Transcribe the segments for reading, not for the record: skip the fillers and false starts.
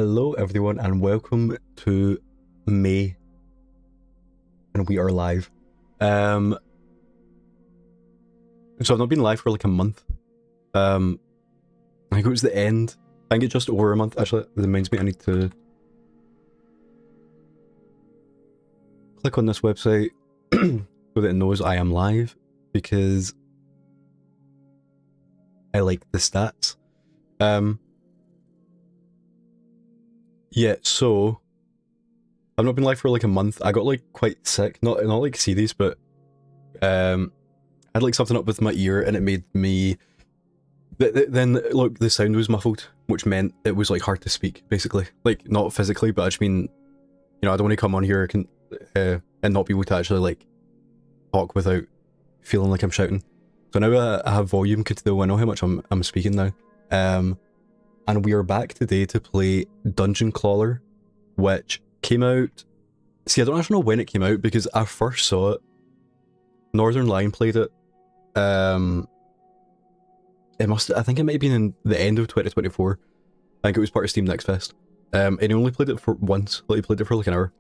Hello everyone and welcome to May, and we are live. So I've not been live for like a month. I think it was the end. I think it's just over a month. Actually, that reminds me I need to click on this website so that it knows I am live, because I like the stats. Yeah, so I've not been live for like a month. I got like quite sick, not like serious, but I had like something up with my ear and it made me. Then look, the sound was muffled, which meant it was like hard to speak, basically. Like not physically, but I just mean, I don't want to come on here and not be able to actually like talk without feeling like I'm shouting. So now I have volume control. I know how much I'm speaking now. And we are back today to play Dungeon Clawler, which came out. See, I don't actually know when it came out because I first saw it. Northern Lion played it. I think it might have been in the end of 2024. I think it was part of Steam Next Fest. And he only played it for once, like he played it for like an hour.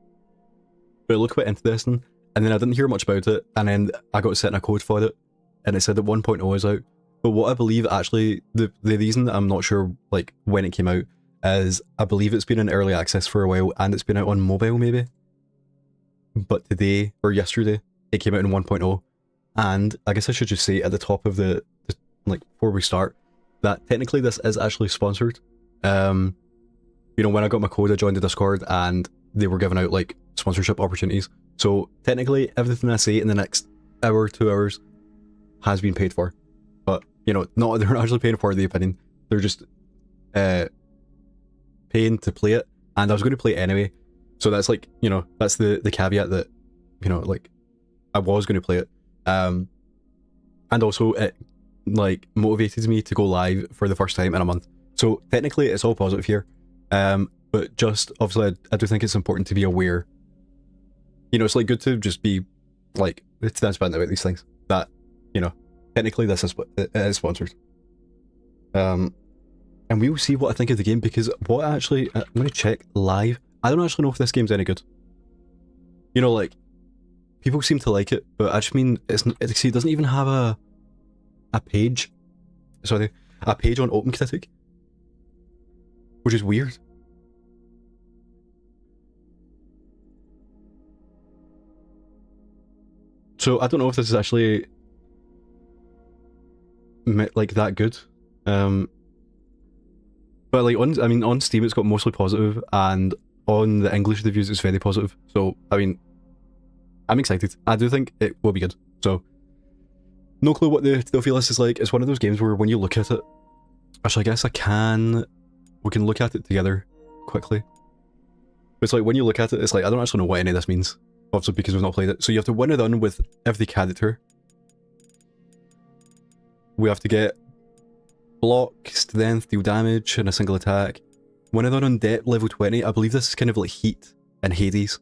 But it looked quite interesting, and then I didn't hear much about it, and then I got sent a code for it, and it said that 1.0 is out. But what I believe, actually, the reason I'm not sure like when it came out is I believe it's been in early access for a while, and it's been out on mobile maybe. But today, or yesterday, it came out in 1.0. And I guess I should just say at the top of the like, before we start, that technically this is actually sponsored. When I got my code, I joined the Discord, and they were giving out like sponsorship opportunities. So technically, everything I say in the next hour, 2 hours, has been paid for. But they're not actually paying for the opinion. They're just paying to play it, and I was going to play it anyway. So that's like, that's the caveat that, like, I was going to play it. And also it like motivated me to go live for the first time in a month. So technically it's all positive here. But just obviously I do think it's important to be aware. It's like good to just be like transparent about these things. That, technically this is it is sponsored. And we will see what I think of the game, because what I'm going to check live. I don't actually know if this game's any good. Like, people seem to like it, but I just mean it doesn't even have a page. Sorry, a page on OpenCritic, which is weird. So I don't know if this is actually like that good. But like on Steam it's got mostly positive, and on the English reviews it's very positive. So I mean, I'm excited. I do think it will be good. So no clue what the feel list is like. It's one of those games where when you look at it, actually I guess we can look at it together quickly. But it's like when you look at it, it's like I don't actually know what any of this means, obviously because we've not played it. So you have to win a run with every character. We have to get block, strength, deal damage in a single attack. Win a run on depth level 20. I believe this is kind of like Heat and Hades,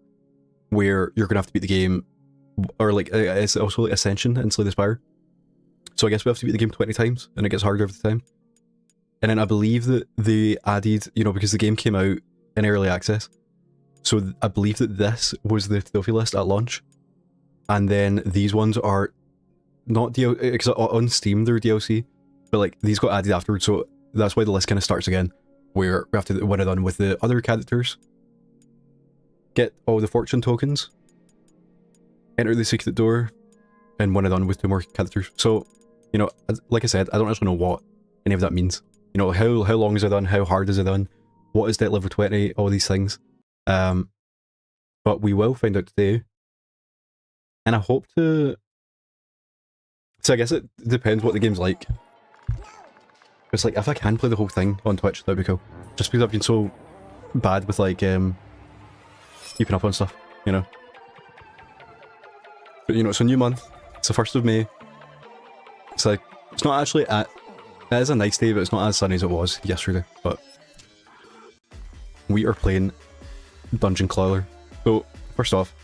where you're gonna have to beat the game, or like it's also like Ascension and Slay the Spire. So I guess we have to beat the game 20 times, and it gets harder every time. And then I believe that they added, because the game came out in early access, so I believe that this was the trophy list at launch, and then these ones are not DLC, because on Steam they're DLC, but like these got added afterwards, so that's why the list kind of starts again, where we have to win it on with the other characters. Get all the fortune tokens, enter the secret door, and win it on with 2 more characters. So, like I said, I don't actually know what any of that means. How long is it done? How hard is it done? What is that level 20? All these things. But we will find out today. And I hope to... So I guess it depends what the game's like. It's like, if I can play the whole thing on Twitch, that'd be cool. Just because I've been so bad with like, keeping up on stuff, But it's a new month. It's the 1st of May. It's like, it's not actually it is a nice day, but it's not as sunny as it was yesterday. But we are playing Dungeon Clawler. So, first off,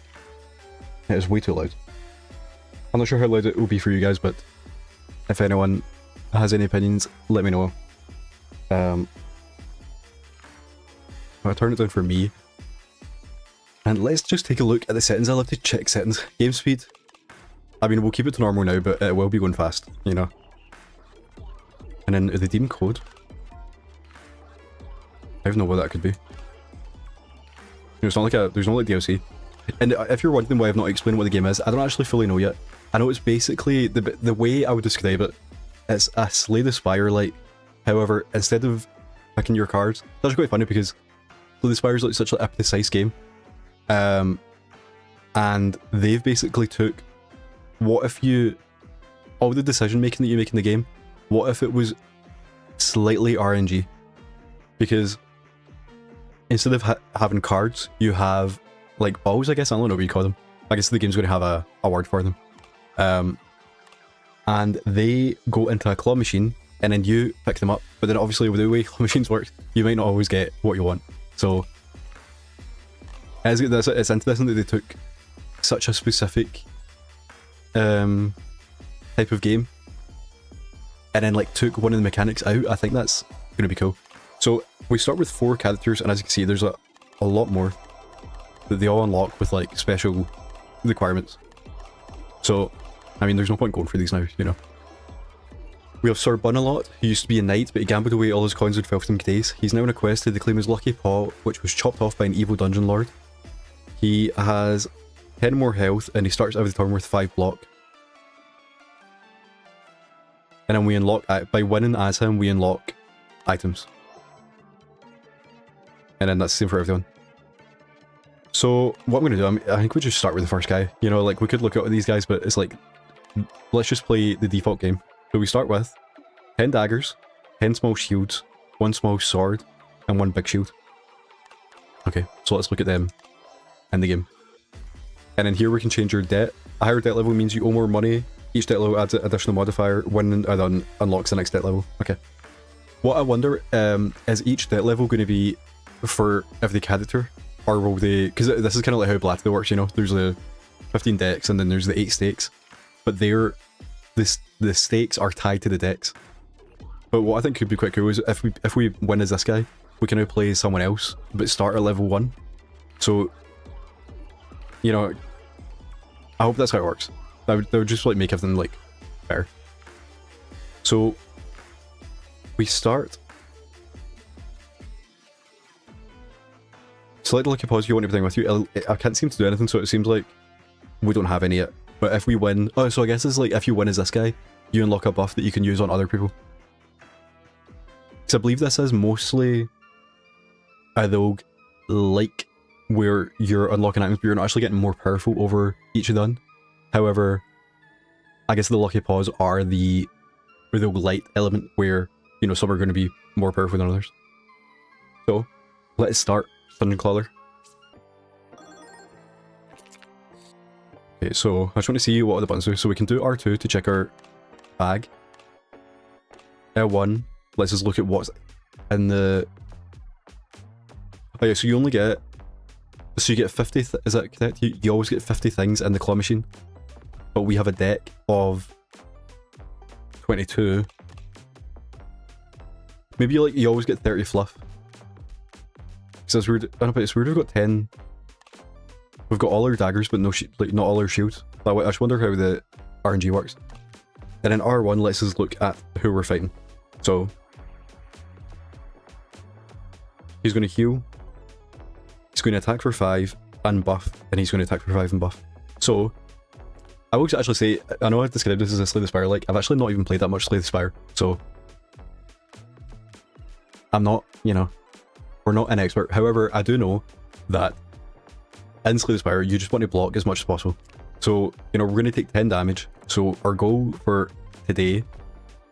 it is way too loud. I'm not sure how loud it will be for you guys, but if anyone has any opinions, let me know. I'll turn it down for me. And let's just take a look at the settings. I love to check settings. Game speed. I mean, we'll keep it to normal now, but it will be going fast, you know. And then the demon code. I don't know what that could be. It's not like there's no like DLC. And if you're wondering why I've not explained what the game is, I don't actually fully know yet. I know it's basically, the way I would describe it, it's a Slay the Spire like. However, instead of picking your cards, it's actually quite funny because Slay the Spire is like such a precise game. And they've basically took, what if you, all the decision making that you make in the game, what if it was slightly RNG? Because instead of having cards, you have like balls, I guess. I don't know what you call them. I guess the game's going to have a word for them. And they go into a claw machine, and then you pick them up. But then obviously with the way claw machines work, you might not always get what you want. So it's interesting that they took such a specific type of game and then like took one of the mechanics out. I think that's going to be cool. So we start with 4 characters, and as you can see, there's a lot more that they all unlock with like special requirements. So, I mean, there's no point going for these now, you know. We have Sir Bunalot, who used to be a knight, but he gambled away all his coins in 12 days. He's now on a quest to claim his lucky paw, which was chopped off by an evil dungeon lord. He has 10 more health, and he starts every turn with 5 block. And then we unlock, by winning as him, we unlock items. And then that's the same for everyone. So what I'm going to do, I think we just start with the first guy. You know, like we could look at these guys, but it's like, let's just play the default game. So we start with 10 daggers, 10 small shields, 1 small sword, and 1 big shield. Okay, so let's look at them in the game. And then here we can change your debt. A higher debt level means you owe more money. Each debt level adds an additional modifier when unlocks the next debt level. Okay. What I wonder, is each debt level going to be for every character? Or will they... Because this is kind of like how Blatty works, you know? There's the 15 decks and then there's the 8 stakes. But the stakes are tied to the decks. But what I think could be quite cool is if we win as this guy, we can now play someone else, but start at level 1. So, you know, I hope that's how it works. That would just like make everything like better. So we start. Select the lucky paws you want everything with you. I can't seem to do anything, so it seems like we don't have any yet. But if we win, oh, so I guess it's like if you win as this guy, you unlock a buff that you can use on other people. Because I believe this is mostly a rogue like where you're unlocking items, but you're not actually getting more powerful over each run. However, I guess the lucky paws are the light element where, you know, some are going to be more powerful than others. So let's start Dungeon Clawler. Okay, so I just want to see what the buttons do. So we can do R2 to check our bag. L1 lets us look at what's in the... Oh yeah, so you only get... So you get 50... Is that correct? You always get 50 things in the claw machine. But we have a deck of 22. Maybe you always get 30 fluff. So it's weird. I don't know, it's weird we've got 10. We've got all our daggers, but no like not all our shields. I just wonder how the RNG works. And then R1 lets us look at who we're fighting. So he's going to heal. He's going to attack for 5 and buff, and he's going to attack for 5 and buff. So I will actually say, I know I've described this as a Slay the Spire like, I've actually not even played that much Slay the Spire, so I'm not, you know, we're not an expert. However, I do know that in Slay the Spire, you just want to block as much as possible. So, you know, we're going to take 10 damage. So our goal for today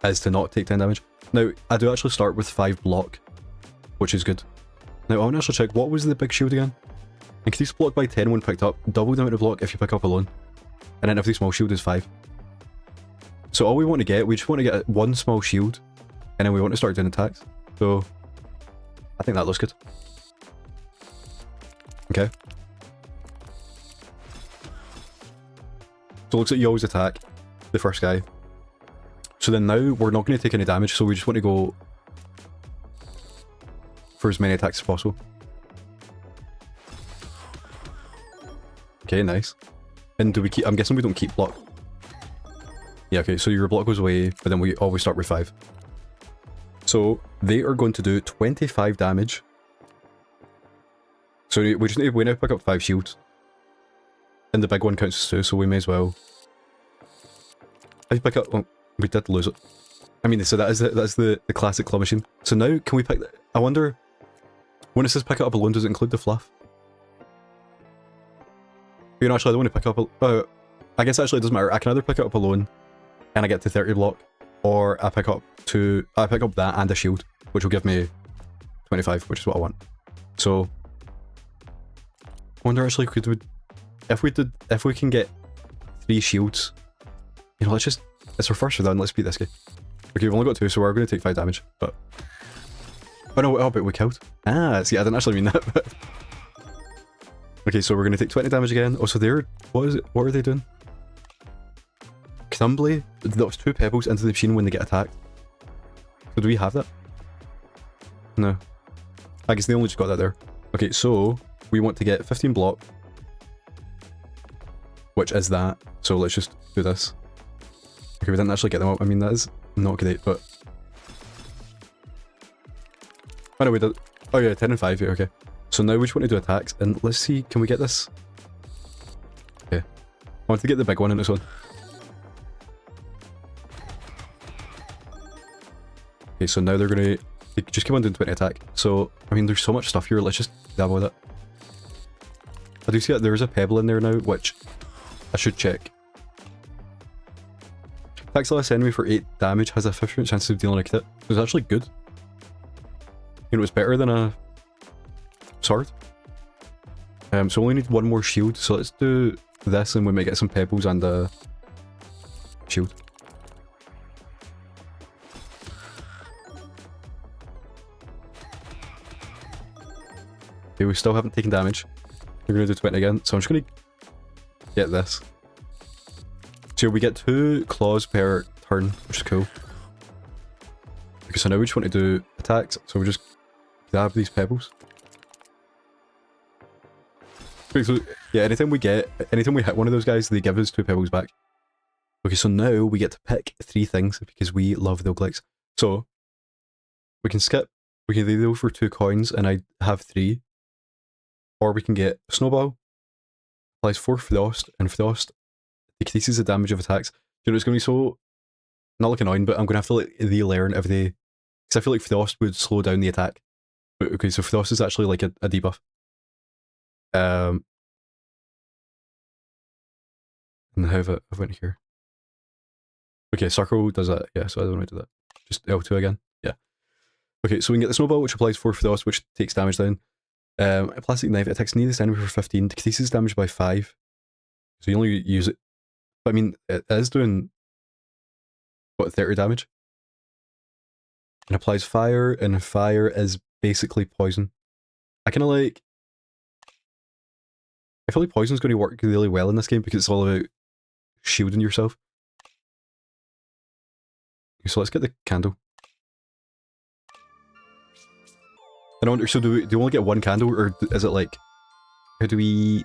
is to not take 10 damage. Now, I do actually start with 5 block, which is good. Now, I want to actually check, what was the big shield again? Increase block by 10 when picked up, double the amount of block if you pick up alone. And then every small shield is 5. So all we want to get, we just want to get 1 small shield, and then we want to start doing attacks. So I think that looks good. Okay. So it looks like you always attack the first guy. So then now we're not going to take any damage, so we just want to go for as many attacks as possible. Okay, nice. And do we keep... I'm guessing we don't keep block. Yeah, okay, so your block goes away, but then we always start with 5. So, they are going to do 25 damage. So we just need to now pick up 5 shields. And the big one counts as 2, so we may as well... If you pick up... Well, we did lose it. I mean, so that's the classic claw machine. So now, can we pick... I wonder... When it says pick it up alone, does it include the fluff? You know, actually, I don't want to pick up... I guess actually it doesn't matter. I can either pick it up alone, and I get to 30 block, or I pick up that and a shield, which will give me 25, which is what I want. So... I wonder actually, if we can get 3 shields, you know, it's our first round, let's beat this guy. Okay, we've only got 2, so we're going to take 5 damage, but... Oh no, but we killed. Ah, see, I didn't actually mean that, but... Okay, so we're going to take 20 damage again. Oh, so they're... What is it? What are they doing? Crumbly drops 2 pebbles into the machine when they get attacked. So do we have that? No. I guess they only just got that there. Okay, so... We want to get 15 block. Which is that. So let's just do this. Okay, we didn't actually get them up. I mean, that is not great, but... Oh no, we did... Oh yeah, 10 and 5, yeah, okay. So now we just want to do attacks, and let's see, can we get this? Okay. I want to get the big one in this one. Okay, so now they're gonna... They just keep on doing 20 attack. So, I mean, there's so much stuff here, let's just dabble with it. I do see that there is a pebble in there now, which I should check. Attacks the last enemy for 8 damage, has a 50% chance of dealing a hit. It's actually good. You know, it's better than a sword. So we only need 1 more shield, so let's do this and we might get some pebbles and a shield. Okay, we still haven't taken damage. We're going to do 20 again, so I'm just going to get this. So we get 2 claws per turn, which is cool. Okay, so now we just want to do attacks, so we just grab these pebbles. Okay, so yeah, anytime we hit one of those guys, they give us 2 pebbles back. Okay, so now we get to pick 3 things because we love the roguelikes. So we can skip, we can either go for 2 coins and I have 3. Or we can get Snowball, applies 4 Frost, and Frost decreases the damage of attacks. You know, it's going to be so, not like annoying, but I'm going to have to like relearn if they, because I feel like Frost would slow down the attack. But, okay, so Frost is actually like a debuff. And how have I went here? Okay, Circle does that, yeah, so I don't want to do that. Just L2 again, yeah. Okay, so we can get the Snowball, which applies 4 Frost, which takes damage down. A plastic knife attacks nearest enemy for 15, decreases damage by 5. So you only use it. But I mean, it is doing, what, 30 damage? And applies fire, and fire is basically poison. I kind of like... I feel like poison's going to work really well in this game because it's all about shielding yourself. So let's get the candle. I wonder, so do we only get 1 candle, or is it like... How do we...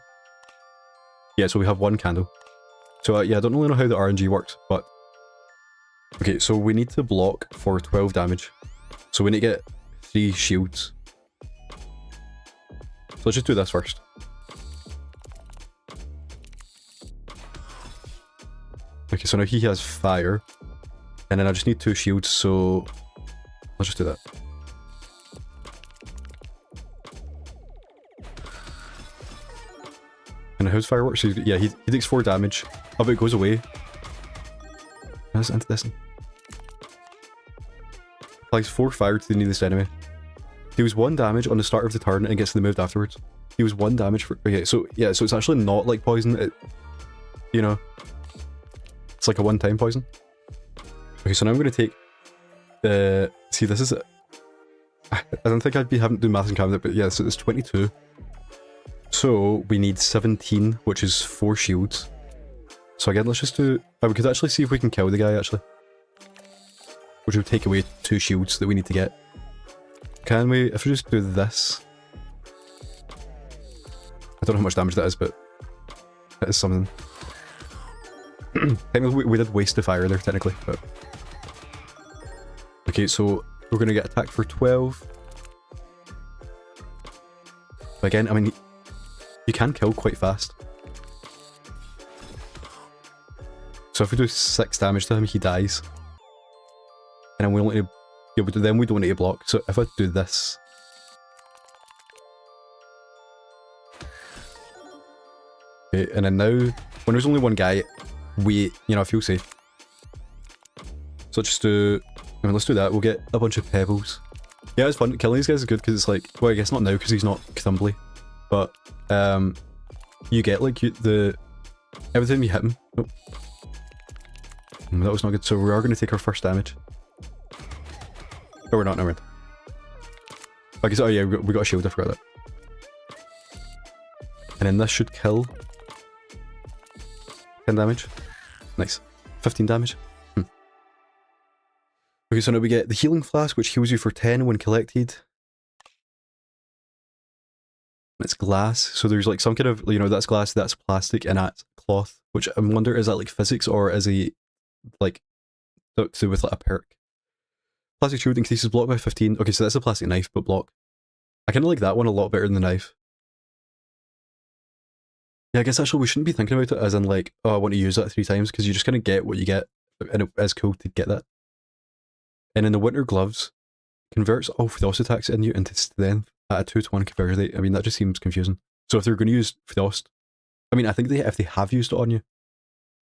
Yeah, so we have 1 candle. So yeah, I don't really know how the RNG works, but... Okay, so we need to block for 12 damage. So we need to get 3 shields. So let's just do this first. Okay, so now he has fire. And then I just need 2 shields, so... Let's just do that. And how's fire work? So yeah, he takes 4 damage. Oh, but it goes away. Let's into this. Applies 4 fire to the nearest enemy. Deals 1 damage on the start of the turn and gets removed afterwards. Deals 1 damage for... Okay, so yeah, so it's actually not like poison. It, you know, it's like a one-time poison. Okay, so now I'm going to take the... See, this is... I don't think I'd be having to do math in cabinet, but yeah, so it's 22. So we need 17, which is 4 shields. So again, let's just do... we could actually see if we can kill the guy, actually. Which would take away 2 shields that we need to get. Can we... If we just do this... I don't know how much damage that is, but... That is something. Technically, we did waste the fire there, technically, but... Okay, so we're gonna get attacked for 12. But again, I mean, you can kill quite fast. So if we do 6 damage to him, he dies. And then we only need to, yeah, then we don't need to block. So if I do this... Okay, and then now, when there's only one guy, we, you know, I feel safe. So let's just do... I mean, let's do that. We'll get a bunch of pebbles. Yeah, it's fun. Killing these guys is good because it's like... Well, I guess not now because he's not Crumbly. But, you get, like, the... Every time you hit him... Oh. That was not good. So we are going to take our first damage. Oh, we're not. Never mind. I guess... Oh, yeah, we got a shield. I forgot that. And then this should kill. 10 damage. Nice. 15 damage. Okay, so now we get the healing flask, which heals you for 10 when collected. It's glass, so there's like some kind of, you know, that's glass, that's plastic, and that's cloth, which I wonder, is that like physics, or is he like to do with like a perk? Plastic shield increases block by 15. Okay, so that's a plastic knife, but block. I kind of like that one a lot better than the knife. Yeah, I guess actually we shouldn't be thinking about it as in like, oh, I want to use that 3 times, because you just kind of get what you get, and it is cool to get that. And in the winter gloves, converts all Frost attacks in you into strength at a 2-to-1 conversion rate. I mean, that just seems confusing. So if they're going to use Frost, I mean, I think if they have used it on you,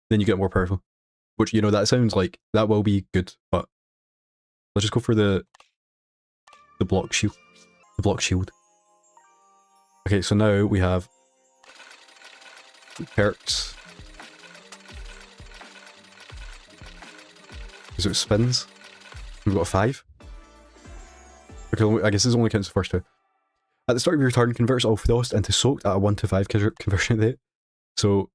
then you get more powerful. Which, you know, that sounds like, that will be good, but let's just go for the block shield. The block shield. Okay, so now we have perks. So it spins. We've got a 5. Okay, I guess this only counts the first 2. At the start of your turn, converts all Frost into soaked at a 1-to-5 conversion rate. So,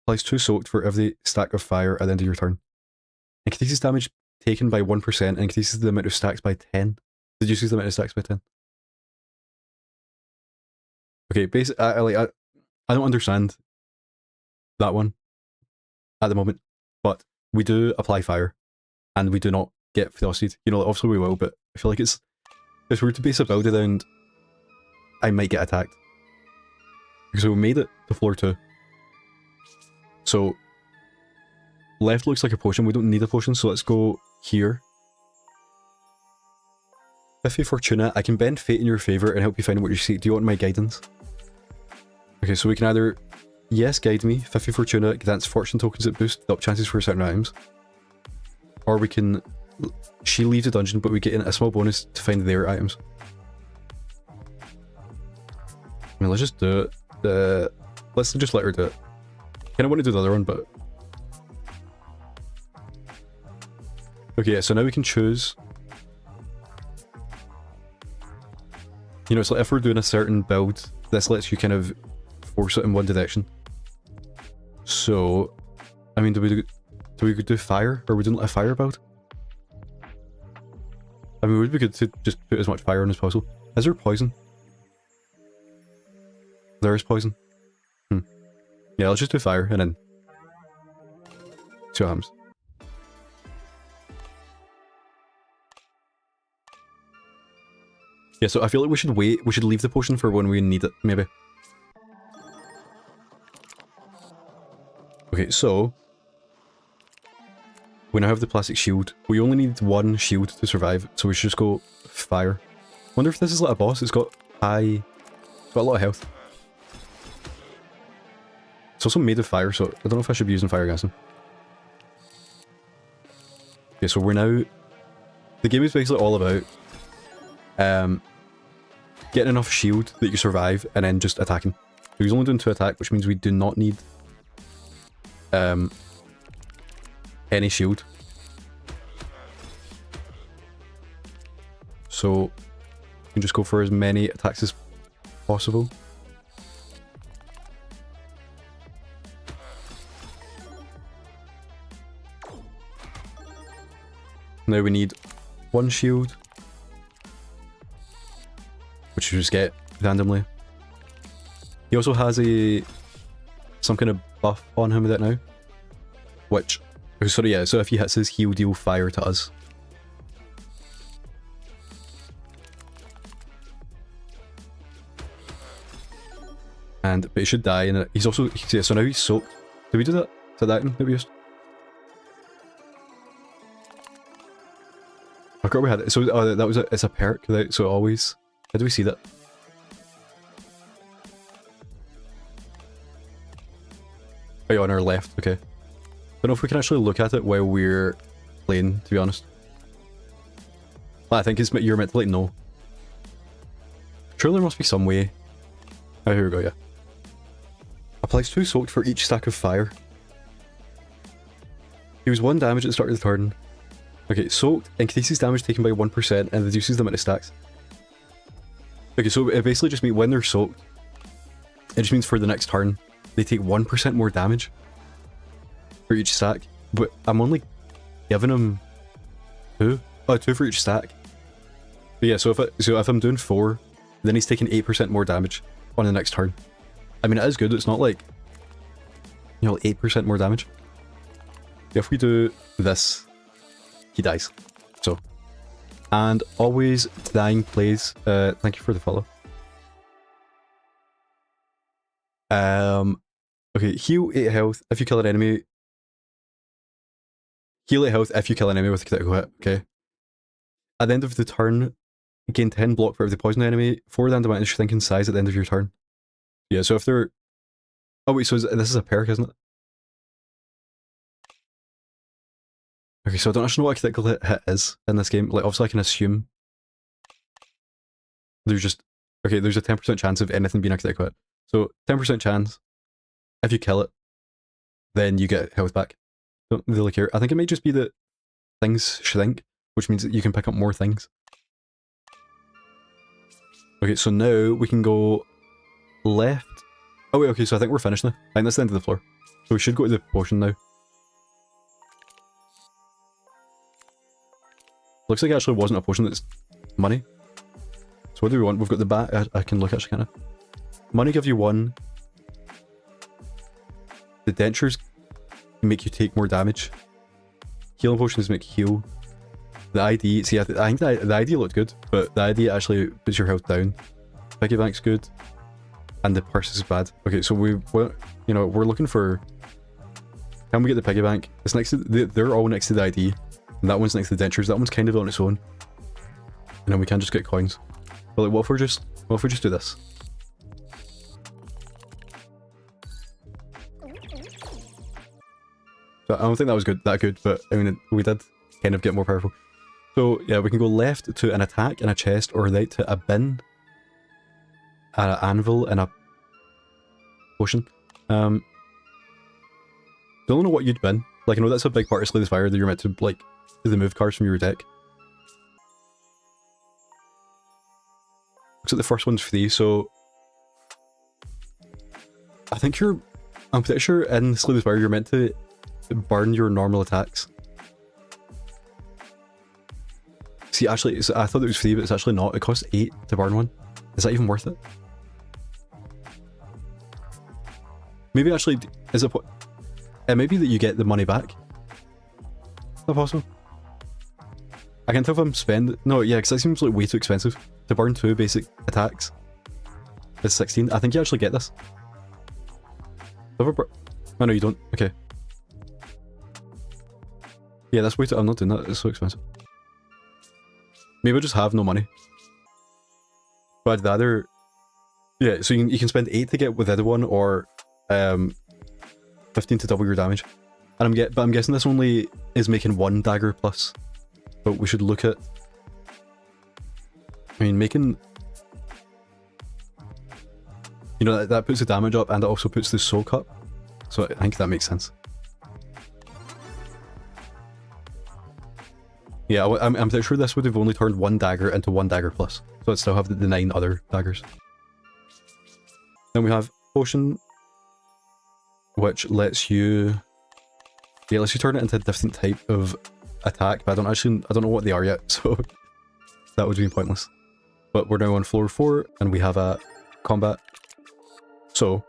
applies 2 soaked for every stack of fire at the end of your turn. Increases damage taken by 1% and increases the amount of stacks by 10. Did you see the amount of stacks by 10? Okay, basically, I don't understand that one at the moment, but we do apply fire, and we do not get frosted. You know, obviously we will, but I feel like it's if we were to base a build around, I might get attacked. Because we made it to floor 2. So, left looks like a potion. We don't need a potion, so let's go here. 50 Fortuna. I can bend fate in your favour and help you find what you seek. Do you want my guidance? Okay, so we can either, yes, guide me. 50 Fortuna grants fortune tokens that boost up chances for certain items. Or we can, she leaves the dungeon, but we get in a small bonus to find their items. I mean, let's just do it. Let's just let her do it. I kind of want to do the other one, but... Okay, so now we can choose... You know, it's like if we're doing a certain build, this lets you kind of force it in one direction. So, I mean, do we do fire? Or are we doing a fire build? I mean, it would be good to just put as much fire on as possible. Is there poison? There is poison. Yeah, let's just do fire and then see what happens. Yeah, so I feel like we should wait. We should leave the potion for when we need it, maybe. Okay, so we now have the plastic shield. We only need 1 shield to survive, so we should just go fire. Wonder if this is like a boss. It's got high... It's got a lot of health. It's also made of fire, so I don't know if I should be using fire against him. Okay, so we're now... The game is basically all about getting enough shield that you survive and then just attacking. So he's only doing 2 attack, which means we do not need any shield. So you can just go for as many attacks as possible. Now we need 1 shield, which you just get randomly. He also has some kind of buff on him with it now. Which, sorry, yeah, so if he hits us, he'll deal fire to us. But he should die, and he's also, yeah, so now he's soaked. Did we do that? Is that item that we used? I forgot we had it. So that was it's a perk, right? So always. How do we see that? Oh, yeah, on our left. Okay. Don't know if we can actually look at it while we're playing, to be honest. Well, I think you're meant to like know. Surely there must be some way. Oh, here we go. Yeah. Applies 2 soaked for each stack of fire. Deals 1 damage at the start of the turn. Okay, soaked increases damage taken by 1% and reduces the amount of stacks. Okay, so it basically just means when they're soaked, it just means for the next turn, they take 1% more damage for each stack. But I'm only giving them 2. Oh, 2 for each stack. But yeah, so if I'm doing 4, then he's taking 8% more damage on the next turn. I mean, it is good. It's not like, you know, 8% more damage. If we do this, he dies. So, and always dying plays. Thank you for the follow. Okay, heal 8 health if you kill an enemy. Heal 8 health if you kill an enemy with a critical hit. Okay. At the end of the turn, gain 10 block for every poison enemy. 4 random items shrink in size at the end of your turn. Yeah, so if they're... Oh wait, so this is a perk, isn't it? Okay, so I don't actually know what a critical hit is in this game. Like, obviously I can assume there's just... Okay, there's a 10% chance of anything being a critical hit. So, 10% chance, if you kill it, then you get health back. Don't really care. I think it might just be that things shrink, which means that you can pick up more things. Okay, so now we can go left. Oh wait, okay, so I think we're finished now. I think that's the end of the floor. So we should go to the potion now. Looks like it actually wasn't a potion, that's money. So what do we want? We've got the bat. I can look actually, kind of. Money gives you 1. The dentures make you take more damage. Healing potions make heal. The ID, see, I think the ID looked good, but the ID actually puts your health down. Piggy bank's good. And the purse is bad. Okay, so we're looking for... Can we get the piggy bank? It's next to... They're all next to the ID. And that one's next to the dentures. That one's kind of on its own. And then we can just get coins. But like, what if we just do this? So I don't think that was that good, but I mean, we did kind of get more powerful. So yeah, we can go left to an attack and a chest, or right to a bin, an anvil, and a potion. Don't know what you'd bin. Like, I know that's a big part of Slay the Spire, that you're meant to, like, remove cards from your deck. Looks like the first one's free, so... I'm pretty sure in Slay the Spire you're meant to burn your normal attacks. See, actually, I thought it was free, but it's actually not. It costs 8 to burn one. Is that even worth it? Maybe actually, is it... It may be that you get the money back. Is that possible? I can't tell if I'm spending... No, yeah, because that seems like way too expensive. To burn 2 basic attacks is 16. I think you actually get this. Oh no, you don't. Okay. Yeah, that's way too... I'm not doing that. It's so expensive. Maybe I just have no money. But I'd rather... Yeah, so you can spend 8 to get with the other one, or 15 to double your damage. And I'm guessing this only is making 1 dagger plus. But we should look at... I mean, making... You know, that puts the damage up, and it also puts the soak up. So I think that makes sense. Yeah, I'm pretty sure this would have only turned 1 dagger into 1 dagger plus. So I'd still have the 9 other daggers. Then we have potion, which lets you... Yeah, lets you turn it into a different type of attack, but I don't know what they are yet, so that would be pointless. But we're now on floor 4, and we have a combat. So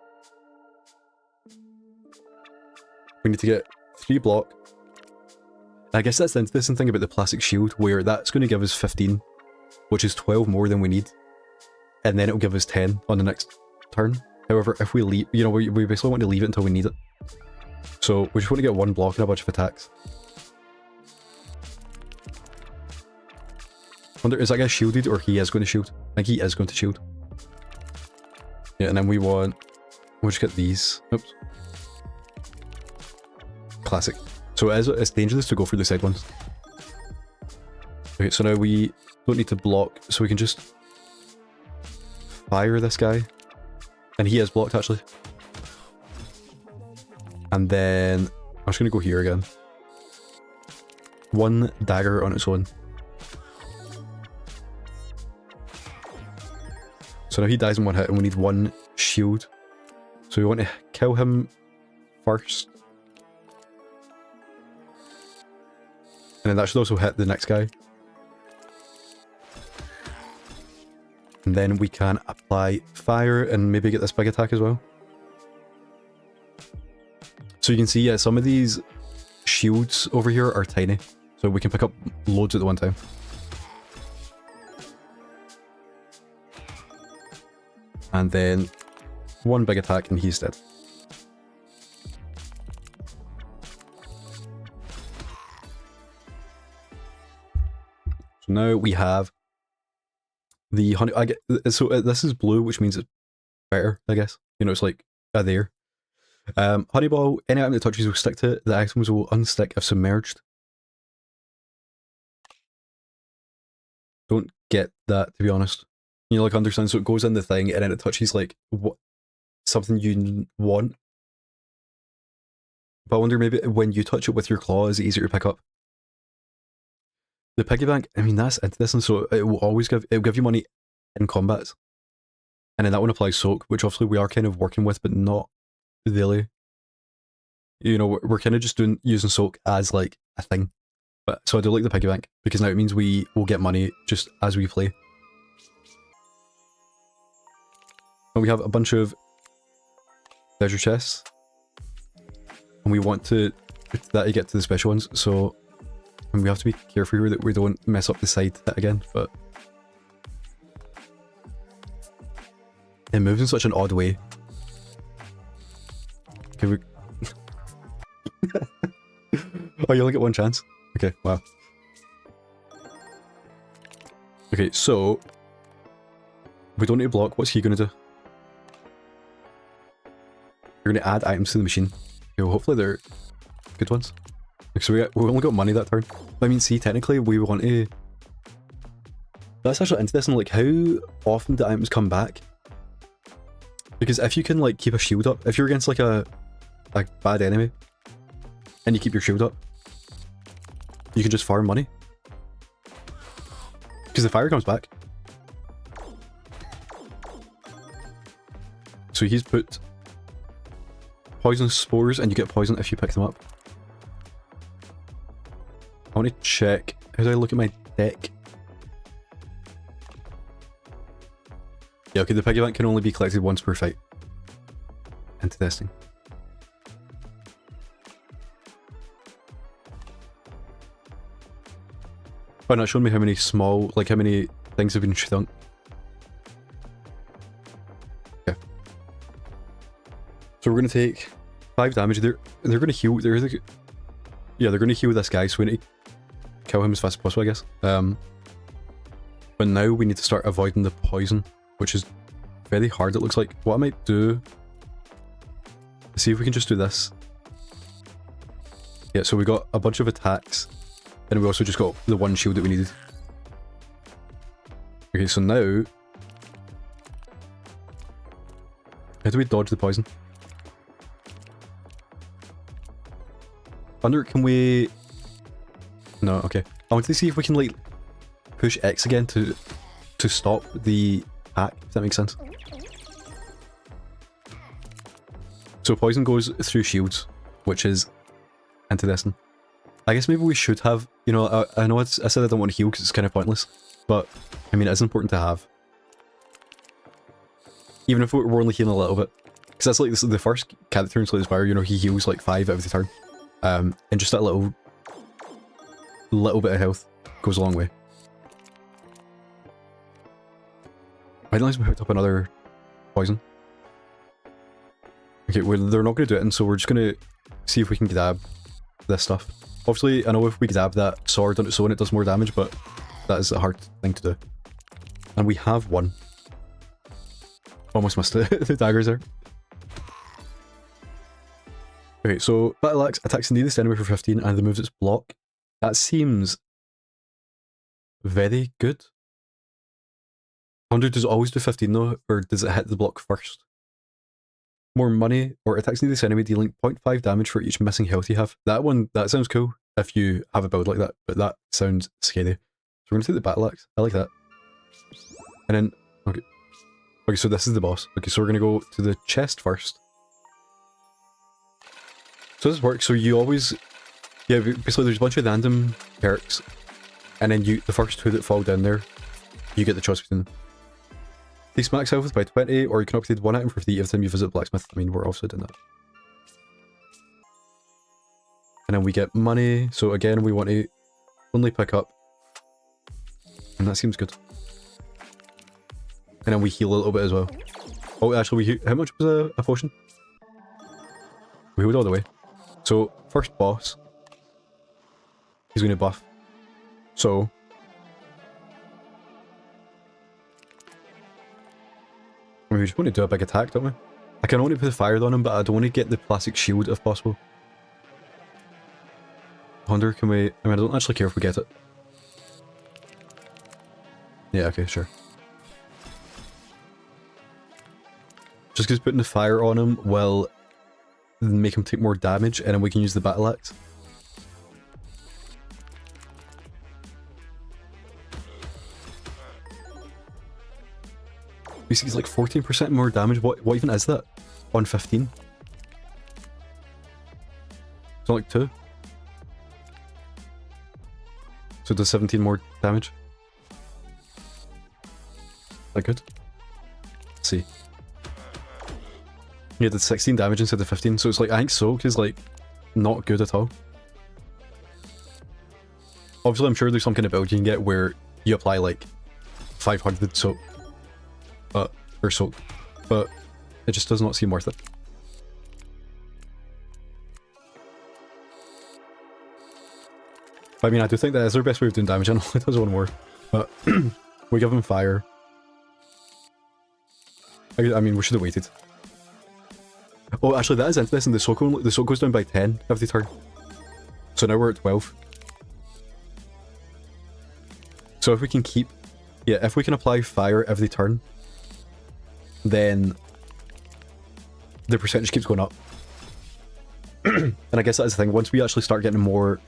we need to get 3 block. I guess that's the interesting thing about the plastic shield, where that's going to give us 15, which is 12 more than we need. And then it'll give us 10 on the next turn. However, if we leave, you know, we basically want to leave it until we need it. So we just want to get 1 block and a bunch of attacks. Wonder, is that guy shielded or he is going to shield? I think he is going to shield. Yeah, and then we'll just get these. Oops. Classic. So it's dangerous to go through the side ones. Okay, so now we don't need to block, so we can just fire this guy. And he is blocked, actually. And then I'm just going to go here again. 1 dagger on its own. So now he dies in 1 hit and we need 1 shield. So we want to kill him first. And then that should also hit the next guy. And then we can apply fire and maybe get this big attack as well. So you can see, yeah, some of these shields over here are tiny. So we can pick up loads at the one time. And then 1 big attack and he's dead. So now we have the honey. So this is blue, which means it's better, I guess. You know, it's like there. Honey ball. Any item that touches will stick to it. The items will unstick if submerged. Don't get that, to be honest. You know, like understand. So it goes in the thing, and then it touches like what something you want. But I wonder maybe when you touch it with your claw, is it easier to pick up? The piggy bank, I mean, that's interesting. So it will always give you money in combats, and then that one applies soak, which obviously we are kind of working with, but not really. You know, we're kind of just using soak as like a thing. But so I do like the piggy bank because now it means we will get money just as we play. And we have a bunch of treasure chests, and we want to get to the special ones. So. And we have to be careful here that we don't mess up the side hit again, but it moves in such an odd way. Okay, we... Oh, you only get 1 chance? Okay, wow. Okay, so we don't need to block. What's he going to do? You're going to add items to the machine. Okay, well, hopefully they're good ones. So we only got money that turn. I mean, see, technically we want to... That's actually interesting, like how often do items come back? Because if you can like keep a shield up, if you're against like a bad enemy, and you keep your shield up, you can just farm money. Because the fire comes back. So he's put poison spores, and you get poison if you pick them up. I want to check. How do I look at my deck? Yeah, okay, the piggy bank can only be collected once per fight. Interesting. Oh, no, it's showing me how many small, like how many things have been shrunk. Okay. So we're going to take 5 damage. They're going to heal. Yeah, they're going to heal this guy, so we need to kill him as fast as possible, I guess. But now we need to start avoiding the poison, which is very hard, it looks like. What I might do... See if we can just do this. Yeah, so we got a bunch of attacks, and we also just got the 1 shield that we needed. Okay, so now... How do we dodge the poison? Under, can we... No, okay. I want to see if we can, like, push X again to stop the hack, if that makes sense. So poison goes through shields, which is interesting. I guess maybe we should have, you know, I know I said I don't want to heal because it's kind of pointless, but, I mean, it is important to have. Even if we're only healing a little bit. Because that's like the first character in Slay the Spire, you know, he heals like 5 every turn. And just that little bit of health goes a long way. I realize we picked up another poison. Okay, well, they're not going to do it, and so we're just going to see if we can grab this stuff. Obviously, I know if we grab that sword on its own, it does more damage, but that is a hard thing to do. And we have one. Almost missed it. The daggers there. Okay, so Battle Axe attacks the nearest enemy for 15 and removes its block. That seems very good. 100 does it always do 15 though, or does it hit the block first? More money, or attacks nearest enemy dealing 0.5 damage for each missing health you have. That one, that sounds cool if you have a build like that, but that sounds scary. So we're going to take the Battle Axe. I like that. And then, okay, so this is the boss. Okay, so we're going to go to the chest first. So this works, so you always, yeah, basically there's a bunch of random perks, and then the first 2 that fall down there, you get the choice between them. Increase max health by 20, or you can upgrade 1 item for 3 every time you visit Blacksmith. I mean, we're also doing that. And then we get money, so again, we want to only pick up, and that seems good. And then we heal a little bit as well. Oh, actually, how much was a potion? We healed all the way. So, first boss, he's going to buff. So, I mean, we just want to do a big attack, don't we? I can only put the fire on him, but I don't want to get the plastic shield if possible. I wonder, can we... I mean, I don't actually care if we get it. Yeah, okay, sure. Just because putting the fire on him will make him take more damage, and then we can use the Battle Axe. You see, he's like 14% more damage. What even is that? On 15? It's not like 2. So it does 17 more damage. Is that good? Let's see. Yeah, did 16 damage instead of 15, so it's like, I think Soak is like, not good at all. Obviously, I'm sure there's some kind of build you can get where you apply like 500 Soak. Or Soak. But it just does not seem worth it. I mean, I do think that is their best way of doing damage. I know it does one more. But we give him fire. I mean, we should have waited. Oh, actually, that is interesting. The soak goes down by 10 every turn. So now we're at 12. So if we can keep... Yeah, if we can apply fire every turn, then the percentage keeps going up. And I guess that's the thing. Once we actually start getting more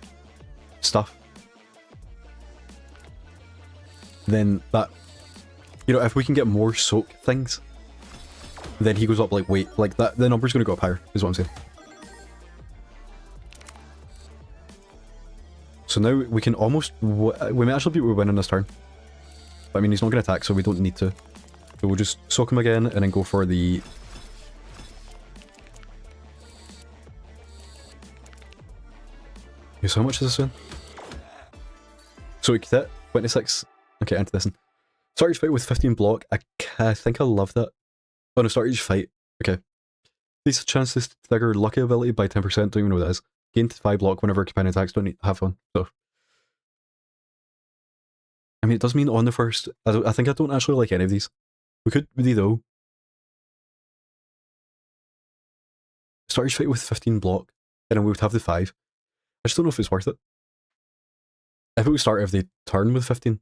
stuff, then that... You know, if we can get more soak things, then he goes up like weight, like that, the number's going to go up higher, is what I'm saying. So now we can almost, we may actually be winning this turn. But I mean, he's not going to attack, so we don't need to. So we'll just soak him again, and then go for the... Okay, so how much is this one? So we get 26. Okay, into this one. Start each fight with 15 block. I think I love that. Oh no, start each fight. Okay. These chances to trigger lucky ability by 10%, don't even know what that is. Gain 5 block whenever companion attacks, don't need have fun. So I mean, it does mean on the first... I think I don't actually like any of these. We could really though. Start each fight with 15 block, and then we would have the 5. I just don't know if it's worth it. If it would start every turn with 15,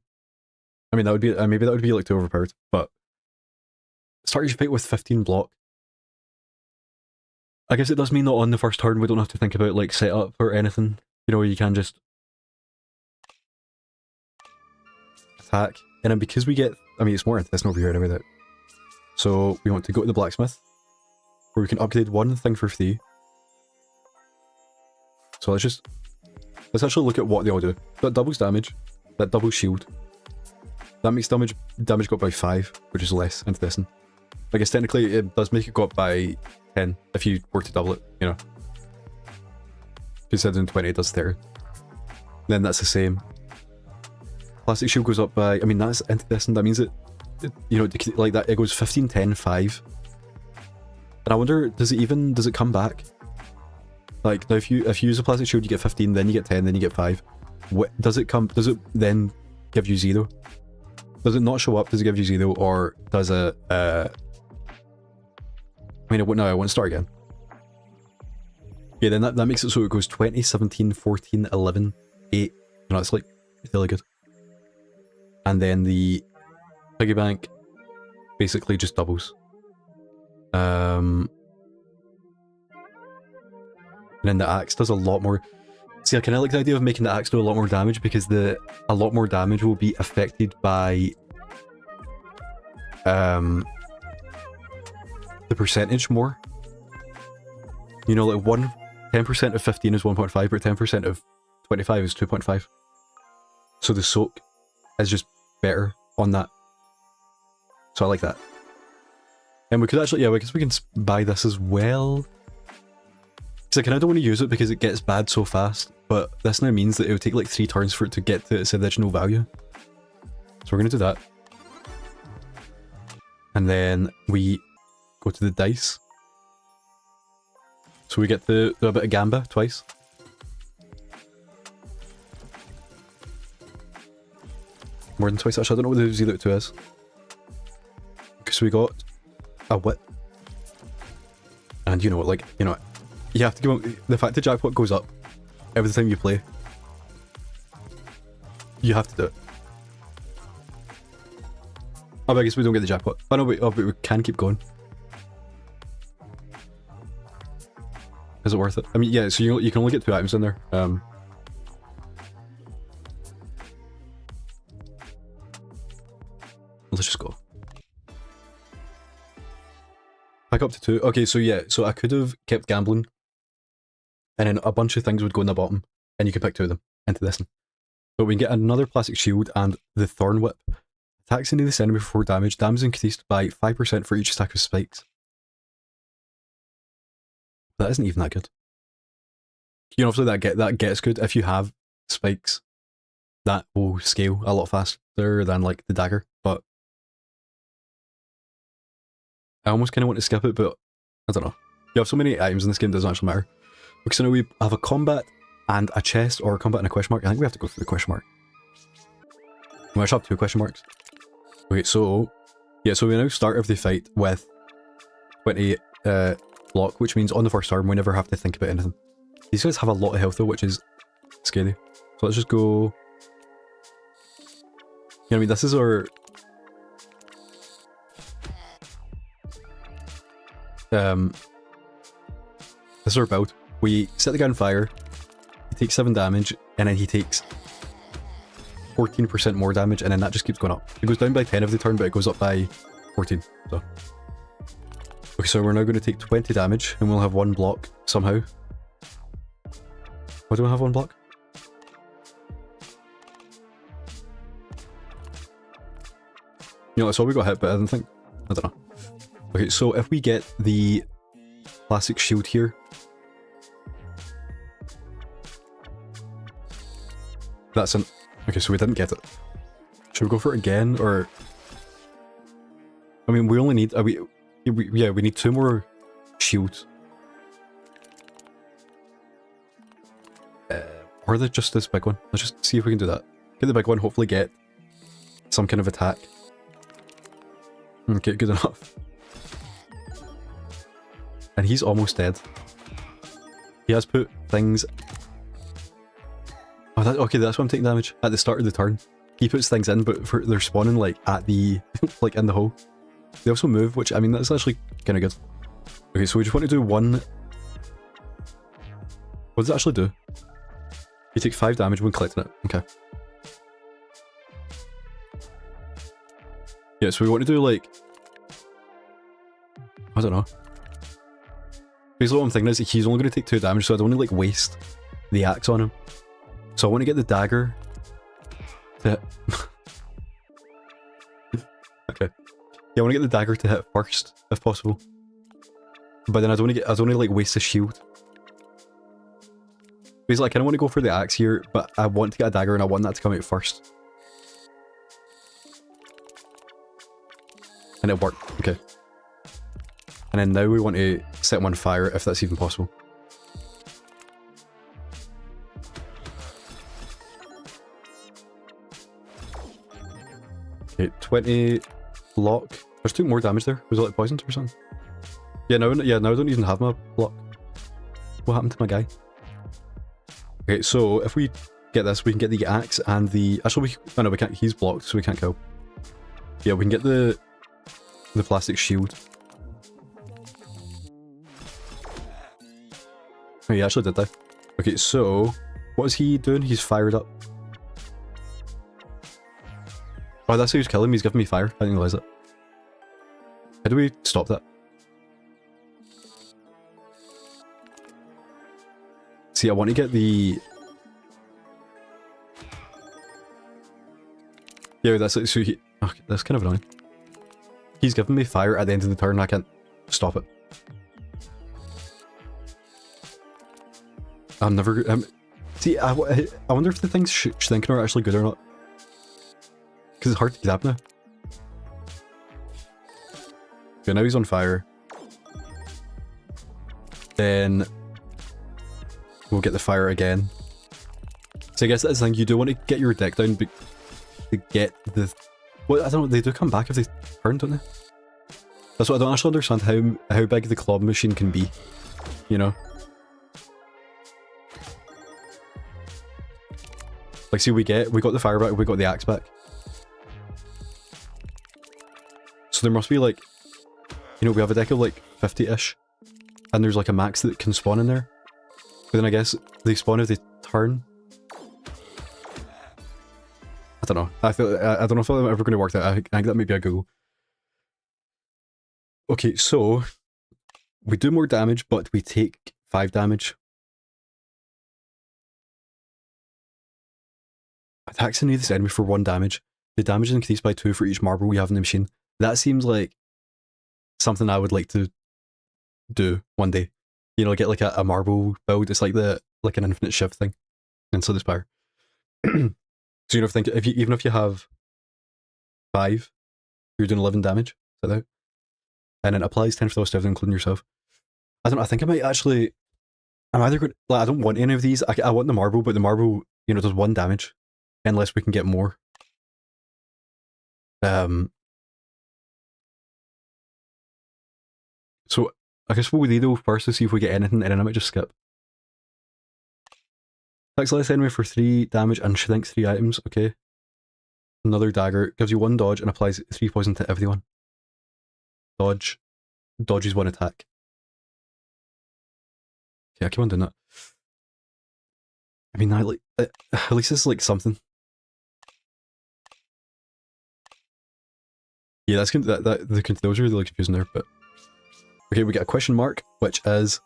I mean, that would be... maybe that would be like too overpowered, but... Start each fight with 15 block. I guess it does mean that on the first turn we don't have to think about like setup or anything. You know, you can just attack. And then because we get... I mean, it's more interesting over here anyway. That. So we want to go to the blacksmith, where we can upgrade 1 thing for 3. So let's actually look at what they all do. That doubles damage. That doubles shield. That makes damage go up by 5, which is less interesting. I guess technically it does make it go up by 10 if you were to double it, you know. If you said in 20 it does 30. Then that's the same. Plastic shield goes up by, I mean that's incandescent, that means it you know, like that, it goes 15, 10, 5. And I wonder, does it come back? Like, now if you use a plastic shield you get 15, then you get 10, then you get 5. Does it then give you 0? Does it not show up? Does it give you 0? Or does it, I mean, no, I want to start again. Yeah, then that makes it so it goes 20, 17, 14, 11, 8. You know, it's like really good. And then the piggy bank basically just doubles. And then the axe does a lot more. See, I kind of like the idea of making the axe do a lot more damage because a lot more damage will be affected by the percentage more. You know, like 10% of 15 is 1.5, but 10% of 25 is 2.5. So the soak is just better on that. So I like that. And we could actually, yeah, I guess we can buy this as well. Because I kind of don't want to use it because it gets bad so fast, but this now means that it would take like 3 turns for it to get to its original value. So we're going to do that. And then we go to the dice. So we get to do a bit of gamba twice. More than twice actually, I don't know what the 0 2 is. Because we got a whip. And you know what, like, you know, you have to give them, the fact that jackpot goes up every time you play, you have to do it. Oh, but I guess we don't get the jackpot. Oh no, wait, oh, but we can keep going. Is it worth it? I mean, yeah, so you can only get 2 items in there. Let's just go. Back up to 2. Okay, so yeah, so I could have kept gambling. And then a bunch of things would go in the bottom. And you could pick 2 of them into this one. But we can get another plastic shield and the thorn whip. Attacks into this enemy for 4 damage. Damage increased by 5% for each stack of spikes. That isn't even that good. You know, obviously that gets good if you have spikes. That will scale a lot faster than like the dagger, but I almost kind of want to skip it, but I don't know. You have so many items in this game, it doesn't actually matter. Okay, so now we have a combat and a chest, or a combat and a question mark. I think we have to go for the question mark. We actually have 2 question marks. Okay, so yeah, so we now start every fight with 20 block, which means on the first turn we never have to think about anything. These guys have a lot of health though, which is scary. So let's just go. You know what I mean? This is our this is our build. We set the guy on fire, he takes 7 damage, and then he takes 14% more damage, and then that just keeps going up. It goes down by 10 every turn, but it goes up by 14. So okay, so we're now going to take 20 damage, and we'll have 1 block somehow. Why do I have 1 block? You know, that's all we got hit, but I don't think. I don't know. Okay, so if we get the plastic shield here, that's an. Okay, so we didn't get it. Should we go for it again, or? I mean, we only need. Yeah, we need 2 more shields. Or just this big one. Let's just see if we can do that. Get the big one, hopefully get some kind of attack. Okay, good enough. And he's almost dead. He has put things... Oh, okay, that's why I'm taking damage. At the start of the turn. He puts things in, but they're spawning like at the... like in the hole. They also move, which, I mean, that's actually kind of good. Okay, so we just want to do 1... What does it actually do? You take 5 damage when collecting it. Okay. Yeah, so we want to do like... I don't know. Basically what I'm thinking is he's only going to take 2 damage, so I don't want to like waste the axe on him. So I want to get the dagger to... Okay. Yeah, I want to get the dagger to hit first, if possible. But then I don't want to like waste the shield. Basically, I kind of want to go for the axe here, but I want to get a dagger and I want that to come out first. And it worked. Okay. And then now we want to set them on fire, if that's even possible. Okay, 20 block. There's 2 more damage there. Was it like poisoned or something? Yeah, now I don't even have my block. What happened to my guy? Okay, so if we get this, we can get the axe and the... Actually, oh no, we can't. He's blocked, so we can't kill. Yeah, we can get the plastic shield. Oh, he actually did that. Okay, so what is he doing? He's fired up. Oh, that's how he's killing me. He's giving me fire. I didn't realize it. How do we stop that? See, I want to get the... Yeah, that's it. So he... Oh, that's kind of annoying. He's giving me fire at the end of the turn. I can't stop it. I'm never... see, I wonder if the things stinking are actually good or not. Because it's hard to grab now. Okay, now he's on fire. Then... we'll get the fire again. So I guess that's the thing, you do want to get your deck down to get the... Well, I don't know, they do come back if they turn, don't they? That's what I don't actually understand, how big the claw machine can be. You know? Like, see, we got the fire back, we got the axe back. So there must be like... You know, we have a deck of like 50-ish. And there's like a max that can spawn in there. But then I guess they spawn if they turn. I don't know. I don't know if I'm ever going to work that. I think that might be a Google. Okay, so we do more damage, but we take 5 damage. Attacks the nearest enemy for 1 damage. The damage is increased by 2 for each marble we have in the machine. That seems like something I would like to do one day. You know, get like a marble build. It's like like an infinite shift thing. And so the spire. So you know, even if you have 5, you're doing 11 damage. Is that out? And it applies 10 for those to everyone, including yourself. I don't know, I think I might actually... I'm either going... Like, I don't want any of these. I want the marble, but the marble, you know, does 1 damage. Unless we can get more. So, I guess what we do first is see if we get anything, and then I might just skip. Attacks less enemy for 3 damage and shrinks 3 items, okay. Another dagger, gives you 1 dodge and applies 3 poison to everyone. Dodge. Dodges 1 attack. Yeah, keep on doing that. I mean, at least it's like something. Yeah, that's those are really confusing there, but... Okay, we get a question mark, which is...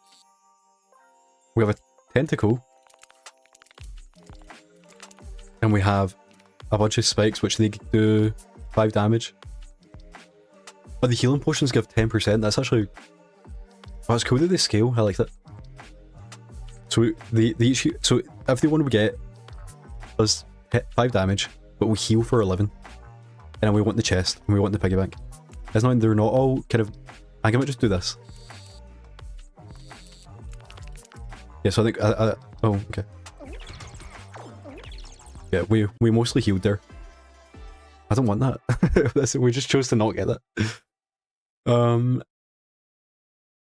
We have a tentacle. And we have a bunch of spikes, which they do 5 damage. But the healing potions give 10%, that's actually... Oh, it's cool that they scale, I like that. So so every one we get does 5 damage, but we heal for 11. And then we want the chest, and we want the piggy bank. It's not, they're not all kind of... I think I might just do this. Yeah, so I think... oh, okay. Yeah, we mostly healed there. I don't want that. We just chose to not get that.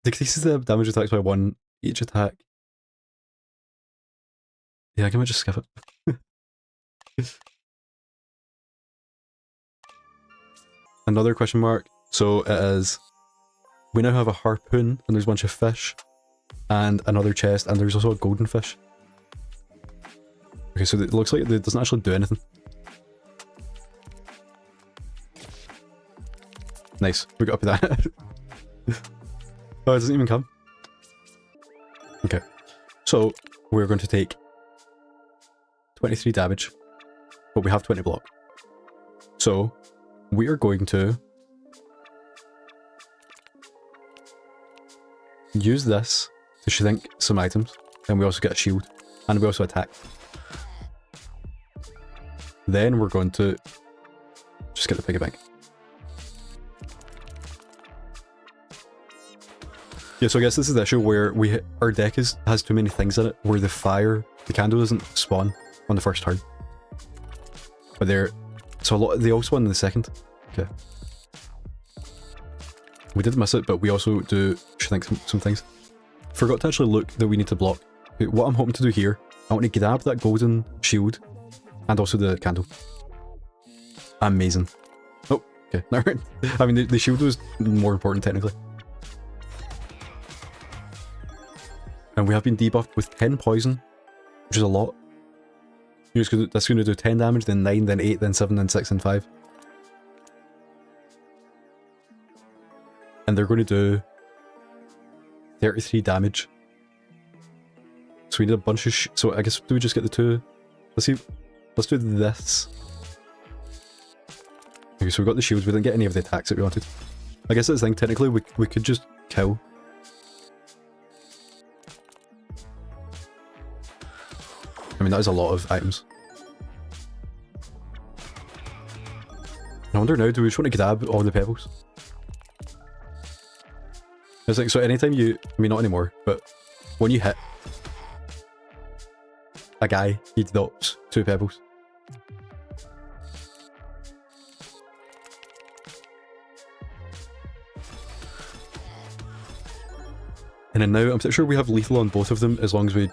Decreases the damage attacks by 1 each attack. Yeah, I can just skip it. Another question mark. So it is... We now have a harpoon, and there's a bunch of fish. And another chest, and there's also a golden fish. Okay, so it looks like it doesn't actually do anything. Nice, we got up with that. Oh, it doesn't even come. Okay, so we're going to take 23 damage, but we have 20 block. So we are going to use this to shrink some items, and we also get a shield, and we also attack. Then we're going to just get the piggy bank. Yeah, so I guess this is the issue where our deck has too many things in it, where the candle doesn't spawn on the first turn. But they all spawn in the second. Okay. We did miss it, but we also do shrink some things. Forgot to actually look that we need to block. What I'm hoping to do here, I want to grab that golden shield and also the candle. Amazing. Oh, okay, never mind. I mean, the shield was more important technically. And we have been debuffed with 10 poison, which is a lot. That's going to do 10 damage, then 9, then 8, then 7, then 6, then 5. And they're going to do 33 damage. So we need a bunch of so I guess do we just get the two? Let's do this. Okay, so we got the shields, we didn't get any of the attacks that we wanted. I guess that's the thing, technically we could just kill. I mean, that is a lot of items. I wonder now, do we just want to grab all the pebbles? It's like, so anytime I mean not anymore, but when you hit a guy, he drops 2 pebbles. And then now, I'm pretty sure we have lethal on both of them as long as we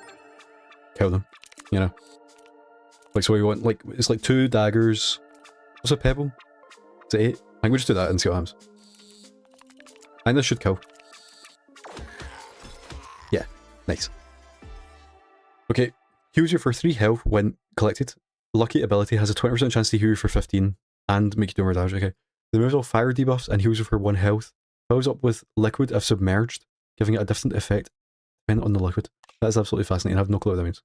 kill them, you know? Like, so we want, like, it's like 2 daggers. What's a pebble? Is it 8? I think we just do that and see what happens. I think this should kill. Yeah, nice. Okay, heals you for 3 health when collected. Lucky ability has a 20% chance to heal you for 15 and make you do more damage. Okay. Removes all fire debuffs and heals you for 1 health. Fills up with liquid if submerged, giving it a different effect depending on the liquid. That is absolutely fascinating. I have no clue what that means.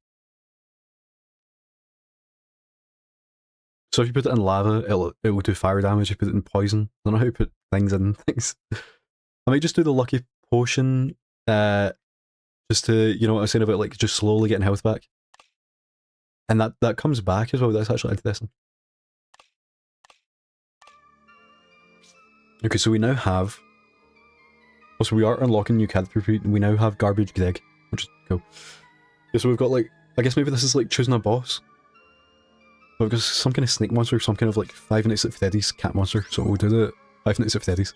So if you put it in lava, it will do fire damage. If you put it in poison, I don't know how you put things in things. I might just do the lucky potion, just to, you know what I was saying about like just slowly getting health back. And that comes back as well. That's actually interesting. Okay, so we now have. Also, we are unlocking new character. We now have Garbage Greg, which is cool. Yeah, so we've got like, I guess maybe this is like choosing a boss. We've got some kind of snake monster, some kind of like Five Nights at Freddy's cat monster. So we'll do the Five Nights at Freddy's.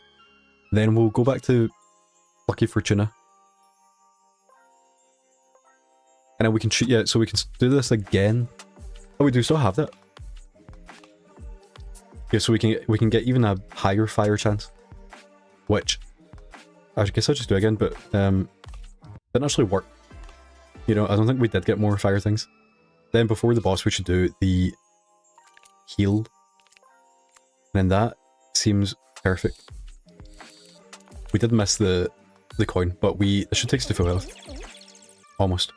Then we'll go back to Lucky Fortuna. And then we can shoot, yeah, so we can do this again. Oh, we do still have that. Yeah, so we can get even a higher fire chance. Which, I guess I'll just do again, but didn't actually work. You know, I don't think we did get more fire things. Then before the boss we should do the heal. And then that seems perfect. We did miss the coin, but it should take us to full health. Almost.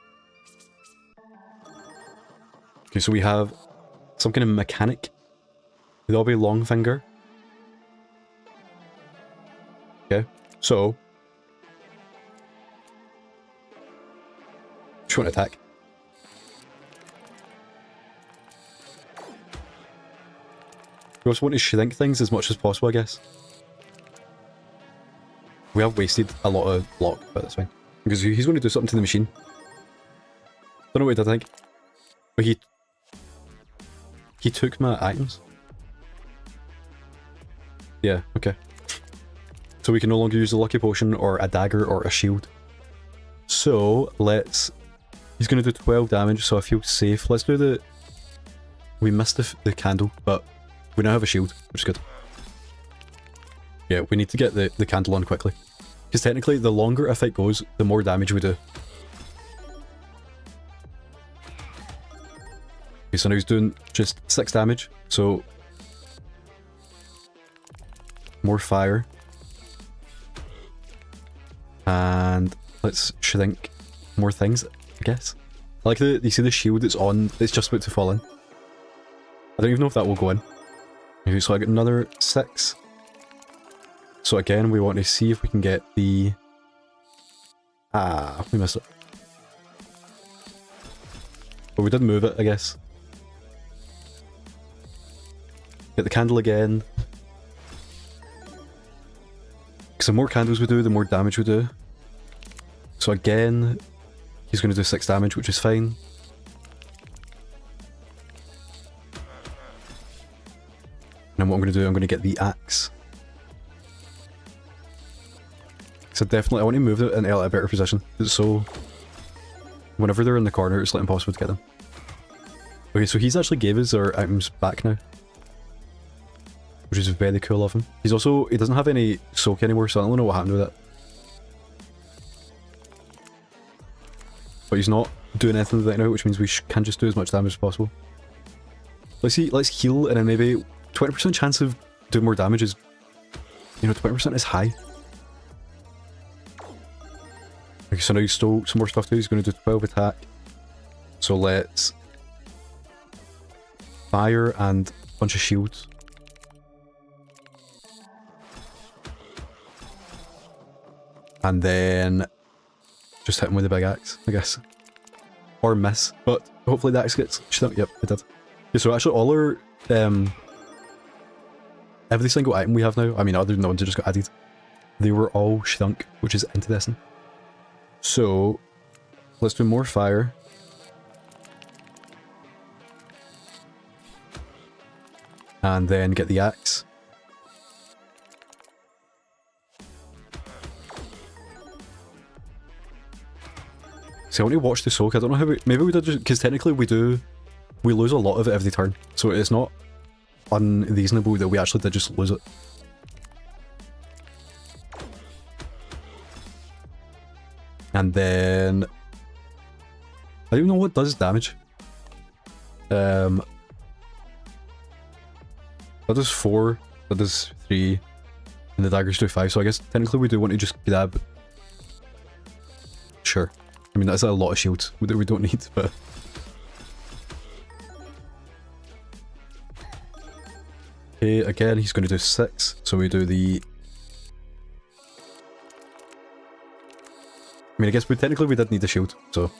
Okay, so we have some kind of mechanic. With all be long finger. Okay, so just want to attack. We also want to shrink things as much as possible, I guess. We have wasted a lot of block, but that's fine. Because he's going to do something to the machine. Don't know what he did, I think. But he took my items. Yeah, okay. So we can no longer use a lucky potion or a dagger or a shield. So he's going to do 12 damage, so I feel safe. Let's do the... We missed the candle, but we now have a shield, which is good. Yeah, we need to get the candle on quickly. Because technically, the longer a fight goes, the more damage we do. Okay, so now he's doing just 6 damage, so... More fire. And let's shrink more things, I guess. I like you see the shield that's on, it's just about to fall in. I don't even know if that will go in. Okay, so I get another 6. So again, we want to see if we can get the Ah, we missed it. But we did move it, I guess. Get the candle again. Because the more candles we do, the more damage we do. So again, he's going to do 6 damage, which is fine. And then what I'm going to do, I'm going to get the axe. So definitely, I want to move it in a better position. So, whenever they're in the corner, it's like impossible to get them. Okay, so he's actually gave us our items back now. Which is very cool of him. He's also, he doesn't have any soak anymore, so I don't know what happened with it. But he's not doing anything with it now, which means we can just do as much damage as possible. Let's see, let's heal, and then maybe 20% chance of doing more damage is, you know, 20% is high. Okay, so now he stole some more stuff too. He's going to do 12 attack. So let's fire and a bunch of shields. And then just hit him with the big axe, I guess. Or miss, but hopefully the axe gets shrunk. Yep, it did. Okay, so actually all our every single item we have now, I mean other than the ones that just got added, they were all shrunk, which is interesting. So let's do more fire. And then get the axe. See, I want to watch the soak. I don't know how we... Maybe we did just... Because technically we lose a lot of it every turn. So it's not unreasonable that we actually did just lose it. And then... I don't even know what does damage. That does 4, that does 3, and the daggers do 5, so I guess technically we do want to just grab... Sure. I mean, that's a lot of shields that we don't need, but... Okay, again, he's going to do 6, so we do the... I mean, I guess technically we did need the shield, so...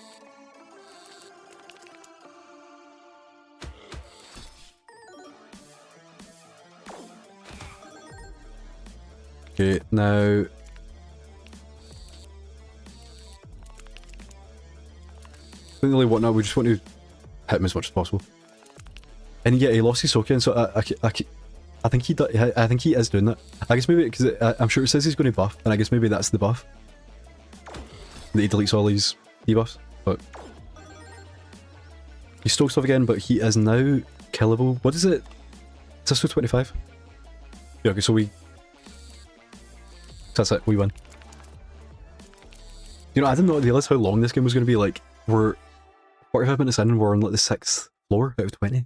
Okay, now... I don't really want now, we just want to hit him as much as possible. And yeah, he lost his soaking, so I think I think he is doing that. I guess maybe, because I'm sure it says he's going to buff, and I guess maybe that's the buff. That he deletes all these debuffs, but... He stole stuff again, but he is now killable. What is it? Is this to 25? Yeah, okay, so we... That's it, we win. You know, I did not realize how long this game was going to be. Like, we're 45 minutes in and we're on like the 6th floor out of 20. So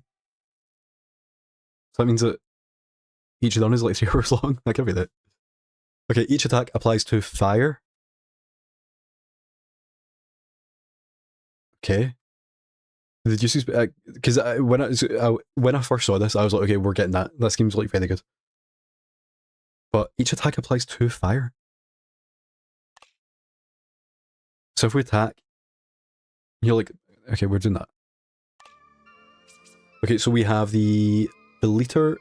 that means that each run is like 3 hours long. That can't be that. Okay, each attack applies to fire. Okay. Did you see? Because when I first saw this, I was like, okay, we're getting that. That seems like very good. But each attack applies to fire. So if we attack, you're like, okay, we're doing that. Okay, so we have the liter.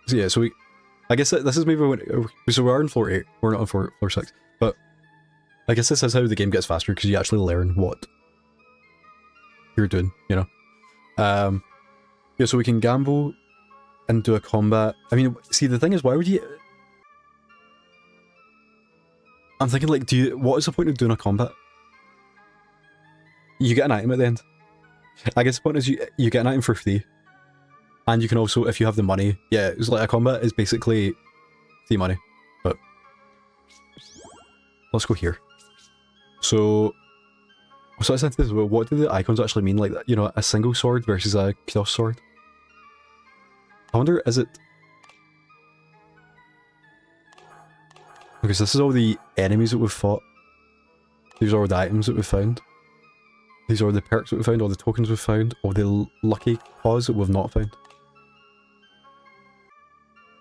So yeah, so we, I guess this is maybe when, so we are on floor 8. We're not on floor 6. But I guess this is how the game gets faster, because you actually learn what you're doing, you know. Yeah, so we can gamble and do a combat. I mean, see, the thing is, why would you... I'm thinking, like, what is the point of doing a combat? You get an item at the end. I guess the point is you get an item for free. And you can also, if you have the money, yeah, it's like a combat is basically free money. But let's go here. So I said this, what do the icons actually mean? Like, you know, a single sword versus a cross sword? I wonder, is it... Okay, so this is all the enemies that we've fought. These are all the items that we've found. These are the perks that we've found, all the tokens we've found, all the lucky paws that we've not found.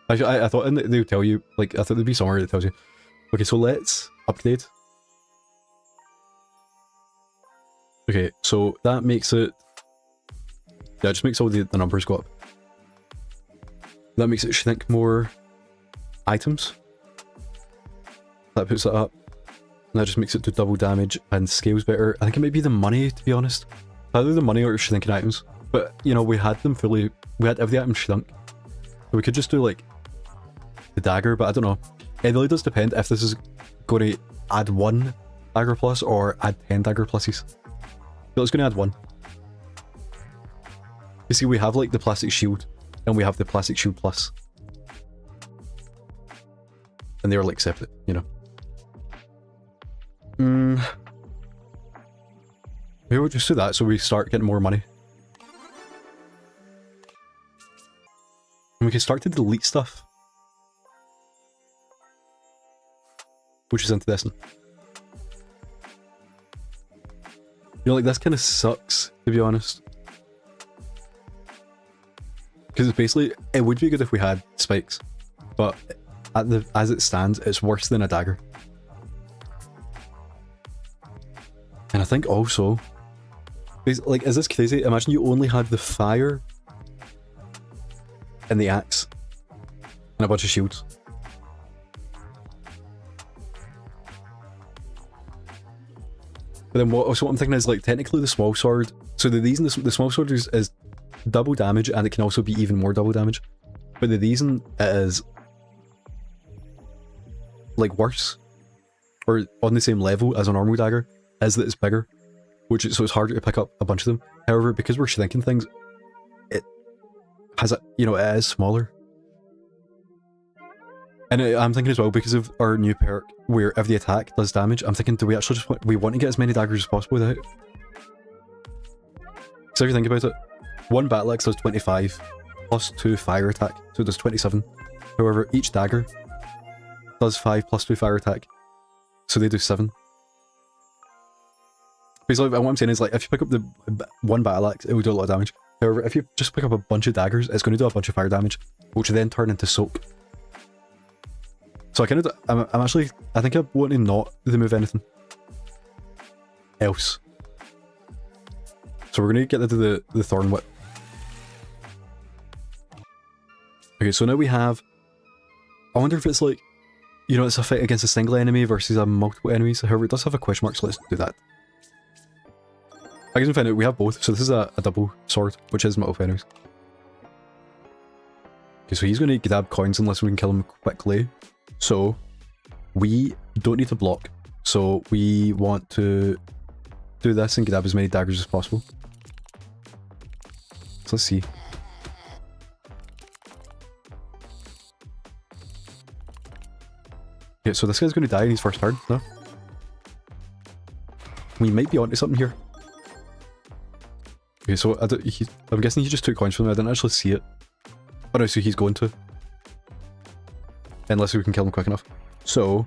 Actually, I thought they would tell you, like, I thought there'd be somewhere that tells you. Okay, so let's upgrade. Okay, so that makes it... Yeah, it just makes all the numbers go up. That makes it shrink more items. That puts it up. And that just makes it do double damage and scales better. I think it might be the money, to be honest. Either the money or shrinking items. But, you know, we had them fully... We had every item shrunk. So we could just do, like, the dagger, but I don't know. It really does depend if this is going to add 1 dagger plus or add 10 dagger pluses. So it's going to add 1. You see, we have, like, the plastic shield, and we have the plastic shield plus. And they're, like, separate, you know. Maybe we'll just do that so we start getting more money. And we can start to delete stuff. Which is into this one. You know, like, this kind of sucks, to be honest. Because it's basically, it would be good if we had spikes. But as it stands, it's worse than a dagger. And I think also, like, is this crazy? Imagine you only had the fire and the axe and a bunch of shields. But then what I'm thinking is, like, technically the small sword, so the reason the small sword is double damage, and it can also be even more double damage. But the reason it is, like, worse, or on the same level as a normal dagger, is that it's bigger, so it's harder to pick up a bunch of them. However, because we're shrinking things, it has a, you know, it is smaller. And I'm thinking as well, because of our new perk where every attack does damage, I'm thinking, do we actually just want to get as many daggers as possible without? So if you think about it, 1 battle axe does 25 plus 2 fire attack, so it does 27. However, each dagger does 5 plus 2 fire attack, so they do 7. Basically, what I'm saying is, like, if you pick up the 1 battle axe, it will do a lot of damage. However, if you just pick up a bunch of daggers, it's going to do a bunch of fire damage, which will then turn into soak. So I kind of, I'm actually, I think I want to not remove anything else. So we're going to get rid of the thorn whip. Okay, so now we have, I wonder if it's like, you know, it's a fight against a single enemy versus a multiple enemies. However, it does have a question mark, so let's do that. I guess we find out we have both, so this is a double sword, which is multiple enemies. Okay, so he's going to grab coins unless we can kill him quickly. So, we don't need to block. So, we want to do this and grab as many daggers as possible. So, let's see. Okay, so this guy's going to die in his first turn, no? We might be onto something here. Okay, so I'm guessing he just took coins from me. I didn't actually see it. Oh no, so he's going to. Unless we can kill him quick enough. So,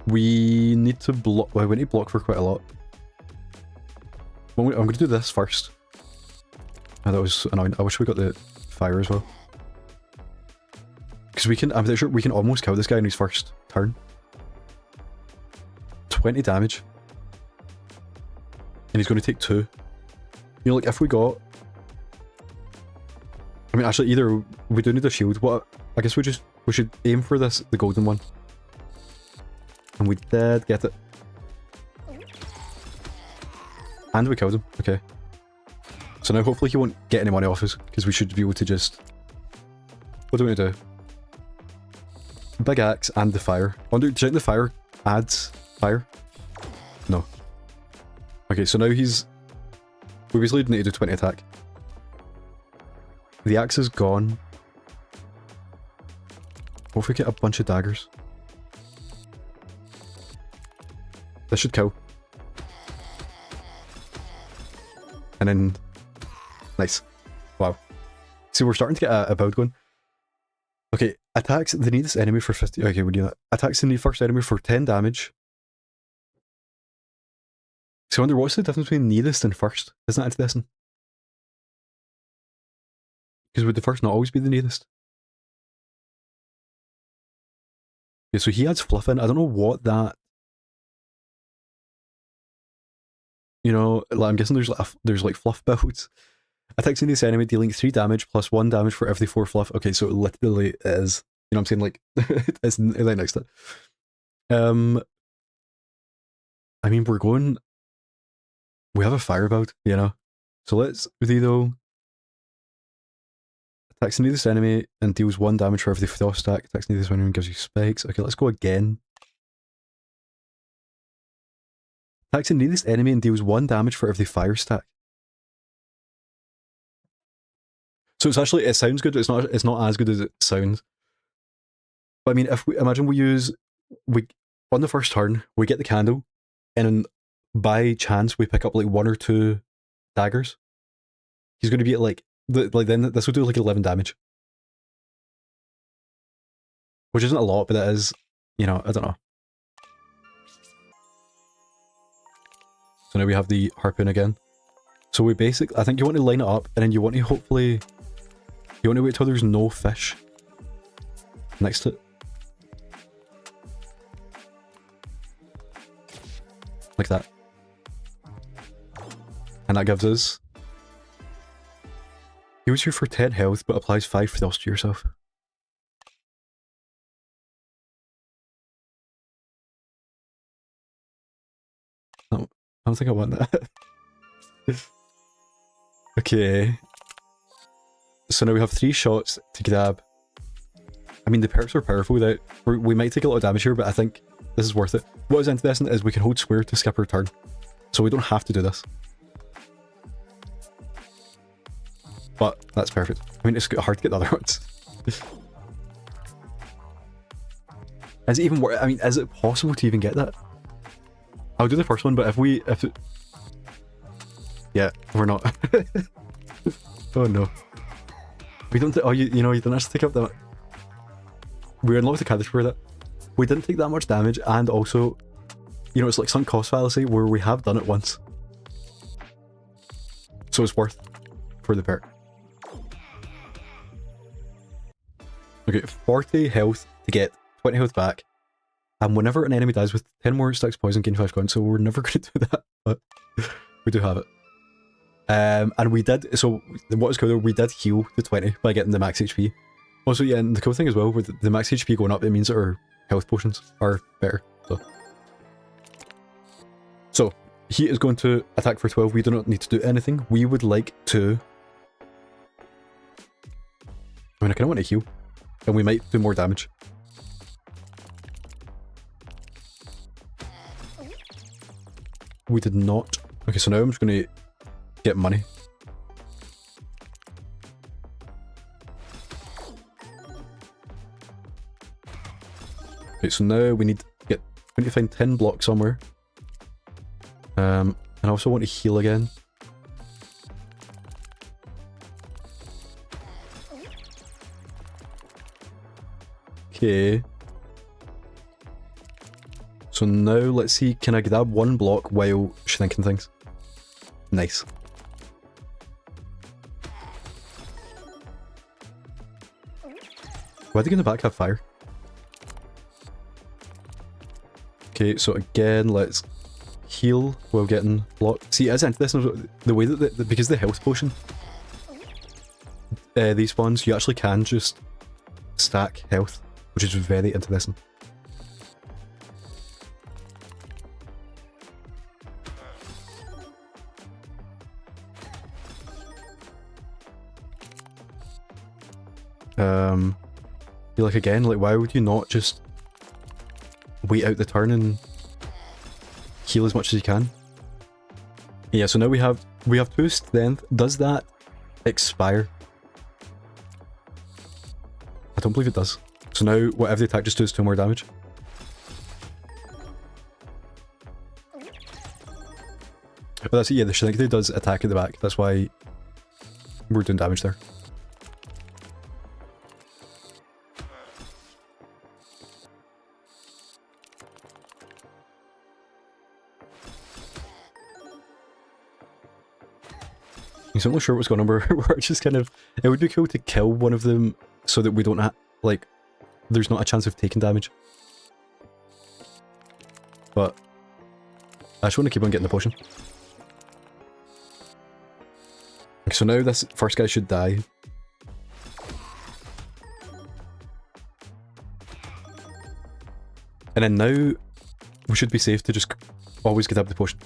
we need to block. Well, we need to block for quite a lot. I'm going to do this first. Oh, that was annoying. I wish we got the fire as well. Because we can, I'm pretty sure we can almost kill this guy in his first turn. 20 damage. And he's going to take 2. You know, like, if we got... I mean, actually, either we do need a shield. What? I guess we should aim for this, the golden one. And we did get it. And we killed him. Okay. So now hopefully he won't get any money off us, because we should be able to just... What do we need to do? Big axe and the fire. I wonder, do you think the fire adds fire? No. Okay, so now he's... We basically need to do 20 attack. The axe is gone. What if we get a bunch of daggers? This should kill. And then... Nice. Wow. See, we're starting to get a build going. Okay, attacks the nearest enemy for 50... Okay, we do that. Attacks the first enemy for 10 damage. So I wonder, what's the difference between nearest and first? Isn't that this one? Because would the first not always be the nearest? Okay, so he adds fluff in. I don't know what that You know, like, I'm guessing there's like fluff builds. Attacking this enemy, dealing 3 damage plus 1 damage for every 4 fluff. Okay, so it literally is. You know what I'm saying? Like, it's right next to it. I mean, we have a fire build, you know? So let's do though. Attacks near this enemy and deals 1 damage for every frost stack. Attacks near this enemy and gives you spikes. Okay, let's go again. Attacks near this enemy and deals 1 damage for every fire stack. So it's actually, it sounds good, but it's not as good as it sounds. But I mean, if we imagine we on the first turn, we get the candle, and then by chance we pick up like 1 or 2 daggers. He's going to be at like then this will do like 11 damage. Which isn't a lot, but it is, you know, I don't know. So now we have the harpoon again. So we basically, I think you want to line it up, and then you want to hopefully, you want to wait till there's no fish next to it. Like that. And that gives us... Heals you for 10 health, but applies 5 frost to yourself. No, I don't think I want that. Okay. So now we have 3 shots to grab. I mean, the perks are powerful without... We might take a lot of damage here, but I think this is worth it. What is interesting is we can hold square to skip our turn. So we don't have to do this. But that's perfect. I mean, it's hard to get the other ones. Is it even worth... I mean, is it possible to even get that? I'll do the first one, but if it... Yeah, we're not. Oh no. We don't... Oh, you know, you don't actually take up that... We unlocked the character for that. We didn't take that much damage, and also... You know, it's like sunk cost fallacy, where we have done it once. So it's worth for the perk. Okay, 40 health to get 20 health back. And whenever an enemy dies with 10 more stacks poison, gain 5 coins, so we're never going to do that, but we do have it. And we did, so what is cool though, we did heal to 20 by getting the max HP. Also, yeah, and the cool thing as well, with the max HP going up, it means that our health potions are better. So he is going to attack for 12, we do not need to do anything. We would like to... I mean, I kind of want to heal. And we might do more damage. We did not. Okay, so now I'm just going to get money. Okay, so now we need to find 10 blocks somewhere. And I also want to heal again. Okay. So now let's see, can I grab 1 block while shrinking things? Nice. Why do you in the back have fire? Okay, so again, let's heal while getting blocked. See, as into this, the way that because the health potion these spawns, you actually can just stack health, which is very interesting. Like again, like why would you not just wait out the turn and heal as much as you can? Yeah, so now we have 2 strength. Does that expire? I don't believe it does. So now whatever the attack just does 2 more damage. But that's it, yeah, the strength does attack at the back. That's why we're doing damage there. I'm not sure what's going on. We're just kind of... It would be cool to kill one of them so that we don't have... Like, there's not a chance of taking damage. But I just want to keep on getting the potion. So now this first guy should die. And then now we should be safe to just always get up the potion.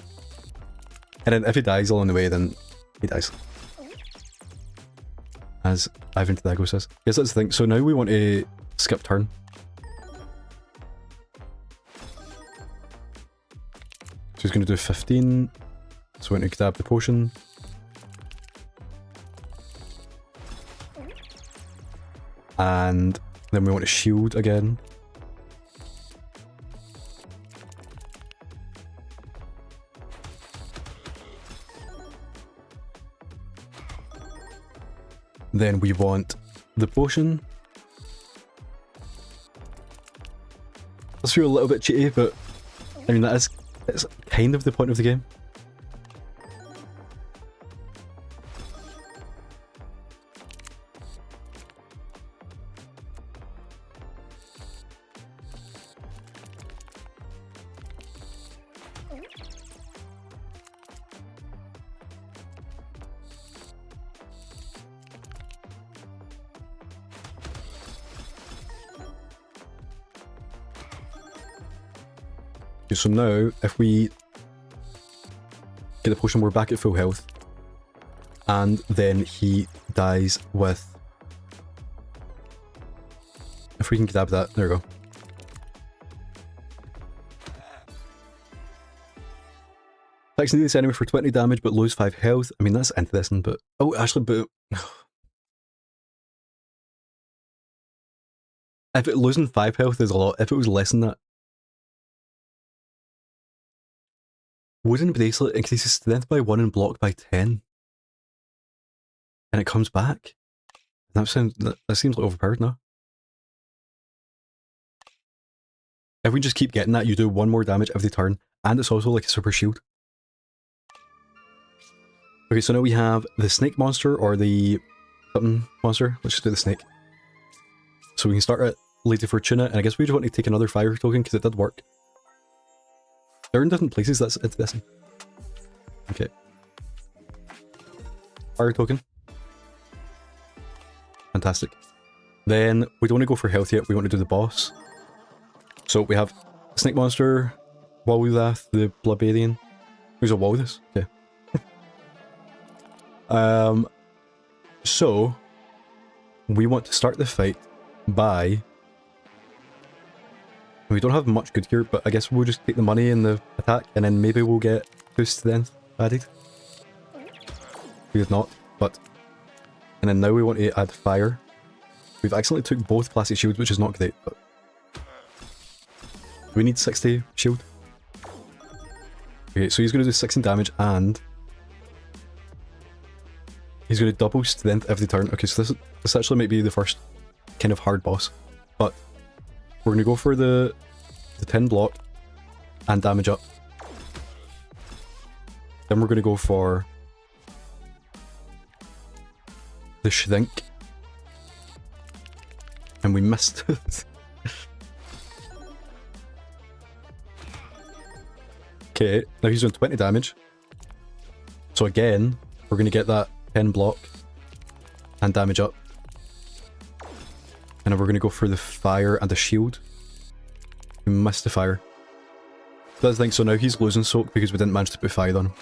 And then if he dies along the way, then he dies. As Ivan Tadago says. Yes, that's the thing. So now we want to skip turn. So he's going to do 15. So we're going to grab the potion. And then we want to shield again. Then we want the potion. That's feel a little bit cheaty, but I mean it's kind of the point of the game. So now, if we get the potion, we're back at full health. And then he dies with... If we can grab that, there we go. Attacks this enemy for 20 damage but lose 5 health. I mean, that's interesting, but... Oh, actually, but... If it losing 5 health is a lot, if it was less than that... Wooden bracelet increases strength by 1 and block by 10. And it comes back? That seems like overpowered now. If we just keep getting that, you do 1 more damage every turn, and it's also like a super shield. Okay, so now we have the snake monster, or the something monster. Let's just do the snake. So we can start at Lady Fortuna, and I guess we just want to take another fire token, because it did work. They're in different places, that's interesting. Okay. Fire token. Fantastic. Then, we don't want to go for health yet, we want to do the boss. So we have Snake Monster, Walwulath, the Blabarian. Who's a walrus? Okay. So, we want to start the fight by... We don't have much good here, but I guess we'll just take the money and the attack, and then maybe we'll get boost strength added. We did not, but... And then now we want to add fire. We've accidentally took both classic shields, which is not great, but... We need 60 shield. Okay, so he's going to do 16 damage, and... He's going to double strength every turn. Okay, so this actually might be the first kind of hard boss, but... We're going to go for the 10 block and damage up. Then we're going to go for the shrink. And we missed it. Okay, now he's doing 20 damage. So again, we're going to get that 10 block and damage up. And then we're going to go for the fire and the shield. We missed the fire. That's the thing, so now he's losing soak because we didn't manage to put fire on him.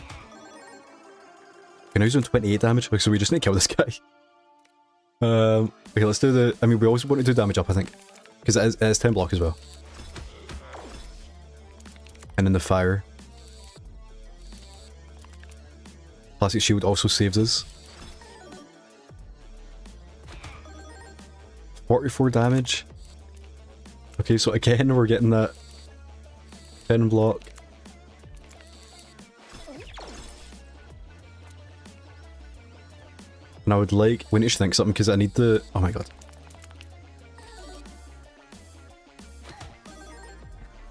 Okay, now he's doing 28 damage, so we just need to kill this guy. Okay, let's do the... I mean, we always want to do damage up, I think. Because it is 10 block as well. And then the fire. Classic shield also saves us. 44 damage. Okay, so again, we're getting that 10 block. And I would like... We need to think something, because I need the... Oh my god.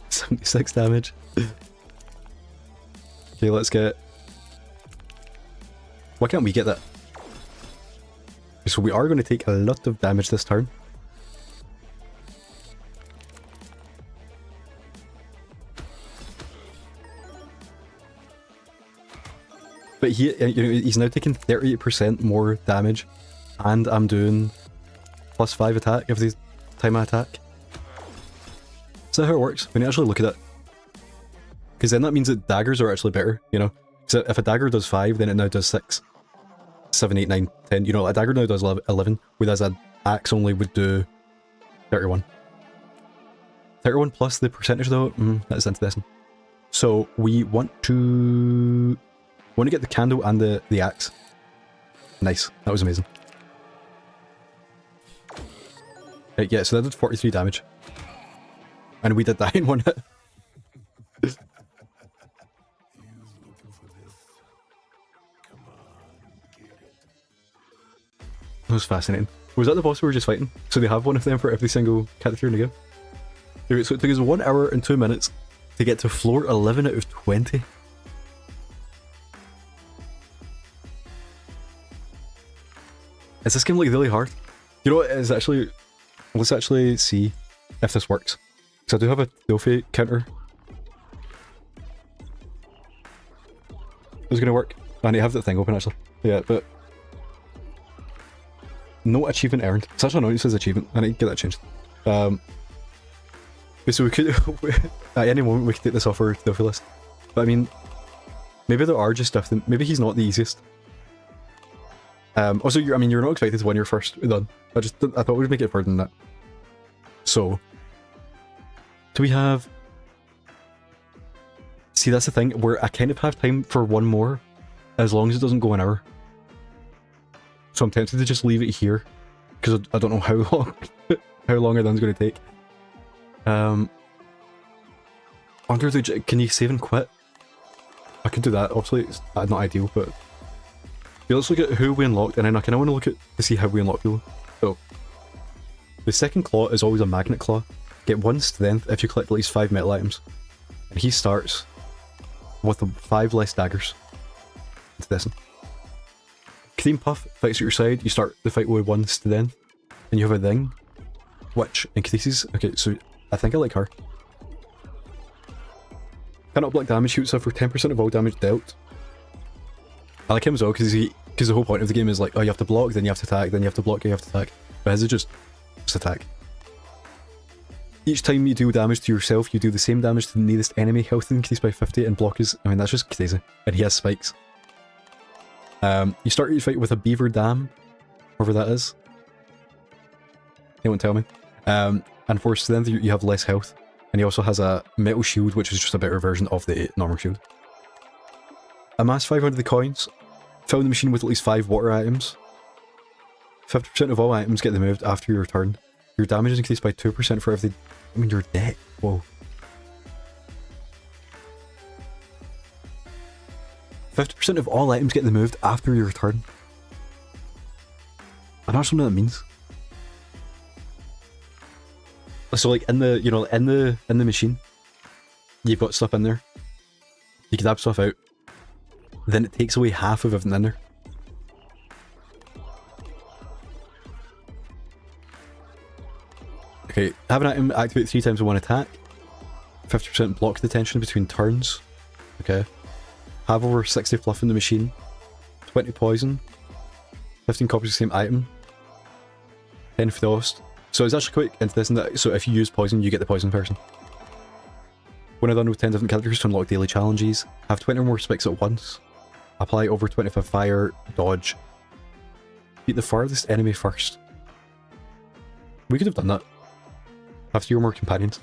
76 damage. Okay, let's get... Why can't we get that? So we are going to take a lot of damage this turn. But he's now taking 38% more damage, and I'm doing +5 attack every time I attack. Is that how it works? When you actually look at it. Because then that means that daggers are actually better, you know? So if a dagger does 5, then it now does 6. 7, 8, 9, 10. You know, a dagger now does 11, whereas an axe only would do 31. 31 plus the percentage though, that's interesting. So we want to get the candle and the axe. Nice, that was amazing. Right, yeah, so that did 43 damage. And we did die in one hit. That was fascinating. Was that the boss we were just fighting? So they have one of them for every single character in the game? Okay, so it took us 1 hour and 2 minutes to get to floor 11 out of 20. Is this game like really hard? You know what, it's actually... Let's actually see if this works. Because I do have a trophy counter. It's gonna work. I need to have that thing open actually. Yeah, but... No achievement earned. It's actually not, it says achievement. I need to get that changed. So we could... at any moment we could take this off our trophy list. But I mean... Maybe there are just stuff that... Maybe he's not the easiest. Also, you're not expected to win your first done. I thought we'd make it further than that. So... Do we have... See, that's the thing, where I kind of have time for one more, as long as it doesn't go an hour. So I'm tempted to just leave it here, because I don't know how long how long our run's going to take. Under the... Can you save and quit? I could do that, obviously it's not ideal, but... Yeah, let's look at who we unlocked, and then I kind of want to look at to see how we unlock people. So, the second claw is always a magnet claw. Get 1 strength if you collect at least 5 metal items. And he starts with 5 less daggers. Into this one. Cream Puff fights at your side, you start the fight with 1 strength. And you have a thing, which increases... Okay, so I think I like her. Cannot block damage, shoots her for 10% of all damage dealt. I like him as well, because the whole point of the game is like, oh, you have to block, then you have to attack, then you have to block, you have to attack. But his is just attack. Each time you deal damage to yourself, you do the same damage to the nearest enemy, health increased by 50, and block is... I mean, that's just crazy. And he has spikes. You start each fight with a beaver dam, whatever that is. They won't tell me. And for strength, you have less health. And he also has a metal shield, which is just a better version of the normal shield. Amass 500 of the coins. Fill the machine with at least 5 water items. 50% of all items get removed after your turn. Your damage is increased by 2% for every... I mean, you're dead. Whoa. 50% of all items get removed after your turn. I'm not sure what that means. So like in the, you know, in the machine, you've got stuff in there. You can grab stuff out. Then it takes away half of everything in there. Okay, have an item activate 3 times in 1 attack. 50% block detention between turns. Okay. Have over 60 fluff in the machine. 20 poison. 15 copies of the same item. 10 frost. So it's actually quite interesting that, so if you use poison, you get the poison person. When I done with 10 different characters to unlock daily challenges, have 20 or more spikes at once. Apply over 25 fire, dodge. Beat the farthest enemy first. We could have done that. Have 3 or more companions.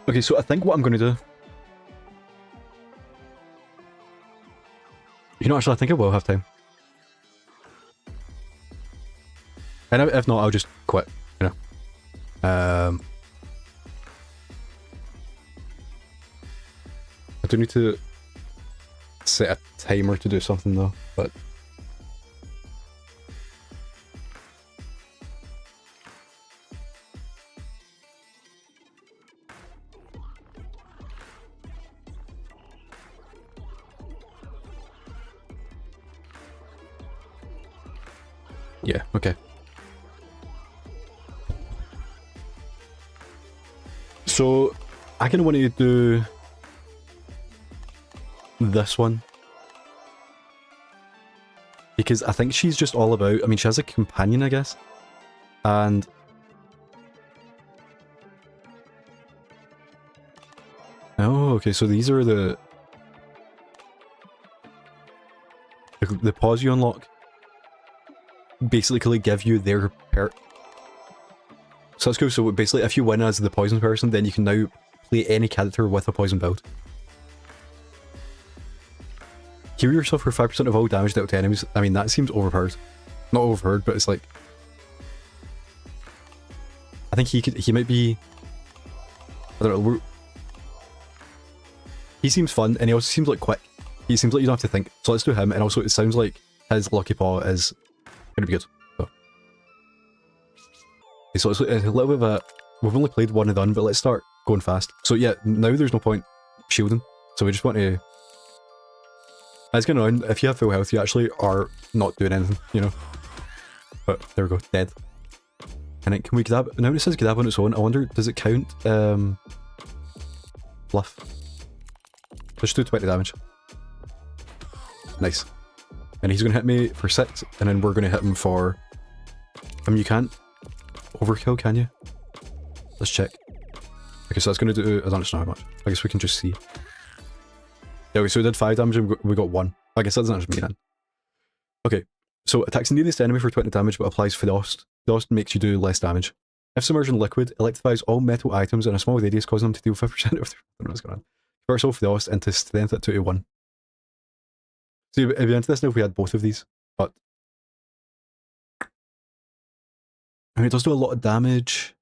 Okay, so I think what I'm going to do... You know, actually, I think I will have time. And if not, I'll just quit, you know. I do need to set a timer to do something though, but... Yeah, okay. So, I kind of want to do this one. Because I think she's just all about... I mean, she has a companion, I guess. And... Oh, okay, so these are the pause you unlock basically give you their perk. So that's cool. So basically, if you win as the poison person, then you can now play any character with a poison build. Heal yourself for 5% of all damage dealt to enemies. I mean, that seems overpowered. Not overpowered, but it's like... I think he might be... I don't know, he seems fun, and he also seems like quick. He seems like you don't have to think. So let's do him, and also it sounds like his Lucky Paw is gonna be good. So, okay, so it's a little bit of a... We've only played one and done, but let's start going fast. So yeah, now there's no point shielding. So we just want to... It's kind of annoying. If you have full health, you actually are not doing anything, you know? But there we go, dead. And then can we grab... Now it says grab on its own. I wonder, does it count... Bluff? Let's do 20 damage. Nice. And he's going to hit me for 6, and then we're going to hit him for... I mean, you can't overkill, can you? Let's check. Okay, so that's going to do... I don't know how much. I guess we can just see. Yeah, okay, so we did 5 damage and we got 1. I guess that doesn't actually mean then. Okay, so attacks the nearest enemy for 20 damage but applies Frost. Frost makes you do less damage. If submerged in liquid, electrifies all metal items in a small radius, causing them to deal 5% of their... I don't know what's going on. Converts all Frost into strength at 2 to 1. So it'd be interesting if we had both of these, but... I mean, it does do a lot of damage.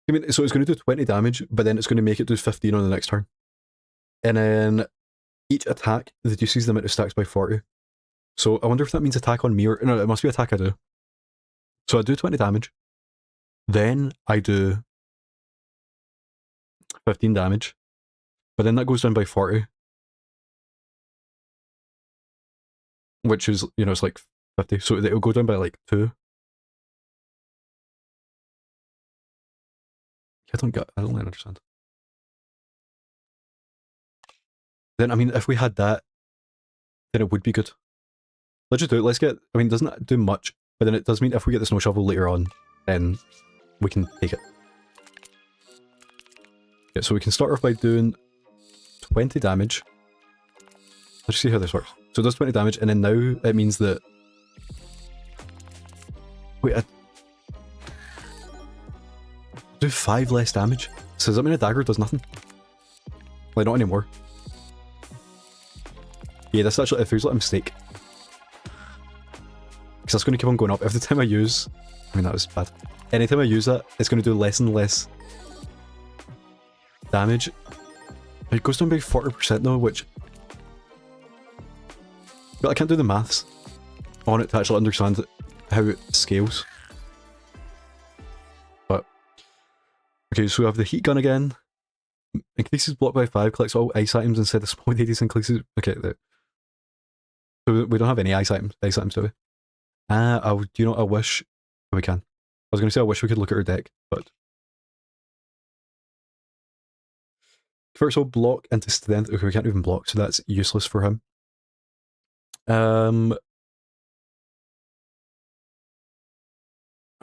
I mean, so it's going to do 20 damage, but then it's going to make it do 15 on the next turn. And then each attack reduces the amount of stacks by 40. So I wonder if that means attack on me or... No, it must be attack I do. So I do 20 damage. Then I do 15 damage. But then that goes down by 40. Which is, you know, it's like 50. So it'll go down by like 2. I don't really understand. Then, I mean, if we had that, then it would be good. Let's just do it. Let's get... I mean, it doesn't do much, but then it does mean if we get the snow shovel later on, then we can take it. Yeah, so we can start off by doing 20 damage. Let's see how this works. So it does 20 damage, and then now it means that... Wait, I do 5 less damage? So does that mean a dagger does nothing? Like, not anymore. Yeah, this actually, it feels like a mistake. Because that's going to keep on going up. Every time I use... I mean, that was bad. Anytime I use that, it's going to do less and less damage. It goes down by 40% though, which... But I can't do the maths on it to actually understand how it scales. But... Okay, so we have the heat gun again. Increases block by 5, collects all ice items instead of small radius increases... Okay, so we don't have any ice items, do we? Do you know, I wish... Oh, we can. I was going to say I wish we could look at our deck, but... Converts all block into strength. Okay, we can't even block, so that's useless for him. I mean,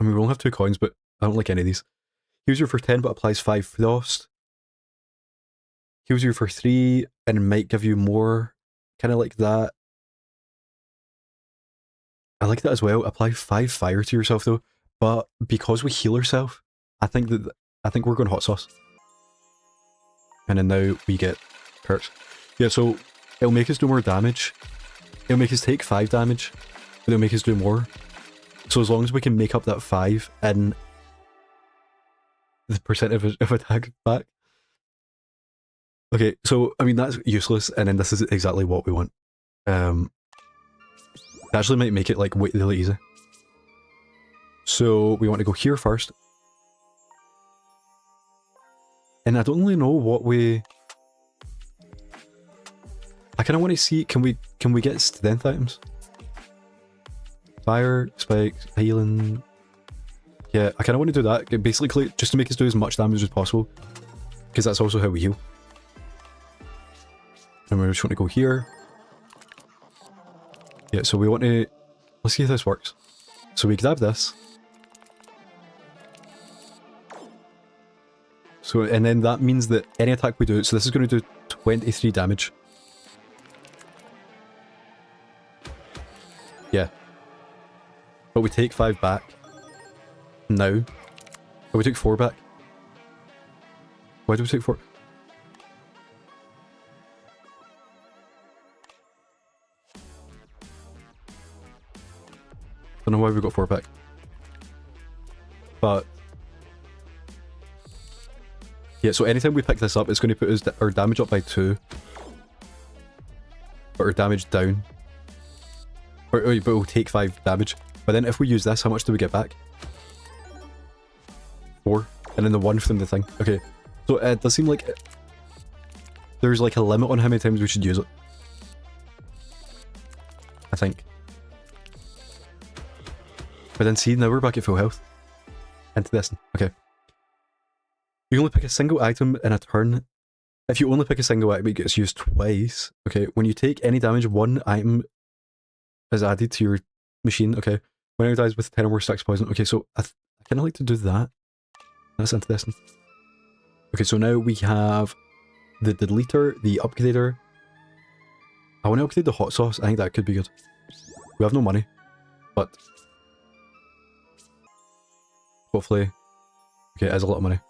we only have 2 coins, but I don't like any of these. Heals you for 10, but applies 5 Frost. Heals you for 3, and might give you more. Kind of like that. I like that as well. Apply 5 fire to yourself though, but because we heal ourselves, I think we're going hot sauce. And then now we get perks. Yeah, so it'll make us do more damage. It'll make us take 5 damage, but it'll make us do more. So as long as we can make up that 5 in the percent of attack back. Okay, so I mean that's useless, and then this is exactly what we want. It actually might make it like really easy. So we want to go here first. And I don't really know what we... I kind of want to see, can we get strength items? Fire, spikes, healing... Yeah, I kind of want to do that, basically just to make us do as much damage as possible. Because that's also how we heal. And we just want to go here. Yeah, so we want to... Let's see if this works. So we grab this. So, and then that means that any attack we do... So this is going to do 23 damage. Yeah. But we take 5 back. Now. But we took 4 back. Why do we take 4? Don't know why we got 4 back. But... yeah, so anytime we pick this up, it's going to put our damage up by 2. But our damage down. But we'll take 5 damage. But then if we use this, how much do we get back? 4. And then the 1 from the thing. Okay. So it does seem like there's like a limit on how many times we should use it. I think. But then see, now we're back at full health. Into this. Okay. You can only pick a single item in a turn. If you only pick a single item, it gets used twice. Okay. When you take any damage, 1 item is added to your machine. Okay. When it dies with 10 or more stacks poison. Okay, so I kind of like to do that. That's interesting. Okay, so now we have the deleter, the upgrader. I want to upgrade the hot sauce. I think that could be good. We have no money, but hopefully, okay, it is a lot of money.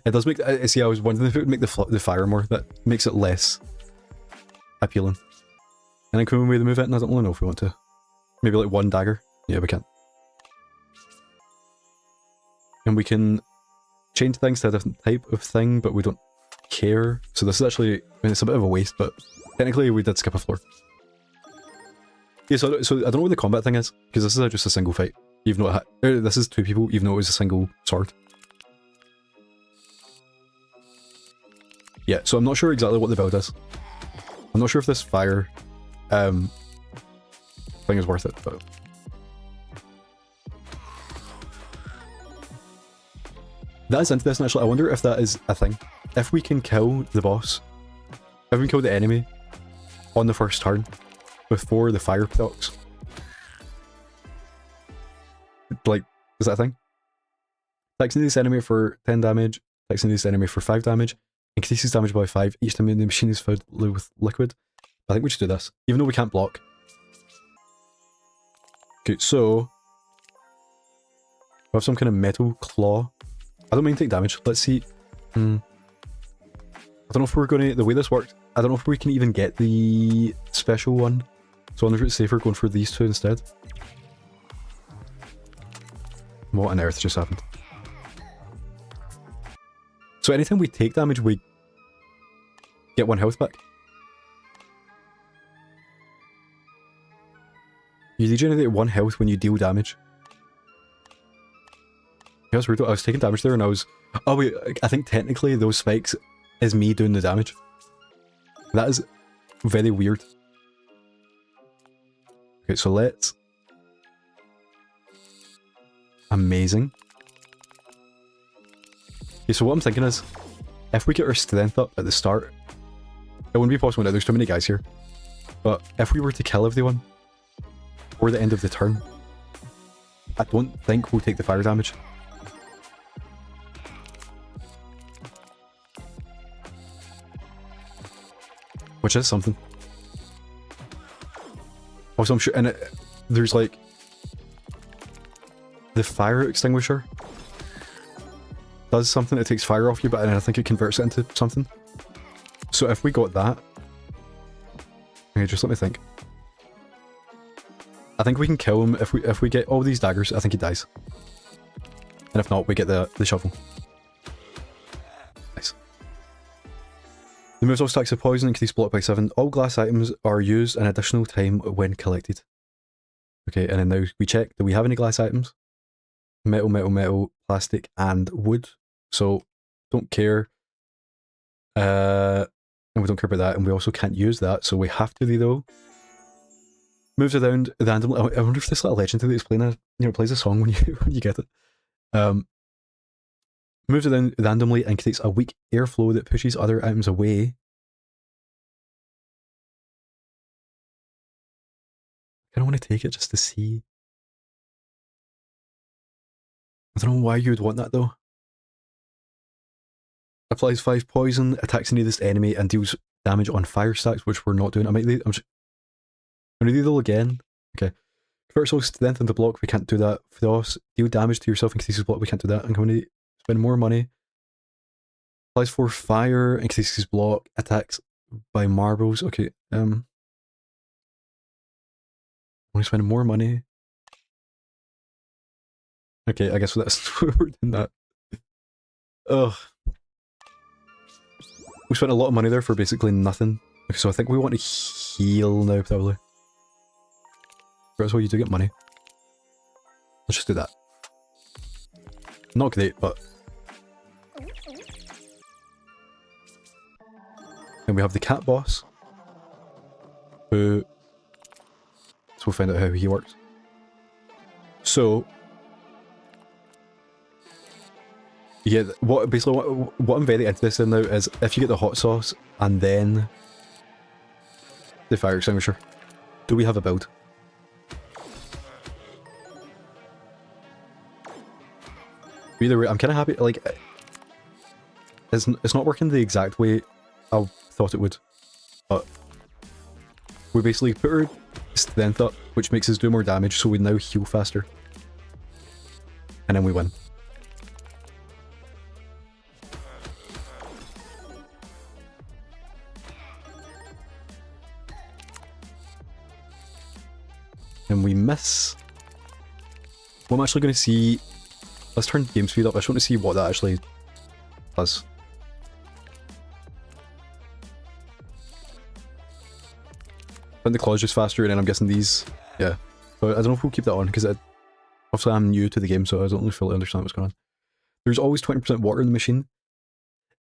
It does make. See, I was wondering if it would make the fire more. That makes it less appealing. And then can we move it? And I don't really know if we want to. Maybe like 1 dagger. Yeah, we can. And we can change things to a different type of thing, but we don't care. So this is actually, I mean, it's a bit of a waste, but technically we did skip a floor. Yeah, so I don't know what the combat thing is, because this is just a single fight. Even though this is 2 people, even though it was a single sword. Yeah, so I'm not sure exactly what the build is. I'm not sure if this fire thing is worth it, but... that is interesting, actually. I wonder if that is a thing. If we can kill the boss, if we can kill the enemy on the first turn before the fire procs, like, is that a thing? Attacks this enemy for 10 damage, attacks this enemy for 5 damage, increases damage by 5 each time the machine is filled with liquid. I think we should do this, even though we can't block. Okay, so we have some kind of metal claw. I don't mind take damage. Let's see. I don't know if we're going to... the way this works, I don't know if we can even get the special one. So I wonder if it's safer going for these 2 instead. What on earth just happened? So anytime we take damage, we get 1 health back. You regenerate 1 health when you deal damage. Yeah, that's weird. I was taking damage there and I was... oh wait, I think technically those spikes is me doing the damage. That is very weird. Okay, so let's... amazing. Okay, so what I'm thinking is, if we get our strength up at the start, it wouldn't be possible now, there's too many guys here. But if we were to kill everyone, before the end of the turn, I don't think we'll take the fire damage. Which is something. Also, I'm sure, and there's like the fire extinguisher does something. It takes fire off you, but I think it converts it into something. So if we got that, okay, just let me think. I think we can kill him if we get all these daggers. I think he dies, and if not, we get the shovel. Nice. The moves all stacks of poison increase block by 7. All glass items are used an additional time when collected. Okay, and then now we check, do we have any glass items? Metal, metal, metal, plastic, and wood. So, don't care. And we don't care about that, and we also can't use that, so we have to do though. Moves around randomly. I wonder if this little legend that it's playing, plays a song when you get it. Moves around randomly and creates a weak airflow that pushes other items away. I don't want to take it just to see. I don't know why you would want that though. Applies 5 poison, attacks the nearest enemy, and deals damage on fire stacks, which we're not doing. I'm gonna do that again. Okay. Convert soul strength into block, we can't do that. Floss, deal damage to yourself, increases block, we can't do that. I'm going to spend more money. Applies 4 fire, increases block, attacks by marbles. Okay, I'm going to spend more money. Okay, I guess that's we're doing that. Ugh. We spent a lot of money there for basically nothing. Okay, so I think we want to heal now, probably. That's why you do get money. Let's just do that. Not great, but... And we have the cat boss. Who... So we'll find out how he works. So... Yeah, basically what I'm very interested in now is if you get the hot sauce and then the fire extinguisher, do we have a build? Either way, I'm kind of happy. Like, it's not working the exact way I thought it would, but we basically put our strength up, which makes us do more damage, so we now heal faster, and then we win. And we miss. Well, I'm actually going to see. Let's turn game speed up. I just want to see what that actually does. I think the claw's just faster, and then I'm guessing these. Yeah. But I don't know if we'll keep that on, because obviously I'm new to the game, so I don't really fully understand what's going on. There's always 20% water in the machine.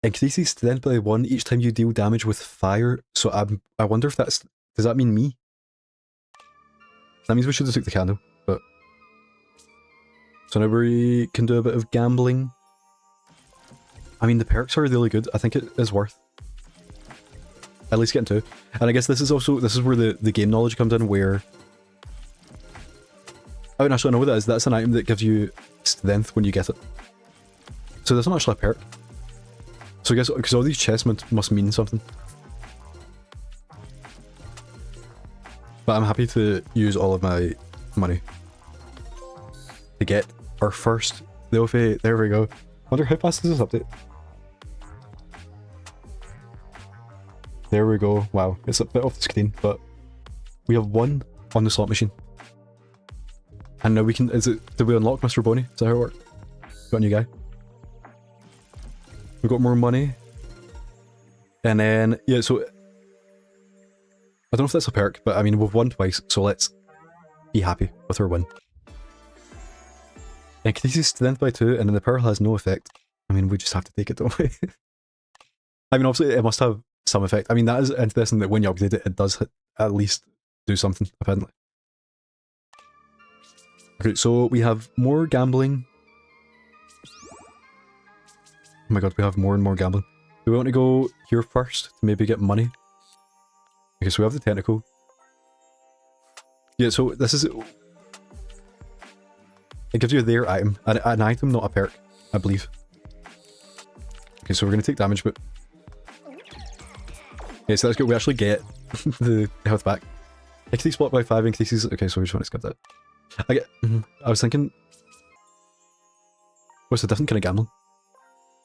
Increases strength by 1 each time you deal damage with fire. So I wonder if that's. Does that mean me? That means we should have took the candle, but... So now we can do a bit of gambling. I mean, the perks are really good. I think it is worth at least getting 2. And I guess this is where the game knowledge comes in, where... Oh, and actually, I know what that is. That's an item that gives you strength when you get it. So that's not actually a perk. So I guess, because all these chests must mean something. But I'm happy to use all of my money to get our first Leofei. There we go. Wonder how fast is this update? There we go. Wow, it's a bit off the screen, but we have 1 on the slot machine. And now we can, did we unlock Mr. Boney? Is that how it worked? Got a new guy. We got more money. And then, yeah, so I don't know if that's a perk, but I mean, we've won twice, so let's be happy with our win. Increases strength by 2, and then the power has no effect. I mean, we just have to take it, don't we? I mean, obviously, it must have some effect. I mean, that is interesting that when you upgrade it, it does at least do something, apparently. Okay, so we have more gambling. Oh my god, we have more and more gambling. Do we want to go here first to maybe get money? Okay, so we have the tentacle. Yeah, so this is... It gives you their item. An item, not a perk, I believe. Okay, so we're going to take damage, but... Okay, so that's good. We actually get the health back. Increase block by 5 increases... Okay, so we just want to skip that. I was thinking... What's a different kind of gambling?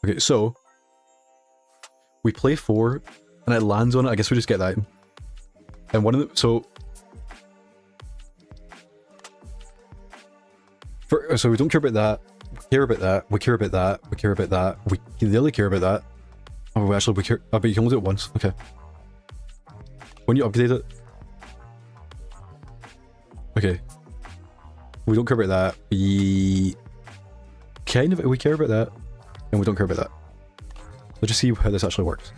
Okay, so... We play 4, and it lands on it. I guess we just get the item. And one of the... So we don't care about that. We care about that. We care about that. We care about that. We really care about that. Oh, we actually, we care... Oh, but you can only do it once. Okay. When you upgrade it... Okay. We don't care about that. We... Kind of... We care about that. And we don't care about that. Let's just see how this actually works.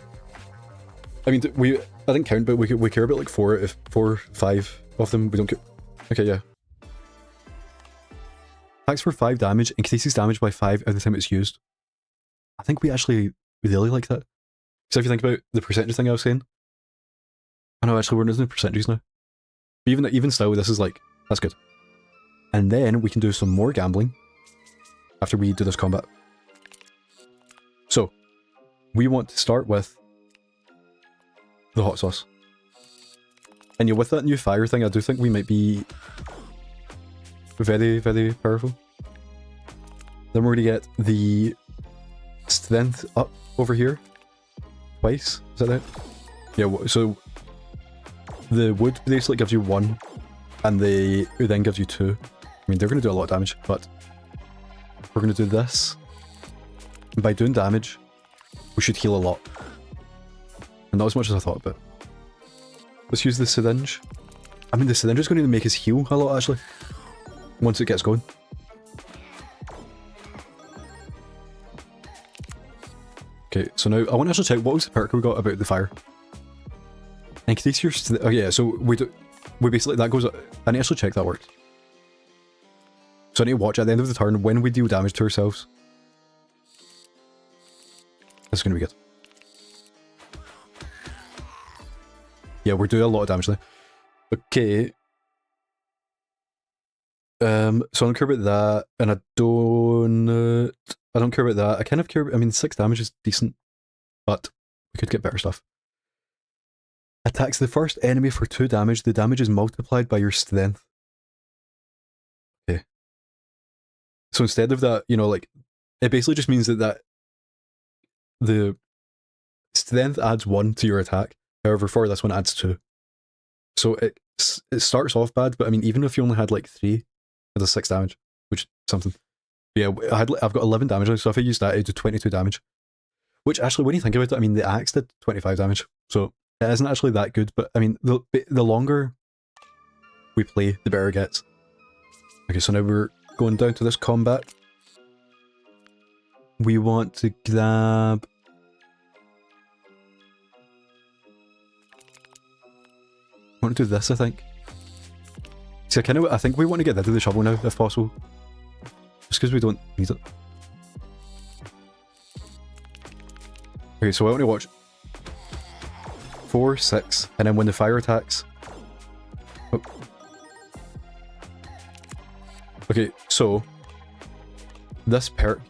I mean, I didn't count, but we care about like 4, 5 of them. We don't care. Okay, yeah. Attacks for 5 damage, increases damage by 5 every time it's used. I think we actually really like that. So if you think about the percentage thing I was saying. Oh no, actually we're not doing percentages now. Even still, this is like, that's good. And then we can do some more gambling after we do this combat. So, we want to start with the hot sauce. And yeah, with that new fire thing, I do think we might be very, very powerful. Then we're going to get the strength up over here. Twice, is that it? Yeah, so the wood bracelet gives you 1, and the then gives you 2. I mean, they're going to do a lot of damage, but we're going to do this. And by doing damage, we should heal a lot. And not as much as I thought, but let's use the syringe. I mean, the syringe is going to make us heal a lot, actually, once it gets going. Okay, so now I want to actually check what was the perk we got about the fire. Increase your oh yeah, so we basically, that goes, I need to actually check that worked. So I need to watch at the end of the turn when we deal damage to ourselves. This is going to be good. Yeah, we're doing a lot of damage now. Okay. So I don't care about that, and I don't care about that. I kind of care about, I mean, 6 damage is decent, but we could get better stuff. Attacks the first enemy for 2 damage. The damage is multiplied by your strength. Okay. So instead of that, you know, like, it basically just means that the strength adds 1 to your attack. However, for this one, it adds 2. So it starts off bad, but I mean, even if you only had like 3, it does 6 damage, which is something. Yeah, I've got 11 damage now, so if I use that, it'd do 22 damage. Which actually, when you think about it, I mean, the axe did 25 damage, so it isn't actually that good, but I mean, the longer we play, the better it gets. Okay, so now we're going down to this combat. We want to grab... I want to do this, I think. See, I think we want to get rid of the shovel now, if possible. Just because we don't need it. Okay, so I want to watch 4, 6, and then when the fire attacks... Oh. Okay, so this perk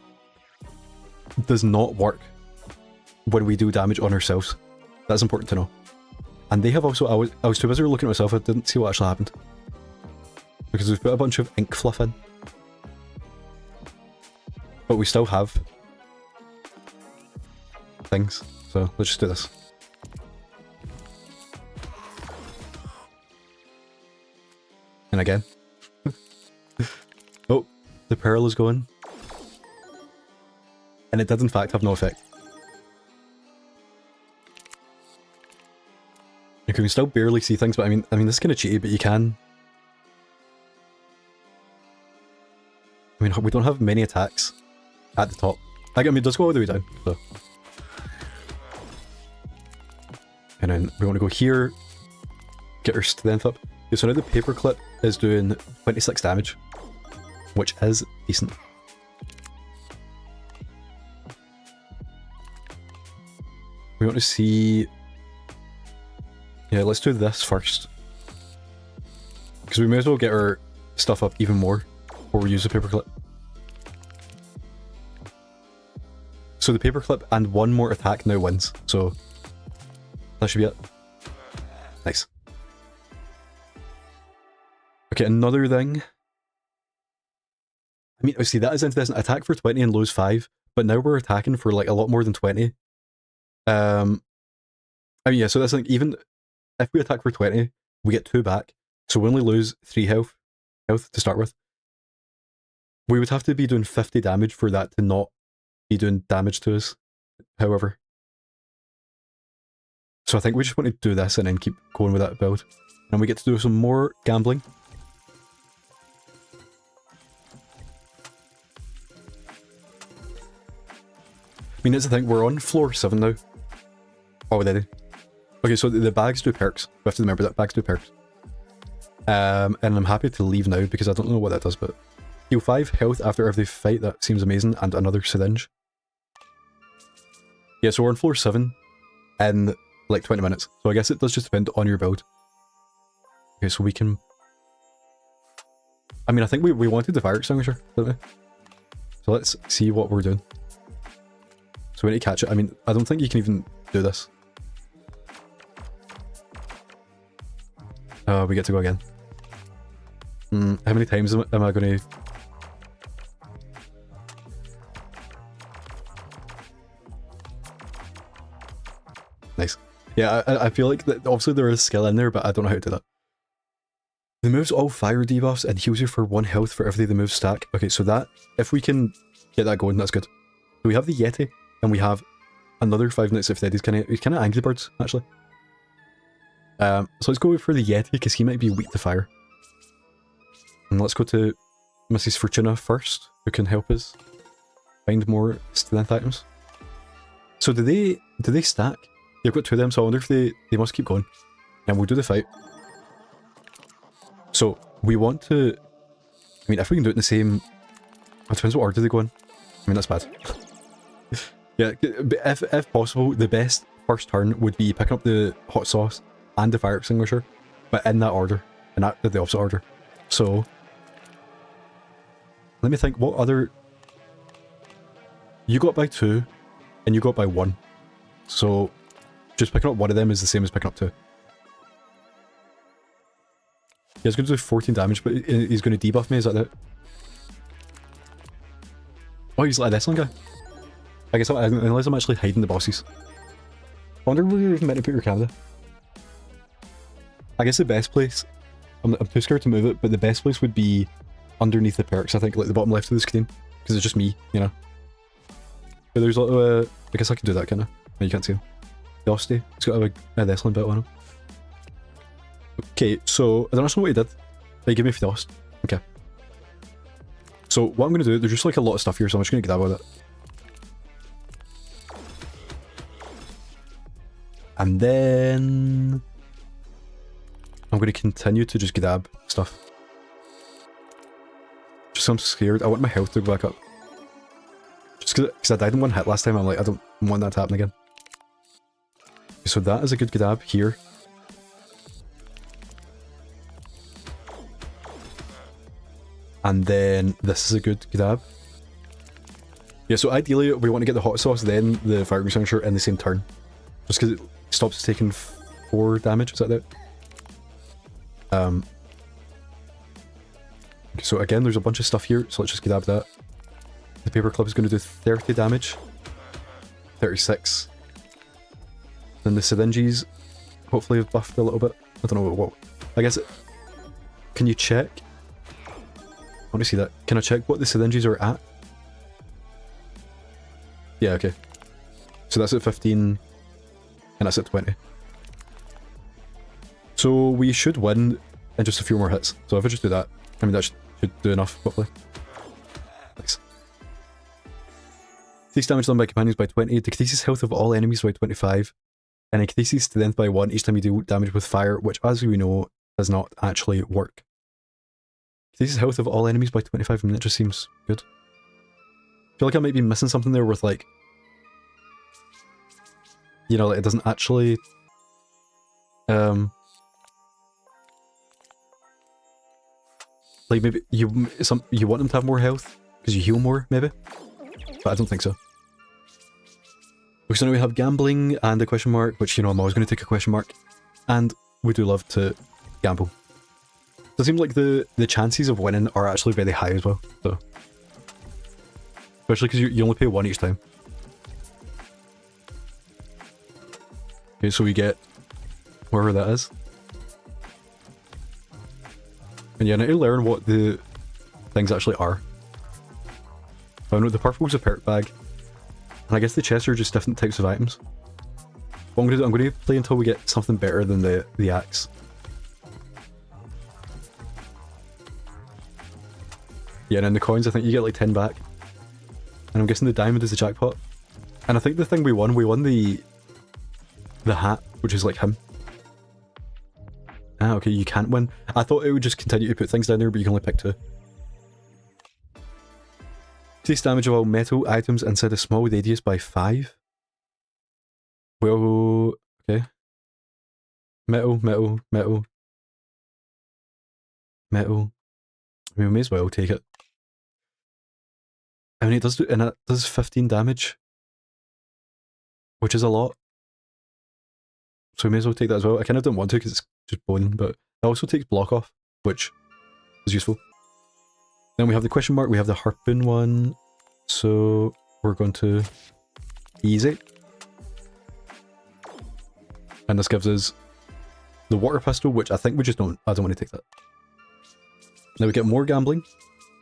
does not work when we do damage on ourselves. That's important to know. And they have also... I was too busy looking at myself, I didn't see what actually happened. Because we've put a bunch of ink fluff in. But we still have things, so let's just do this. And again. Oh, the pearl is going. And it did in fact have no effect. You can still barely see things, but I mean this is kind of cheaty, but you can. I mean, we don't have many attacks at the top. I mean, it does go all the way down, so. And then we want to go here, get our strength up. Okay, so now the paperclip is doing 26 damage, which is decent. We want to see... Yeah, let's do this first. Because we may as well get our stuff up even more before we use the paperclip. So the paperclip and 1 more attack now wins, so that should be it. Nice. Okay, another thing. I mean, see, that is interesting. Attack for 20 and lose 5, but now we're attacking for like a lot more than 20. I mean, yeah, so that's like, even if we attack for 20, we get 2 back, so we only lose 3 health to start with. We would have to be doing 50 damage for that to not be doing damage to us, however. So I think we just want to do this and then keep going with that build. And we get to do some more gambling. I mean, that's the thing, we're on floor 7 now. Already. Okay, so the bags do perks. We have to remember that bags do perks. And I'm happy to leave now because I don't know what that does, but... Heal 5 health after every fight, that seems amazing, and another syringe. Yeah, so we're on floor 7 in like 20 minutes, so I guess it does just depend on your build. Okay, so we can... I mean, I think we wanted the fire extinguisher, didn't we? So let's see what we're doing. So we need to catch it. I mean, I don't think you can even do this. We get to go again. How many times am I going to... Nice. Yeah, I feel like that obviously there is skill in there, but I don't know how to do that. The moves all fire debuffs and heals you for 1 health for every the moves stack. Okay, so that, if we can get that going, that's good. So we have the Yeti, and we have another 5 Nights at Freddy's, he's kind of Angry Birds, actually. So let's go for the Yeti, because he might be weak to fire. And let's go to Mrs. Fortuna first, who can help us find more strength items. So do they stack? They've got 2 of them, so I wonder if they must keep going. And we'll do the fight. So, we want to... I mean, if we can do it in the same... It depends what order they go in. I mean, that's bad. Yeah, if possible, the best first turn would be picking up the hot sauce and the fire extinguisher, but in that order, and not the opposite order. So... Let me think, what other... You got by 2, and you got by 1. So, just picking up one of them is the same as picking up 2. Yeah, he's going to do 14 damage, but he's going to debuff me, is that it? Oh, he's like this one guy. I guess unless I'm actually hiding the bosses. I wonder where you're even meant to put your camera. I guess the best place... I'm too scared to move it, but the best place would be underneath the perks, I think, like the bottom left of the screen. Because it's just me, you know. But there's a little... I guess I can do that, kind of. No, you can't see him. Dusty. It's got a this one bit on him. Okay, so I don't know what he did. They give me Frost. Okay. So what I'm going to do, there's just like a lot of stuff here, so I'm just going to grab with it. And then... I'm going to continue to just grab stuff. Just so I'm scared. I want my health to go back up. Just because I died in 1 hit last time, I'm like, I don't want that to happen again. So that is a good grab here. And then this is a good grab. Yeah, so ideally we want to get the hot sauce, then the fire extinguisher in the same turn. Just because it stops taking 4 damage, is that it? Okay, so again, there's a bunch of stuff here, so let's just grab that. The paperclip is going to do 30 damage. 36. Then the syringes hopefully have buffed a little bit. I don't know what. I guess... Can you check? I want to see that. Can I check what the syringes are at? Yeah, okay. So that's at 15, and that's at 20. So we should win in just a few more hits. So if I just do that, I mean that should do enough, hopefully. Thanks. Decrease damage done by companions by 20, decreases health of all enemies by 25, and increases strength by 1 each time you do damage with fire, which as we know, does not actually work. Decreases health of all enemies by 25, I mean that just seems good. I feel like I might be missing something there with like... You know, like it doesn't actually... Like maybe you want them to have more health because you heal more, maybe, but I don't think so. So now we have gambling and a question mark, which you know I'm always going to take a question mark, and we do love to gamble. So it seems like the chances of winning are actually very high as well. So especially because you only pay 1 each time. Okay, so we get wherever that is. And yeah, I need to learn what the things actually are. I know the purple is a perk bag, and I guess the chests are just different types of items. What I'm gonna do, I'm gonna play until we get something better than the axe. Yeah, and then the coins, I think you get like 10 back. And I'm guessing the diamond is the jackpot. And I think the thing we won the hat, which is like him. Ah, okay, you can't win. I thought it would just continue to put things down there, but you can only pick 2. Decrease damage of all metal items inside a small radius by 5. Well, okay. Metal, metal, metal. Metal. I mean, we may as well take it. I mean, it does do, and it does 15 damage, which is a lot. So we may as well take that as well. I kind of don't want to because it's just bone, but it also takes block off, which is useful. Then we have the question mark, we have the harpoon one, so we're going to easy. And this gives us the water pistol, which I think we just don't, I don't want to take that. Now we get more gambling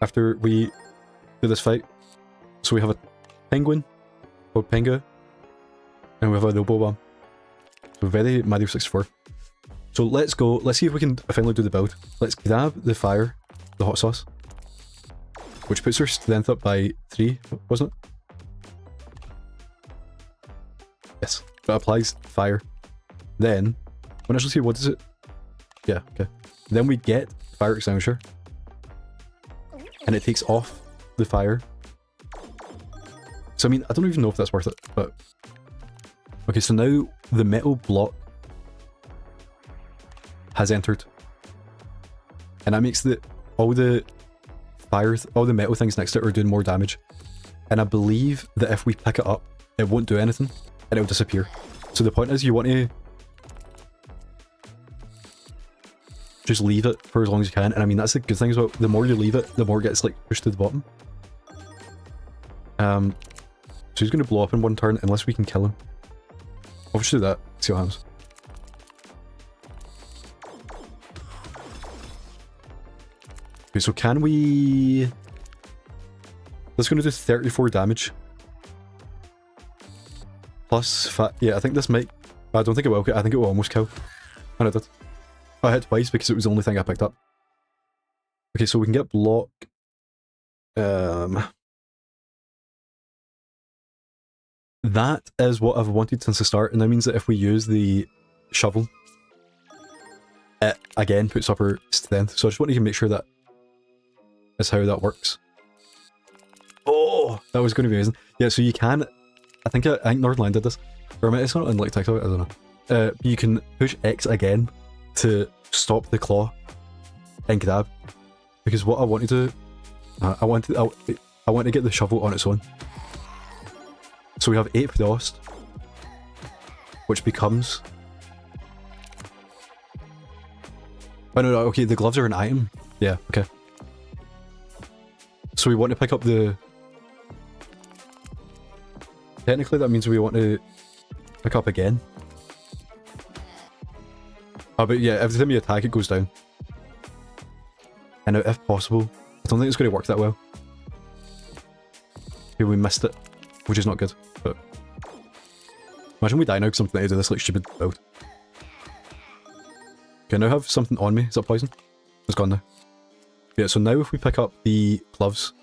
after we do this fight. So we have a penguin called Penga, and we have a elbow bomb. So very Mario 64. So let's go, let's see if we can finally do the build. Let's grab the fire, the hot sauce, which puts our strength up by 3, wasn't it? Yes, but applies fire. Then, when I actually see what is it? Yeah, okay. Then we get fire extinguisher, and it takes off the fire. So I mean, I don't even know if that's worth it, but... Okay, so now the metal block has entered. And that makes all the metal things next to it are doing more damage. And I believe that if we pick it up, it won't do anything, and it'll disappear. So the point is you want to just leave it for as long as you can. And I mean, that's the good thing as well. The more you leave it, the more it gets like pushed to the bottom. So he's going to blow up in one turn unless we can kill him. I'll just do that, see what happens. Okay, so can we... That's going to do 34 damage. Plus, yeah, I think this might... I don't think it will. I think it will almost kill. And it did. I hit twice because it was the only thing I picked up. Okay, so we can get block. That is what I've wanted since the start, and that means that if we use the shovel, it again puts up our strength. So I just want to make sure that is how that works. Oh, that was going to be amazing. Yeah, so you can. I think Northern did this, or it's not in like TikTok. I don't know. You can push X again to stop the claw and grab, because what I want to do, I want to get the shovel on its own. So we have 8 frost, which becomes... Oh no, okay, the gloves are an item. Yeah, okay. So we want to pick up the... Technically that means we want to pick up again. Oh, but yeah, every time you attack it goes down. And now, if possible, I don't think it's going to work that well. Okay, we missed it, which is not good, but... Imagine we die now because I'm trying to do this like stupid build. Okay, I now have something on me. Is that poison? It's gone now. Yeah, so now if we pick up the gloves,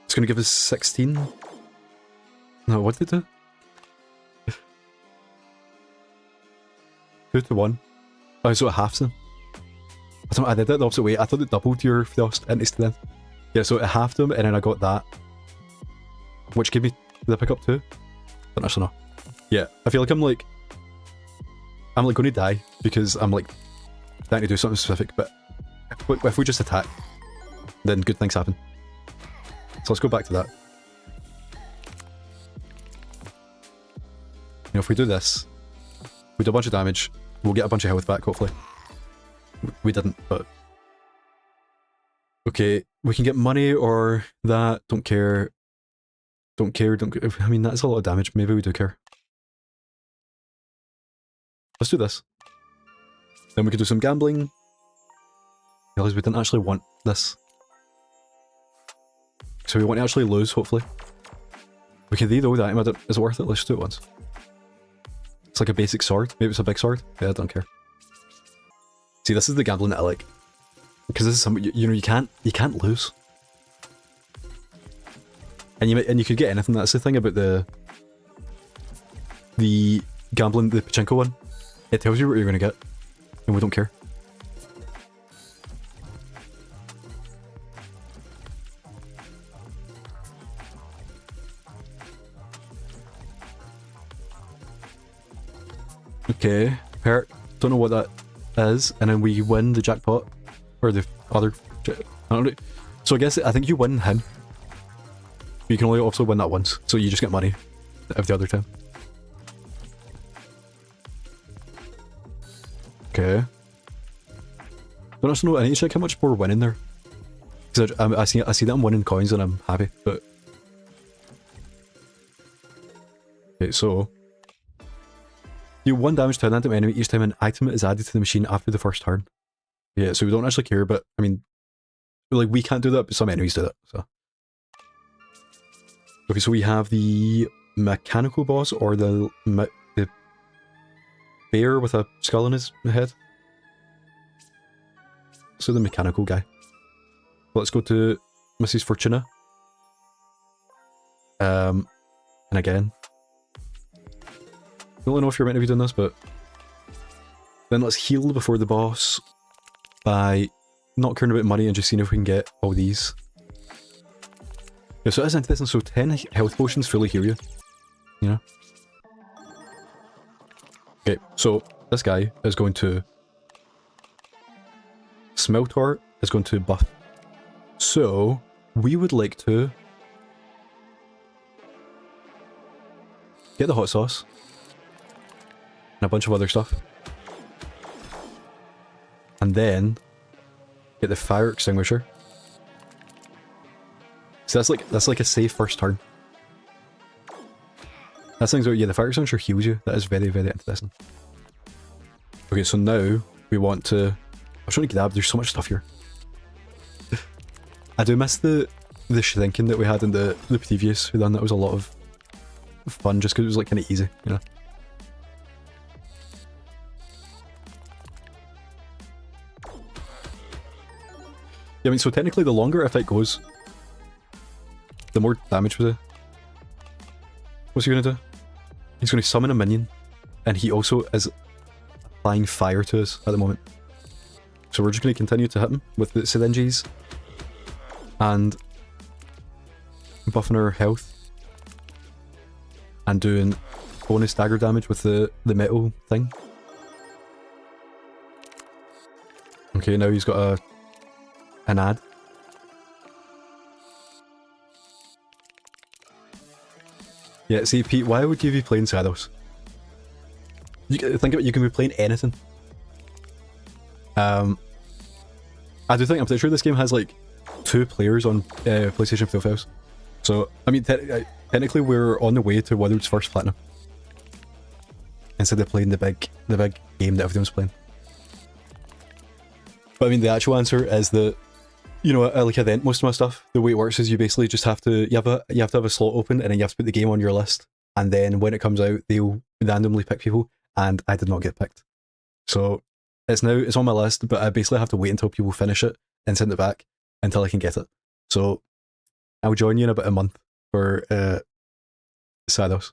it's going to give us 16. No, what did it do? 2 to 1. Oh, so it halves them. I did it the opposite way. I thought it doubled your frost into strength. Yeah, so it halved them, and then I got that, which gave me the pickup too. Don't actually know. Yeah, I feel like I'm like going to die because I'm like trying to do something specific. But if we just attack, then good things happen. So let's go back to that. You know, if we do this, we do a bunch of damage. We'll get a bunch of health back, hopefully. We didn't, but... Okay, we can get money or that. Don't care. Don't care. I mean, that's a lot of damage. Maybe we do care. Let's do this. Then we can do some gambling. Realize we didn't actually want this. So we want to actually lose, hopefully. We can reload the item. Is it worth it? Let's just do it once. It's like a basic sword. Maybe it's a big sword. Yeah, I don't care. See, this is the gambling that I like. Because this is something, you know, you can't lose. And you could get anything. That's the thing about the gambling, the pachinko one. It tells you what you're going to get. And we don't care. Okay, perk. Don't know what that is, and then we win the jackpot, or the other, I don't know. So I think you win him. You can only also win that once, so you just get money every other time. Okay. Don't actually know. I need to check how much we're winning there. Because I see that I'm winning coins and I'm happy, but okay. So you 1 damage to an random enemy each time an item is added to the machine after the first turn. Yeah, so we don't actually care, but I mean, like, we can't do that, but some enemies do that. So okay, so we have the mechanical boss, or the bear with a skull on his head. So the mechanical guy. Let's go to Mrs. Fortuna. And again, I don't know if you're meant to be doing this, but then let's heal before the boss by not caring about money and just seeing if we can get all these. Yeah, so it is interesting. So 10 health potions fully heal you. You know? Okay, so this guy is going to... Smeltor is going to buff. So, we would like to... get the hot sauce. And a bunch of other stuff. And then... get the fire extinguisher. So that's like a safe first turn. That thing's yeah, the fire extinguisher heals you. That is very, very interesting. Okay, so now we want to... I was trying to grab, there's so much stuff here. I do miss the shrinking that we had in the previous run. That was a lot of fun just because it was like kind of easy, you know? Yeah, I mean, so technically the longer a fight goes, the more damage we do. What's he gonna do? He's gonna summon a minion, and he also is applying fire to us at the moment. So we're just gonna continue to hit him with the syringes and buffing our health and doing bonus dagger damage with the metal thing. Okay, now he's got an ad. Yeah, see, Pete, why would you be playing Shadows? You think about it, you can be playing anything. I'm pretty sure this game has like 2 players on PlayStation profiles. So, I mean, technically we're on the way to World's first platinum. Instead of playing the big game that everyone's playing. But I mean, the actual answer is that, you know, like at the end, most of my stuff, the way it works is you basically just have to, you have to have a slot open, and then you have to put the game on your list. And then when it comes out, they'll randomly pick people, and I did not get picked. So it's on my list, but I basically have to wait until people finish it and send it back until I can get it. So I'll join you in about a month for Sados.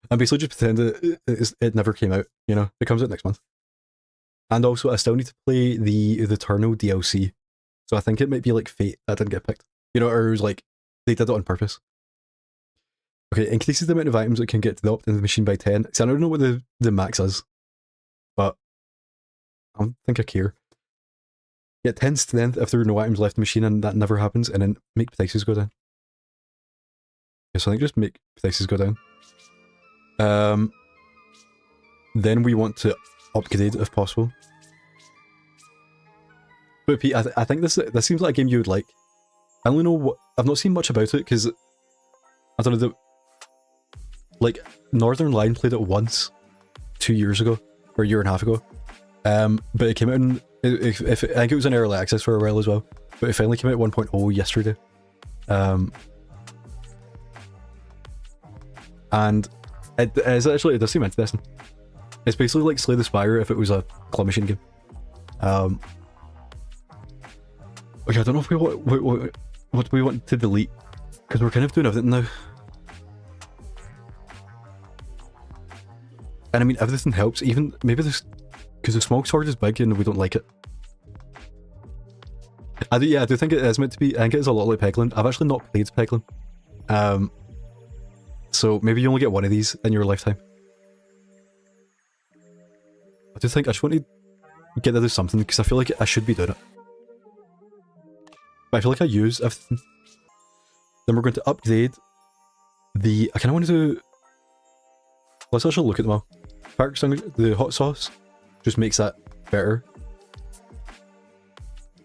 I'm basically just pretending it never came out, you know? It comes out next month. And also, I still need to play the Eternal DLC. So I think it might be like Fate that didn't get picked. You know, or it was like, they did it on purpose. Okay, increases the amount of items that can get dropped in the machine by 10. So I don't know what the max is, but I don't think I care. Get 10 strength if there are no items left in the machine, and that never happens, and then make prices go down. Yeah, so I think just make prices go down. Then we want to upgrade if possible. But Pete, I think this seems like a game you would like. I only know I've not seen much about it because I don't know, like Northern Lion played it once 2 years ago or a year and a half ago. But it came out in I think it was in early access for a while as well. But it finally came out 1.0 yesterday. And it does seem interesting. It's basically like Slay the Spire if it was a claw machine game. Okay, I don't know if what we want to delete, because we're kind of doing everything now. And I mean, everything helps, even maybe this, because the smoke sword is big and we don't like it. I do think it is meant to be. I think it is a lot like Peglin. I've actually not played Peglin. So maybe you only get one of these in your lifetime. I just want to get rid of something, because I feel like I should be doing it. But I feel like I use everything. Then we're going to upgrade the... I kind of want to do... Let's actually look at them all. Fire extinguisher, the hot sauce just makes that better.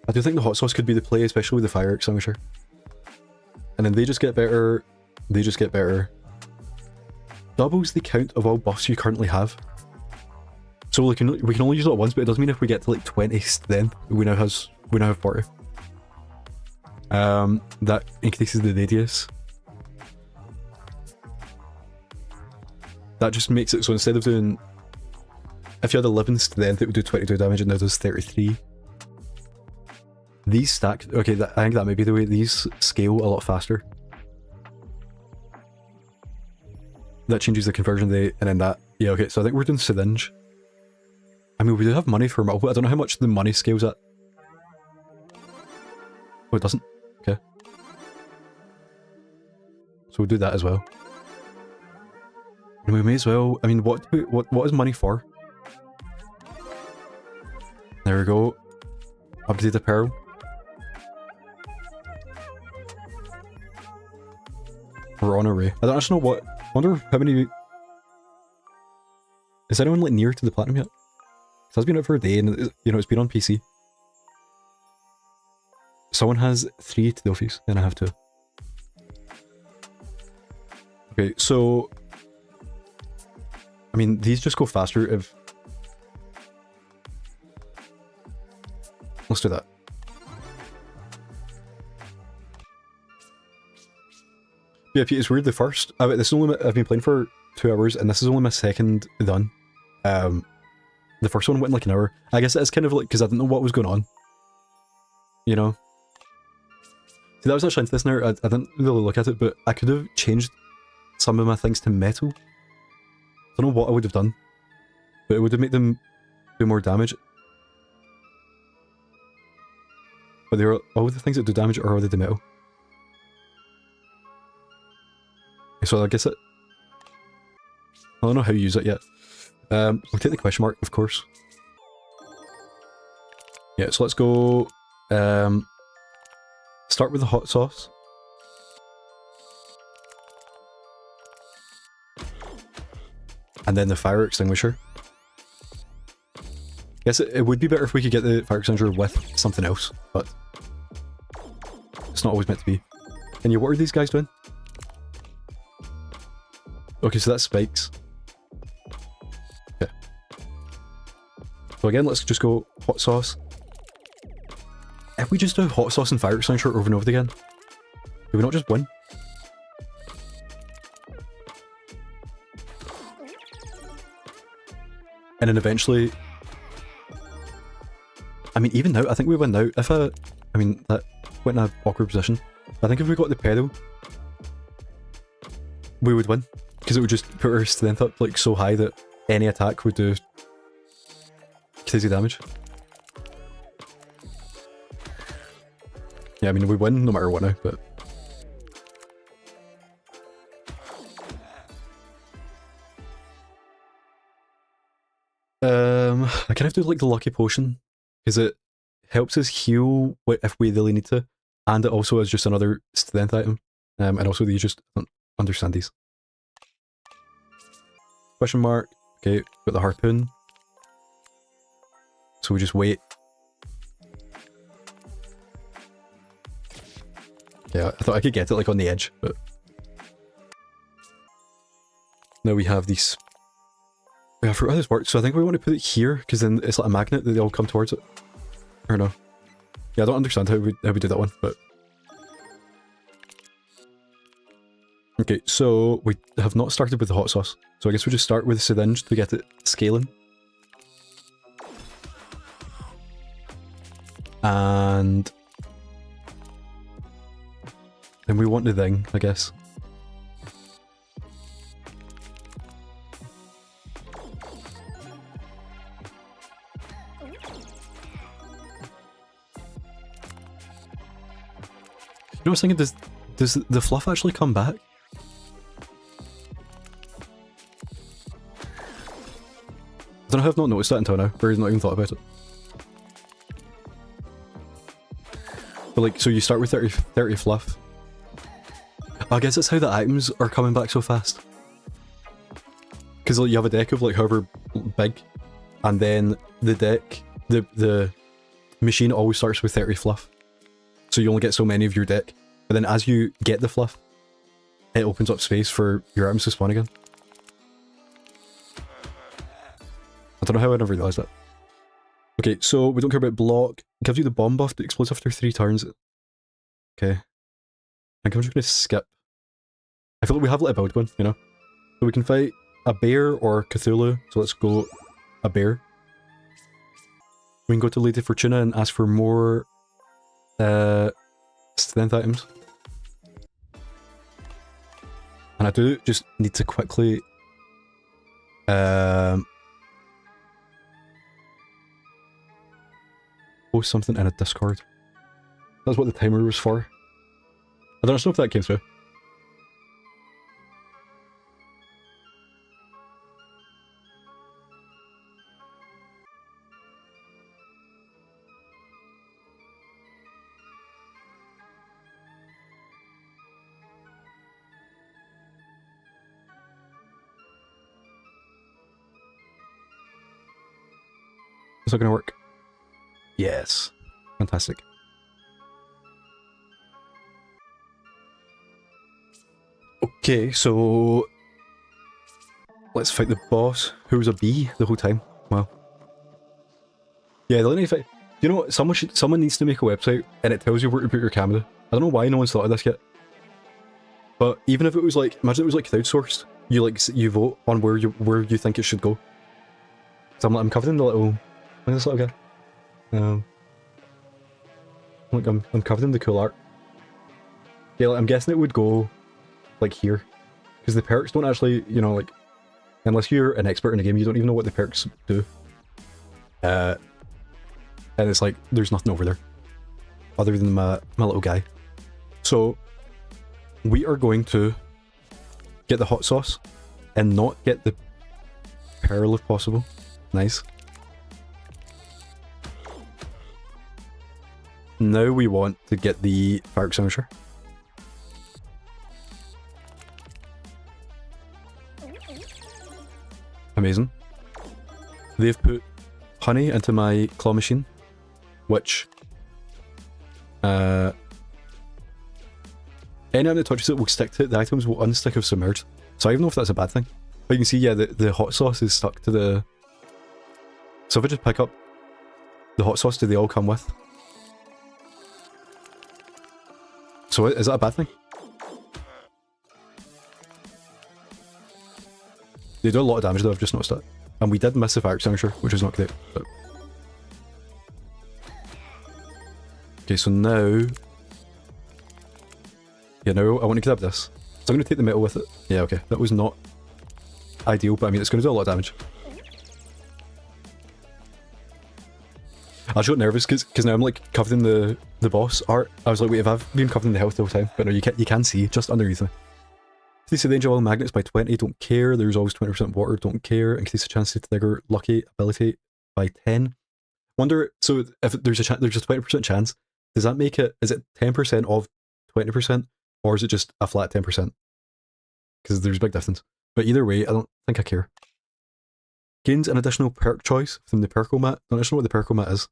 I do think the hot sauce could be the play, especially with the fire extinguisher. And then they just get better, they just get better. Doubles the count of all buffs you currently have. So we can only use it once, but it does mean if we get to like 20 then we now have 40. That increases the radius. That just makes it so instead of doing, if you had 11 strength, it would do 22 damage, and now does 33. These stack. Okay, I think that may be the way. These scale a lot faster. That changes the conversion rate, and then that. Yeah, okay. So I think we're doing syringe. I mean, we do have money for multiple. I don't know how much the money scales at. Oh, it doesn't. Okay. So we'll do that as well. And we may as well. I mean, what is money for? There we go. Upgrade the pearl. We're on our way. I don't actually know what. I wonder how many. Is anyone like near to the platinum yet? It has been out for a day, and you know it's been on PC. Someone has 3 trophies, then I have 2. Okay, so I mean these just go faster if. Let's do that. Yeah, it's weird. The first, this is only I've been playing for 2 hours, and this is only my second run. The first one went in like an hour. I guess it's kind of like because I didn't know what was going on. You know. See, that was actually interesting. There, I didn't really look at it, but I could have changed some of my things to metal. I don't know what I would have done, but it would have made them do more damage. But they are all the things that do damage, or are they the metal? So I guess I don't know how you use it yet. We'll take the question mark, of course. Yeah, so let's go start with the hot sauce. And then the fire extinguisher. I guess it would be better if we could get the fire extinguisher with something else, but it's not always meant to be. And yeah, what are these guys doing? Okay, so that's spikes. Okay. So again, let's just go hot sauce. If we just do hot sauce and fire extinguisher over and over again, do we not just win? And then eventually, I mean, even now, I think we win now. If I mean, that went in an awkward position. I think if we got the pedal, we would win. Because it would just put our strength up like so high that any attack would do crazy damage. Yeah, I mean, we win no matter what now, but... I kind of do like the lucky potion, because it helps us heal if we really need to, and it also is just another strength item, and also you just don't understand these. Question mark. Okay, got the harpoon. So we just wait. Yeah, I thought I could get it like on the edge, but now we have these. Yeah, I forgot how this works, so I think we want to put it here, because then it's like a magnet that they all come towards it. Or no. Yeah, I don't understand how we do that one, but... Okay, so we have not started with the hot sauce. So I guess we just start with the syringe to get it scaling. And... then we want the thing, I guess. You know what I was thinking, does the fluff actually come back? I don't know if I've not noticed that until now, or not even thought about it. But like, so you start with 30 fluff. I guess that's how the items are coming back so fast. Because like, you have a deck of like however big, and then the deck, the machine always starts with 30 fluff. So you only get so many of your deck. But then as you get the fluff, it opens up space for your items to spawn again. I don't know how I never realised that. Okay, so we don't care about block. It gives you the bomb buff that explodes after 3 turns. Okay. I think I'm just going to skip. I feel like we have like a build going, you know? So we can fight a bear or Cthulhu. So let's go a bear. We can go to Lady Fortuna and ask for more strength items. And I do just need to quickly post something in a Discord. That's what the timer was for. I don't know if that came through. Is that gonna work? Yes. Fantastic. Okay, so let's fight the boss, who was a bee the whole time. Wow. Yeah, the only fight. You know what? Someone needs to make a website and it tells you where to put your camera. I don't know why no one's thought of this yet. But even if it was like, imagine it was like crowdsourced. You vote on where you think it should go. So I'm covered in the little. Look at this little guy. Look, I'm covered in the cool art. Yeah, like, I'm guessing it would go like here, because the perks don't actually, you know, like, unless you're an expert in the game, you don't even know what the perks do. And it's like there's nothing over there other than my little guy. So we are going to get the hot sauce and not get the pearl if possible. Nice. Now we want to get the fire extinguisher. Amazing. They've put honey into my claw machine, which any item that touches it will stick to it. The items will unstick if submerged. So I don't even know if that's a bad thing. But you can see, yeah, the hot sauce is stuck to the... So if I just pick up the hot sauce, do they all come with? So is that a bad thing? They do a lot of damage though, I've just noticed that. And we did miss the fire extinguisher, which is not great. But... okay, so now... yeah, now I want to grab this. So I'm going to take the metal with it. Yeah, okay, that was not ideal, but I mean, it's going to do a lot of damage. I just got nervous because now I'm like covered in the boss art. I was like, wait, if I've been covered in the health the whole time? But no, you can see just underneath me. Increase the range of all magnets by 20, don't care. There's always 20% water, don't care. Increase the chance to trigger lucky ability by 10. Wonder, so if there's a 20% chance, does that make it, is it 10% of 20%? Or is it just a flat 10%? Because there's a big difference. But either way, I don't think I care. Gains an additional perk choice from the Perko mat. I don't actually know what the Perko mat is.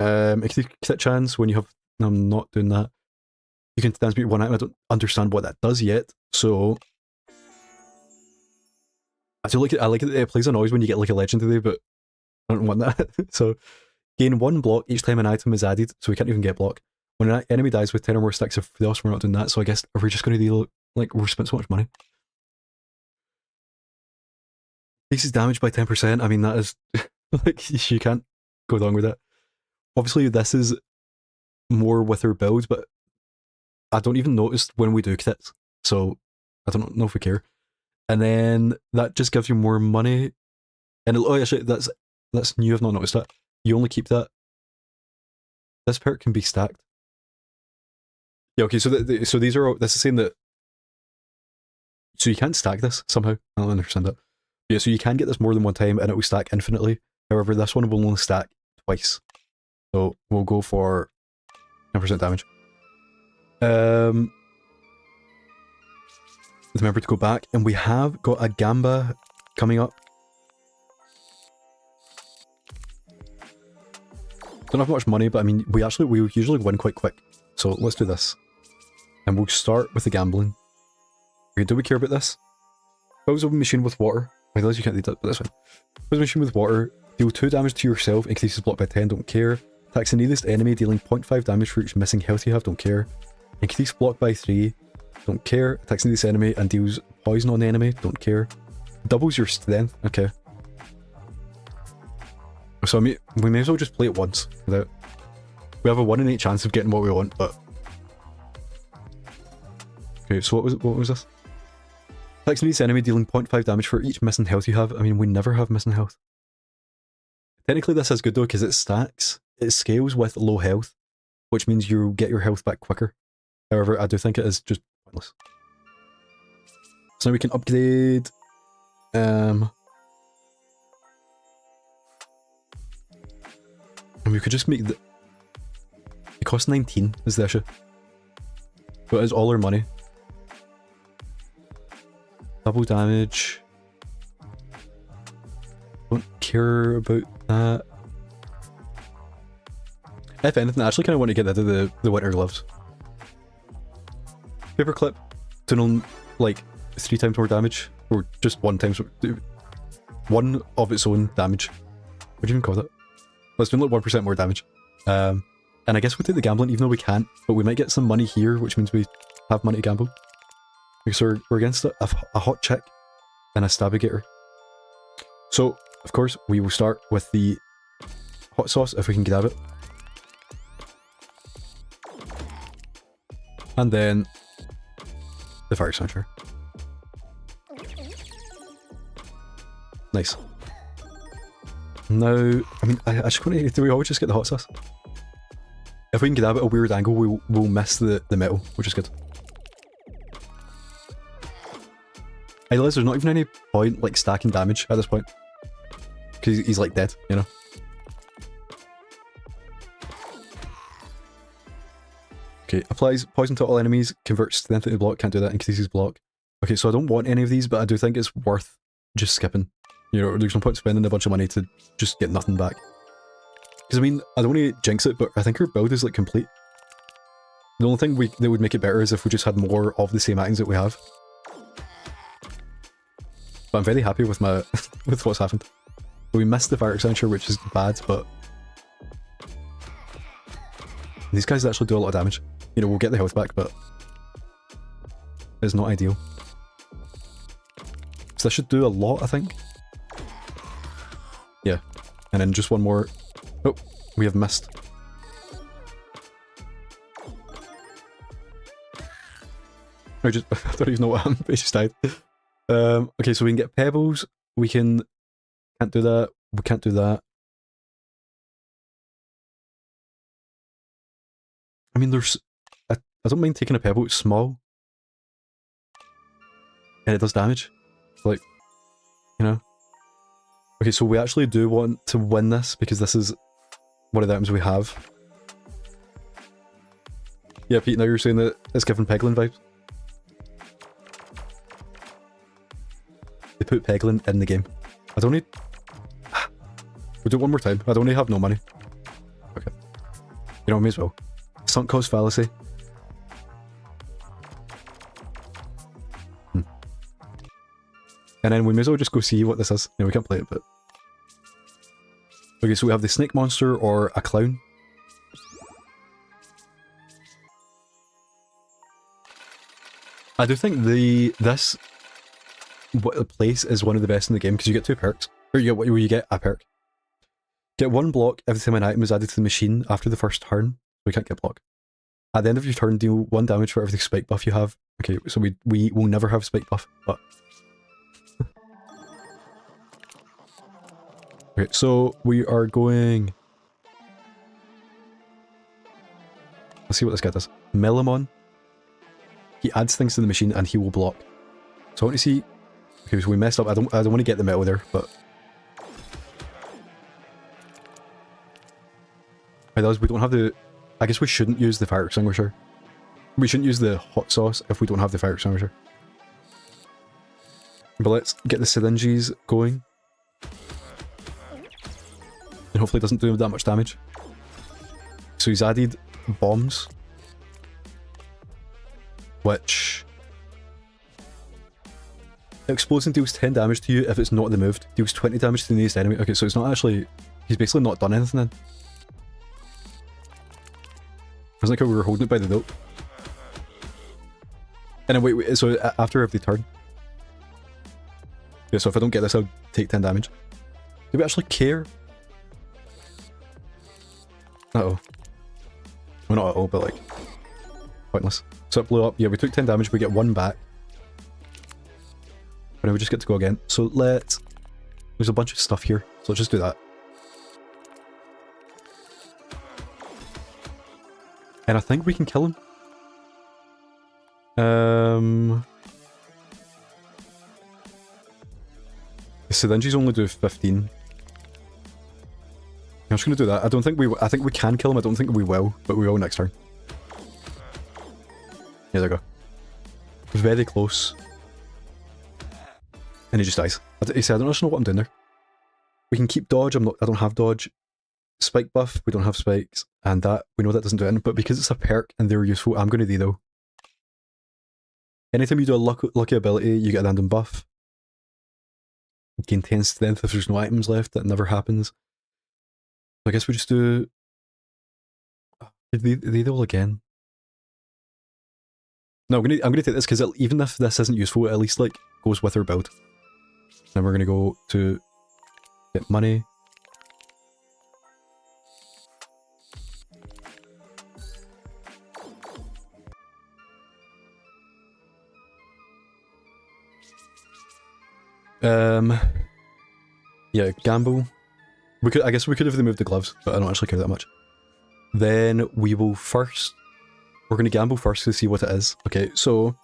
Increase crit chance when you have... no, I'm not doing that. You can transmute one item. I don't understand what that does yet, so... I feel like I like it, it plays a noise when you get like a legendary, but I don't want that. So, gain 1 block each time an item is added, so we can't even get block. When an enemy dies with 10 or more stacks of chaos, we're not doing that, so I guess we're just going to deal, like, we're spent so much money. Increases damage by 10%, I mean, that is, like, you can't go wrong with that. Obviously, this is more with our build, but I don't even notice when we do crits, so I don't know if we care. And then that just gives you more money. And oh, actually, that's new. I've not noticed that. You only keep that. This perk can be stacked. Yeah. Okay. So so these are all. This is saying that. So you can't stack this somehow. I don't understand that. Yeah. So you can get this more than one time, and it will stack infinitely. However, this one will only stack twice. So we'll go for 10% damage. Remember to go back, and we have got a Gamba coming up. Don't have much money, but I mean, we usually win quite quick. So let's do this. And we'll start with the gambling. Okay, do we care about this? Pose a machine with water. I realize you can't read that, but that's fine. Pose a machine with water. Deal 2 damage to yourself, increases block by 10, don't care. Attacks the nearest enemy, dealing 0.5 damage for each missing health you have, don't care. Increase block by 3, don't care. Attacks the nearest enemy and deals poison on the enemy, don't care. Doubles your strength, okay. So I mean, we may as well just play it once. Without... We have a 1 in 8 chance of getting what we want, but... Okay, so what was this? Attacks the nearest enemy, dealing 0.5 damage for each missing health you have. I mean, we never have missing health. Technically this is good though, because it stacks. It scales with low health, which means you'll get your health back quicker. However, I do think it is just pointless. So now we can upgrade... And we could just make the... It costs 19 is the issue. But it is all our money. Double damage. Don't care about that. If anything, I actually kind of want to get rid of the winter gloves. Paperclip, doing like 3 times more damage, or just 1 times, 1 of its own damage. What do you even call that? Let's do like 1% more damage. And I guess we'll take the gambling, even though we can't, but we might get some money here, which means we have money to gamble. So we're against a hot chick and a stabigator. So, of course, we will start with the hot sauce if we can grab it. And then the fire extinguisher. Nice. Now, I mean, I just want to... Do we always just get the hot sauce? If we can grab it at a weird angle, we'll miss the metal, which is good. I realize there's not even any point, like, stacking damage at this point. Because he's, like, dead, you know? Okay, applies poison to all enemies, converts strength into block, can't do that, increases block. Okay, so I don't want any of these, but I do think it's worth just skipping. You know, there's no point spending a bunch of money to just get nothing back. Because, I mean, I don't want to jinx it, but I think our build is, like, complete. The only thing that would make it better is if we just had more of the same items that we have. But I'm very happy with my with what's happened. We missed the fire extinguisher, which is bad, but... These guys actually do a lot of damage. You know, we'll get the health back, but... It's not ideal. So this should do a lot, I think. Yeah. And then just one more... Oh, we have missed. I don't even know what happened, but it just died. Okay, so we can get pebbles. We can... Can't do that. We can't do that. I mean, there's... I don't mind taking a pebble, it's small. And it does damage. Like, you know? Okay, so we actually do want to win this, because this is one of the items we have. Yeah, Pete, now you're saying that it's giving Peglin vibes. They put Peglin in the game. I don't need... We'll do it one more time. I don't need to have no money. Okay. You know, may as well. Sunk cost fallacy. And then we may as well just go see what this is. No, we can't play it, but... Okay, so we have the snake monster or a clown. I do think this place is one of the best in the game because you get 2 perks. Or you get a perk. Get 1 block every time an item is added to the machine after the first turn. We can't get block. At the end of your turn, deal 1 damage for every spike buff you have. Okay, so we will never have spike buff, but... Okay, so we are going... Let's see what this guy does. Melamon. He adds things to the machine and he will block. So I want to see... Okay, so we messed up. I don't want to get the metal there, but... It does. We don't have the... I guess we shouldn't use the fire extinguisher. We shouldn't use the hot sauce if we don't have the fire extinguisher. But let's get the syringes going. And hopefully it doesn't do that much damage. So he's added bombs. Which... Explosion deals 10 damage to you if it's not removed. Deals 20 damage to the nearest enemy. Okay, so it's not actually... He's basically not done anything then. It was like how we were holding it by the rope. And then wait, so after every turn. Yeah, so if I don't get this, I'll take 10 damage. Do we actually care? Uh-oh. Well, not at all, but like... Pointless. So it blew up. Yeah, we took 10 damage, we get 1 back. But now we just get to go again. So let's... There's a bunch of stuff here, so let's just do that. And I think we can kill him. The syringes only do 15. I'm just gonna do that. I don't think we... I think we can kill him, I don't think we will, but we will next turn. Yeah, there we go. Very close. And he just dies. He said, I don't know what I'm doing there. We can keep dodge, I don't have dodge. Spike buff, we don't have spikes. And that, we know that doesn't do anything, but because it's a perk and they're useful, I'm going to do though. Anytime you do a lucky ability, you get a random buff. Gain 10 strength if there's no items left, that never happens. I guess we just do... Did they do all again? No, I'm gonna take this because even if this isn't useful, it at least like goes with our build. Then we're gonna go to get money. Yeah, gamble. I guess we could have removed the gloves, but I don't actually care that much. Then we will first... We're going to gamble first to see what it is. Okay, so...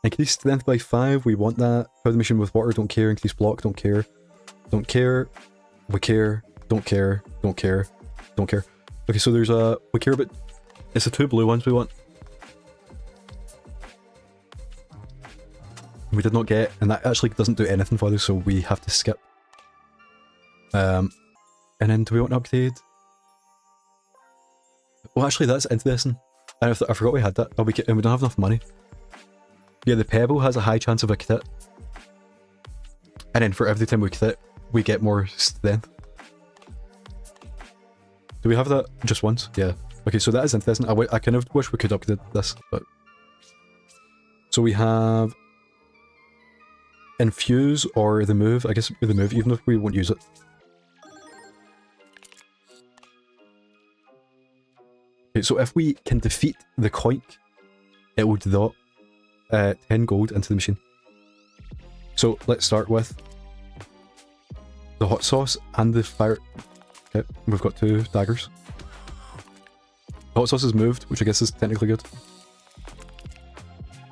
Increase strength by 5, we want that. Power the machine with water, don't care. Increase block, don't care. Don't care. We care. Don't care. Don't care. Don't care. Okay, so there's a... We care about... It's the 2 blue ones we want. We did not get... And that actually doesn't do anything for us, so we have to skip. And then do we want to upgrade? Well, actually, that's interesting. I forgot we had that. Oh, and we don't have enough money. Yeah, the pebble has a high chance of a crit. And then for every time we crit, we get more strength. Do we have that just once? Yeah. Okay, so that is interesting. I kind of wish we could upgrade this, but... So we have... Infuse or the move. I guess the move, even if we won't use it. Okay, so if we can defeat the Koink, it will drop 10 gold into the machine. So let's start with the hot sauce and the fire. Okay, we've got 2 daggers. The hot sauce is moved, which I guess is technically good.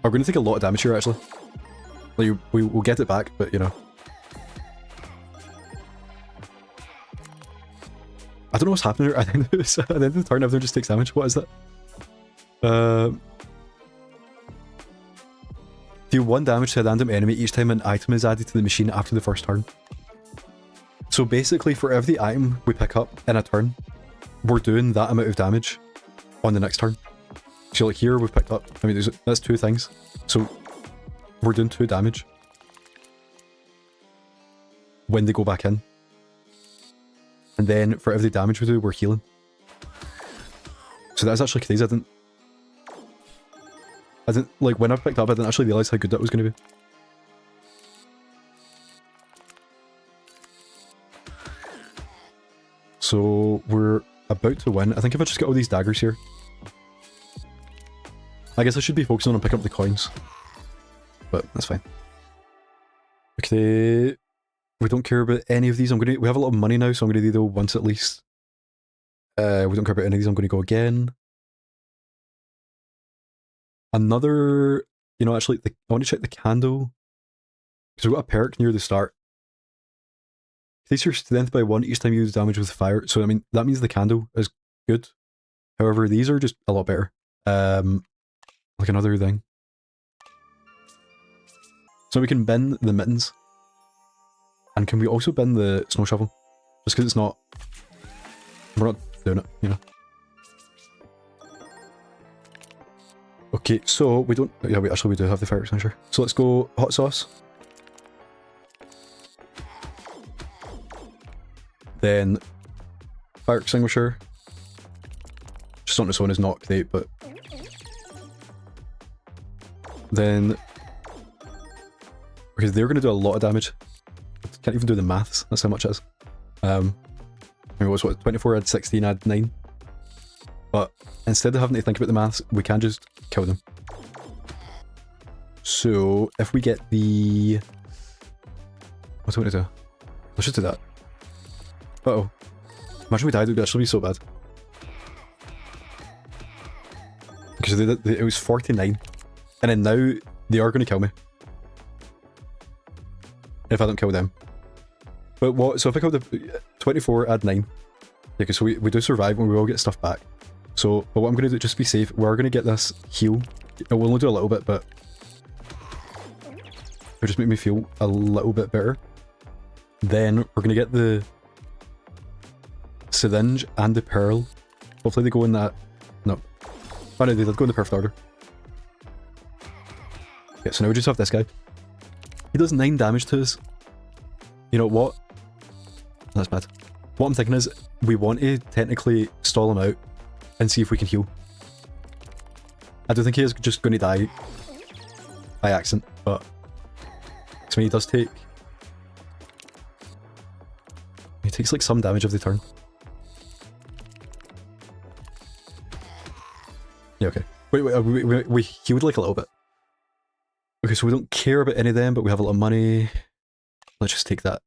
We're going to take a lot of damage here, actually. Like, we'll get it back, but you know. I don't know what's happening here. I think at the end of the turn, everything just takes damage. What is that? Deal 1 damage to a random enemy each time an item is added to the machine after the first turn. So basically, for every item we pick up in a turn, we're doing that amount of damage on the next turn. So like here, we've picked up, I mean, that's 2 things. So we're doing 2 damage when they go back in. And then for every damage we do, we're healing. So that's actually crazy. I didn't, like, when I picked up, I didn't actually realise how good that was going to be. So we're about to win. I think if I just get all these daggers here. I guess I should be focusing on picking up the coins. But that's fine. Okay. We don't care about any of these. We have a lot of money now, so I'm gonna do them once at least. We don't care about any of these. I'm gonna go again. Another, actually, I want to check the candle because we've got a perk near the start. Increase your strength by 1 each time you use damage with fire. So I mean that means the candle is good. However, these are just a lot better. Like another thing. So we can bin the mittens. And can we also bin the snow shovel? Just because it's not... We're not doing it, you know. Okay, so we don't... Yeah, actually we do have the fire extinguisher. So let's go hot sauce. Then fire extinguisher. Just on its own is not great, but... Then... Because they're going to do a lot of damage. I can't even do the maths, that's how much it is. I mean, what's what, 24 add 16 add 9. But instead of having to think about the maths, we can just kill them. So, if we get the... What do we want to do? Let's just do that. Uh-oh. Imagine we died, it would actually be so bad. Because it was 49. And then now, they are going to kill me. If I don't kill them. But what, so if I kill the 24, add 9. Yeah, okay, so we do survive and we will get stuff back. So, but what I'm going to do, just to be safe, we're going to get this heal. It will only do a little bit, but... It'll just make me feel a little bit better. Then, we're going to get the... syringe and the pearl. Hopefully they go in that... No. Oh no, they did go in the perfect order. Okay, so now we just have this guy. He does 9 damage to us. You know what? That's bad. What I'm thinking is, we want to technically stall him out and see if we can heal. I don't think he is just going to die by accident, but... I mean, he does take... He takes like some damage of the turn. Yeah, okay. Wait, we healed like a little bit. Okay, so we don't care about any of them, but we have a lot of money. Let's just take that.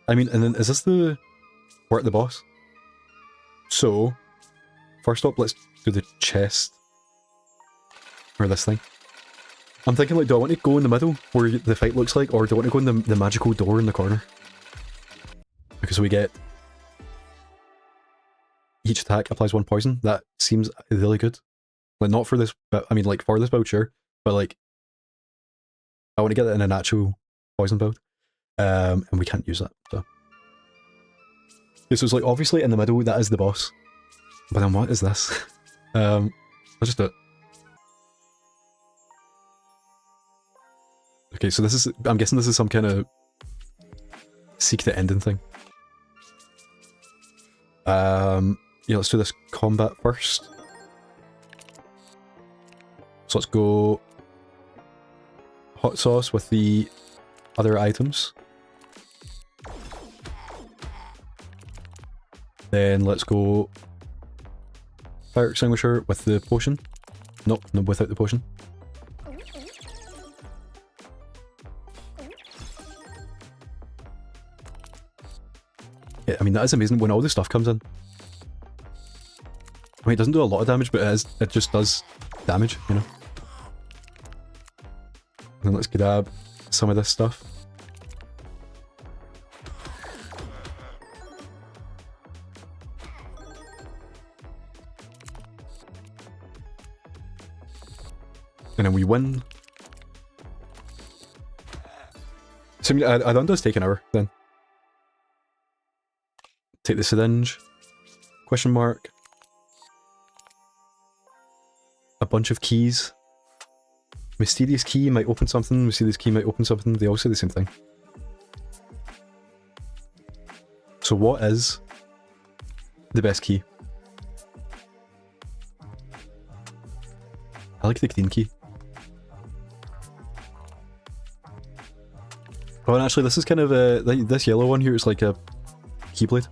I mean, and then is this the... We're at the boss? So, first up, let's do the chest. Or this thing. I'm thinking like, do I want to go in the middle, where the fight looks like, or do I want to go in the magical door in the corner? Because we get... Each attack applies 1 poison. That seems really good. Like, not for this, but I mean, like, for this build, sure. But, like, I want to get that in an actual poison build. And we can't use that, so. Okay, so it's like, obviously, in the middle, that is the boss. But then what is this? Let's just do it. Okay, so this is, I'm guessing this is some kind of secret ending thing. Yeah, let's do this combat first. So let's go hot sauce with the other items. Then let's go fire extinguisher with the potion. Nope, no, without the potion. Yeah, I mean, that is amazing when all this stuff comes in. I mean, it doesn't do a lot of damage, but it just does damage, you know? And then let's grab some of this stuff. And then we win. So I mean, I don't does take an hour, then. Take the syringe. Question mark. A bunch of keys. Mysterious key might open something, mysterious key might open something, they all say the same thing. So what is the best key? I like the green key. Oh, and actually this is kind of a... this yellow one here is like a keyblade.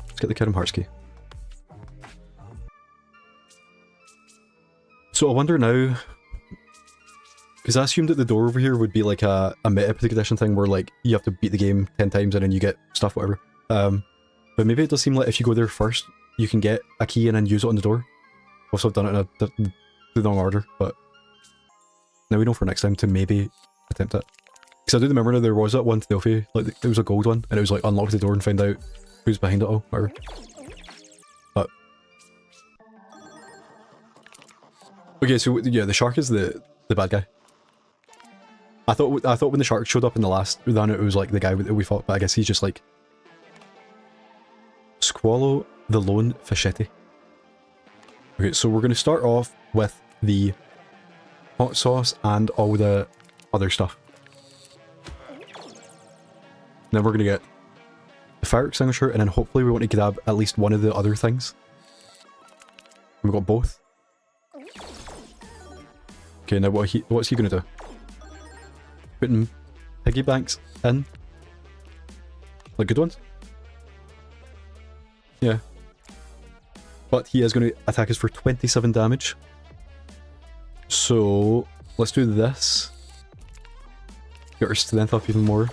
Let's get the Kingdom Hearts key. So I wonder now, because I assumed that the door over here would be like a meta condition thing where like you have to beat the game 10 times and then you get stuff, whatever. But maybe it does seem like if you go there first, you can get a key and then use it on the door. Also, I've done it in the wrong order, but now we know for next time to maybe attempt it. Because I do remember now there was that one trophy, like there was a gold one, and it was like unlock the door and find out who's behind it all, whatever. Okay, so yeah, the shark is the bad guy. I thought when the shark showed up in the last run, it was like the guy that we fought, but I guess he's just like Squallow the Lone Fischetti. Okay, so we're gonna start off with the hot sauce and all the other stuff. Then we're gonna get the fire extinguisher, and then hopefully we want to grab at least one of the other things. We've got both. Okay, now what's he gonna do? Putting piggy banks in? Like good ones? Yeah. But he is going to attack us for 27 damage. So, let's do this. Get our strength up even more.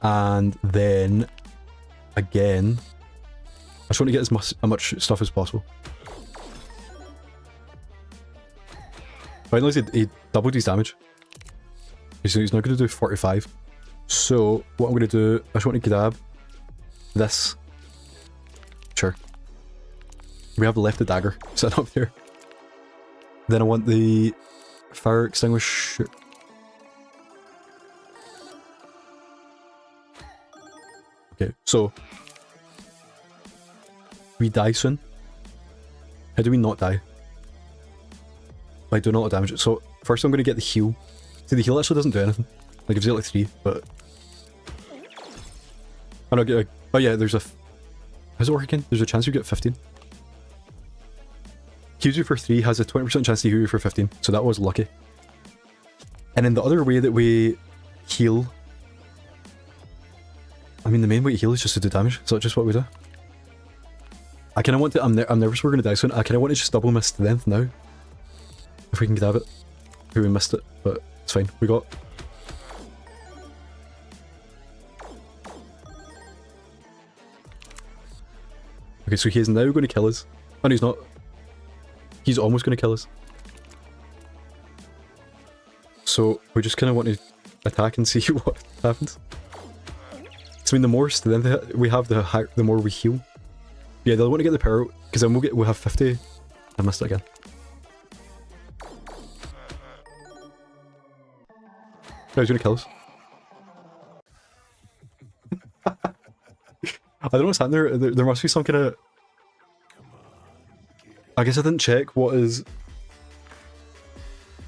And then, again, I just want to get as much stuff as possible. Finally, he doubled his damage. So he's now going to do 45. So, what I'm going to do, I just want to grab this. Sure. We have left the dagger set up there. Then I want the fire extinguisher. Okay, so we die soon. How do we not die? By doing a lot of damage. So first I'm going to get the heal. See, the heal actually doesn't do anything. Like, gives you like 3, but... Oh no, oh yeah, there's a... How's it work again? There's a chance you get 15. Heals you for 3, has a 20% chance to heal you for 15, so that was lucky. And then the other way that we heal... I mean, the main way to heal is just to do damage, so that's just what we do. I kind of want to... I'm nervous we're going to die soon. I kind of want to just double my strength now. If we can grab it. We missed it, but it's fine. We got... Okay, so he is now going to kill us. Oh, no, he's not. He's almost going to kill us. So, we just kind of want to attack and see what happens. So, I mean, the more strength we have, the more we heal. Yeah, they'll want to get the power, because then we'll have 50. I missed it again. No, he's going to kill us. I don't know what's happening there. There must be some kind of... I guess I didn't check what his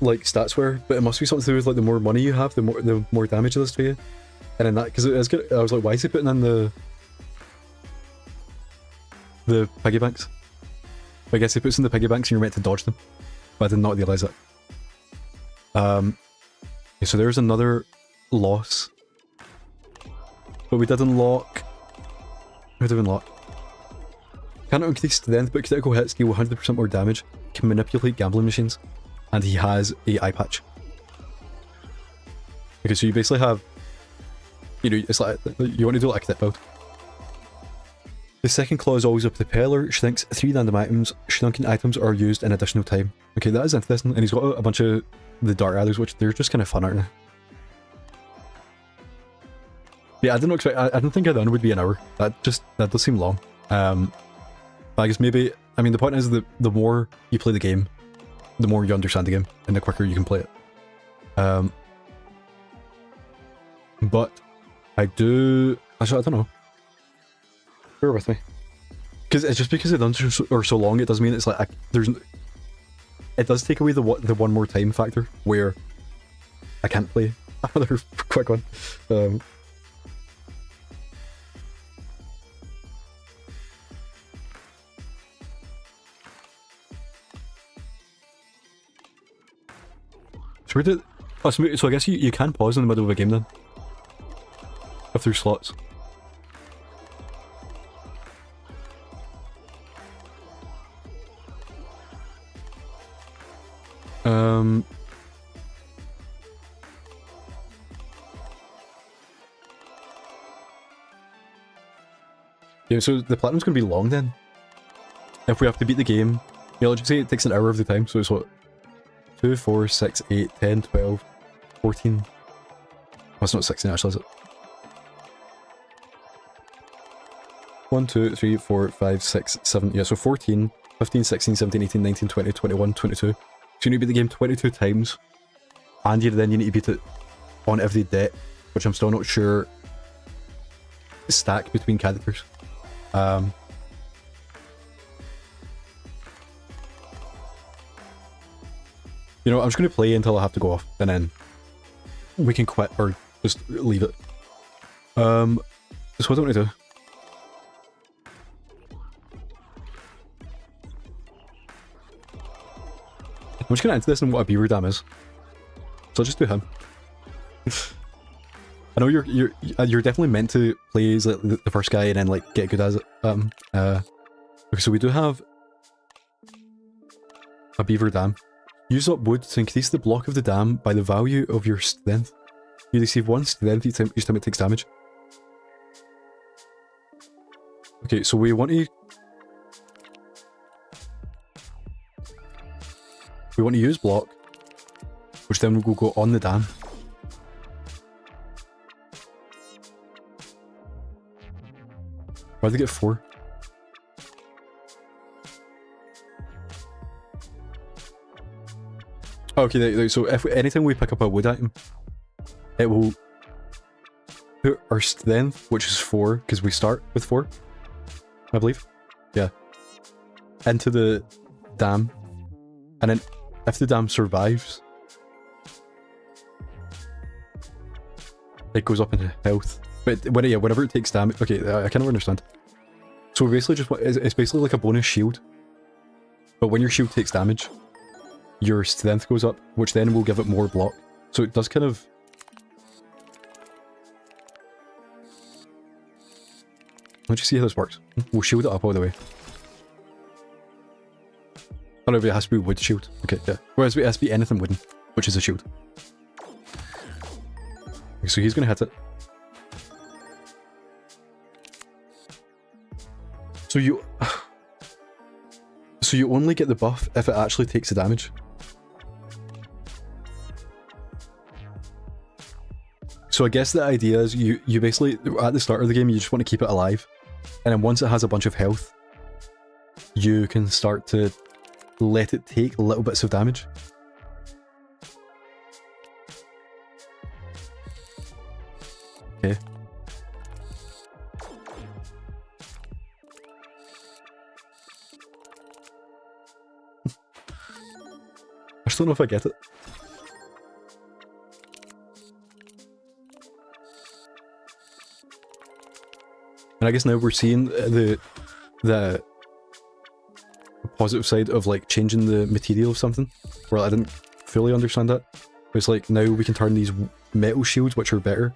like stats were, but it must be something to do with like the more money you have, the more damage it does to you. And then that, because it is good. I was like, why is he putting in the piggy banks? I guess he puts in the piggy banks and you're meant to dodge them, but I did not realise that. Okay, so there's another loss, but we did unlock. What did we unlock? Cannot increase strength, but critical hits deal 100% more damage, can manipulate gambling machines, and he has a eye patch. Okay, so you basically have, you know, it's like, you want to do like a kit build. The second claw is always a propeller, shrinks 3 random items, shrunken items are used in additional time. Okay, that is interesting, and he's got a bunch of the dart arrows, which they're just kind of fun, aren't they? Yeah, I didn't expect, I didn't think a run would be an hour. That does seem long. But I guess maybe, I mean, the point is that the more you play the game, the more you understand the game, and the quicker you can play it. But I do, actually, I don't know. Bear with me. Because it's just because the runs are so long, it doesn't mean it's like, it does take away the one more time factor, where I can't play another quick one. So we did. Oh, so I guess you can pause in the middle of a game then, if there's slots. Yeah, so the platinum's gonna be long then. If we have to beat the game, yeah, let's just say it takes an hour of the time, so it's what? 2, 4, 6, 8, 10, 12, 14. That's not 16 actually, is it? 1, 2, 3, 4, 5, 6, 7. Yeah, so 14 15, 16, 17, 18, 19, 20, 21, 22. So you need to beat the game 22 times. And then you need to beat it on every debt, which I'm still not sure stack between characters. You know, I'm just going to play until I have to go off, and then we can quit or just leave it. So what do I want to do? I'm just going to enter this and what a beaver dam is. So I'll just do him. I know you're definitely meant to play as like, the first guy and then like get good as it. Okay, so we do have a beaver dam. Use up wood to increase the block of the dam by the value of your strength. You receive 1 strength each time it takes damage. Okay, so we want to use block, which then will go on the dam. Why did they get 4? Okay, so if anytime we pick up a wood item, it will put our strength, which is 4, because we start with 4, I believe. Yeah. Into the dam. And then if the dam survives, it goes up in health. But whenever it takes damage... Okay, I kind of understand. So basically it's basically like a bonus shield. But when your shield takes damage, your strength goes up, which then will give it more block. So it does kind of... Let's just see how this works. We'll shield it up all the way. Oh no, but it has to be wood shield. Okay, yeah. Whereas it has to be anything wooden, which is a shield. Okay, so he's gonna hit it. So you only get the buff if it actually takes the damage. So I guess the idea is you basically, at the start of the game, you just want to keep it alive. And then once it has a bunch of health, you can start to let it take little bits of damage. Okay. I just don't know if I get it. And I guess now we're seeing the positive side of like changing the material of something. Well, I didn't fully understand that. But it's like now we can turn these metal shields, which are better,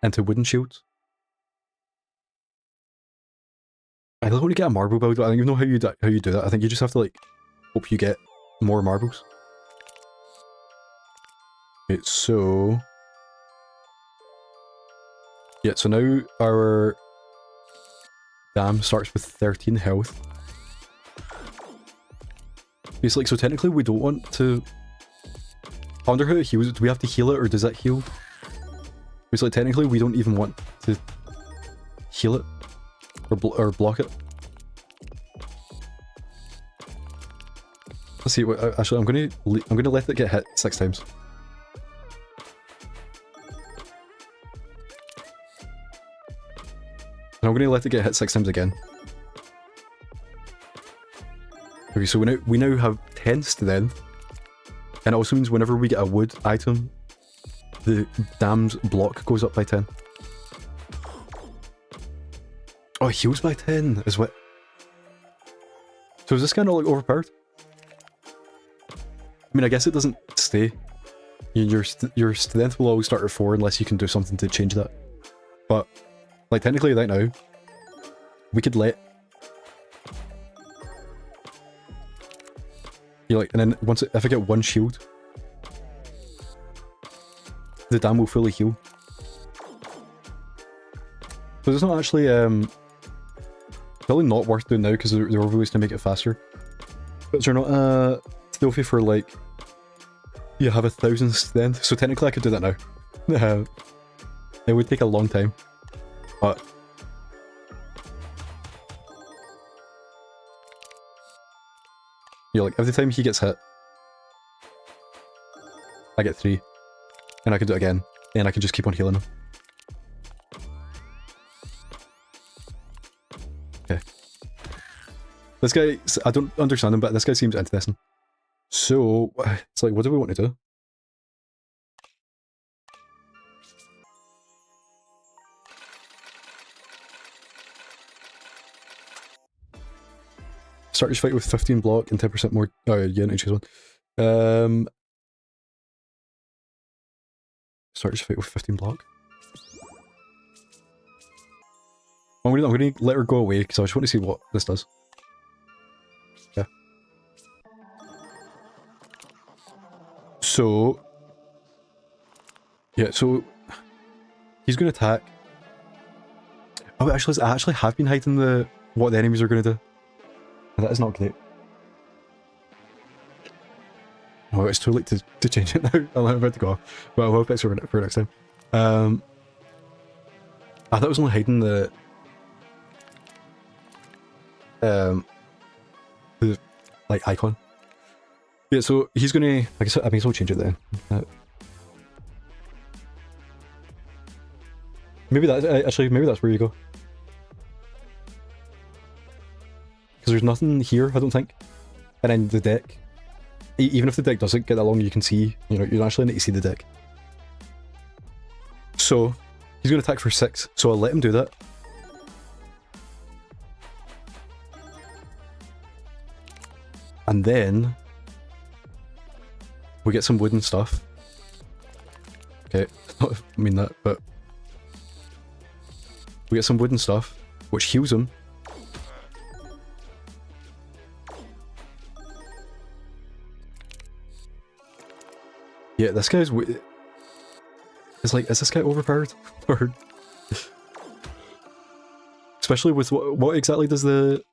into wooden shields. I don't want to get a marble build, but I don't even know how you do that. I think you just have to like hope you get more marbles. Okay, so yeah, so now our dam starts with 13 health. Basically, so technically we don't want to... I wonder how it heals. Do we have to heal it or does it heal? Basically, technically we don't even want to heal it or block it. Let's see. Actually, I'm gonna let it get hit 6 times. And I'm gonna let it get hit 6 times again. Okay, so we now have 10 strength, and it also means whenever we get a wood item, the dam's block goes up by 10. Oh, it heals by 10 is what. So is this kind of like overpowered? I mean, I guess it doesn't stay. Your strength will always start at 4 unless you can do something to change that. But like technically right now, we could let you like, and then if I get 1 shield, the dam will fully heal. So it's not actually probably not worth doing now because there are ways to make it faster. But they're not stealthy for like you have 1,000 strength, so technically I could do that now. It would take a long time, but Yeah, like every time he gets hit, I get 3. And I can do it again. And I can just keep on healing him. Okay. This guy, I don't understand him, but this guy seems interesting. So, it's like, what do we want to do? Start each fight with 15 block and 10% more. Oh, yeah, no, choose one. Start each fight with 15 block. I'm gonna let her go away because I just want to see what this does. Yeah. So. Yeah, so. He's gonna attack. Oh, actually, I actually have been hiding what the enemies are gonna do. That is not great. Oh, it's too late to change it now. I'm about to go. But I'll hope it's for next time. I thought it was only hiding the like icon. Yeah, so he's gonna. I guess I'll change it then. Maybe that's actually maybe that's where you go. Because there's nothing here, I don't think. And then the deck. Even if the deck doesn't get that long, you can see, you know, you actually need to see the deck. So, he's going to attack for 6, so I'll let him do that. And then, we get some wooden stuff. Okay, not if I mean that, but... We get some wooden stuff, which heals him. Yeah, this guy's... It's like, is this guy overpowered? Or... Especially with what exactly does the...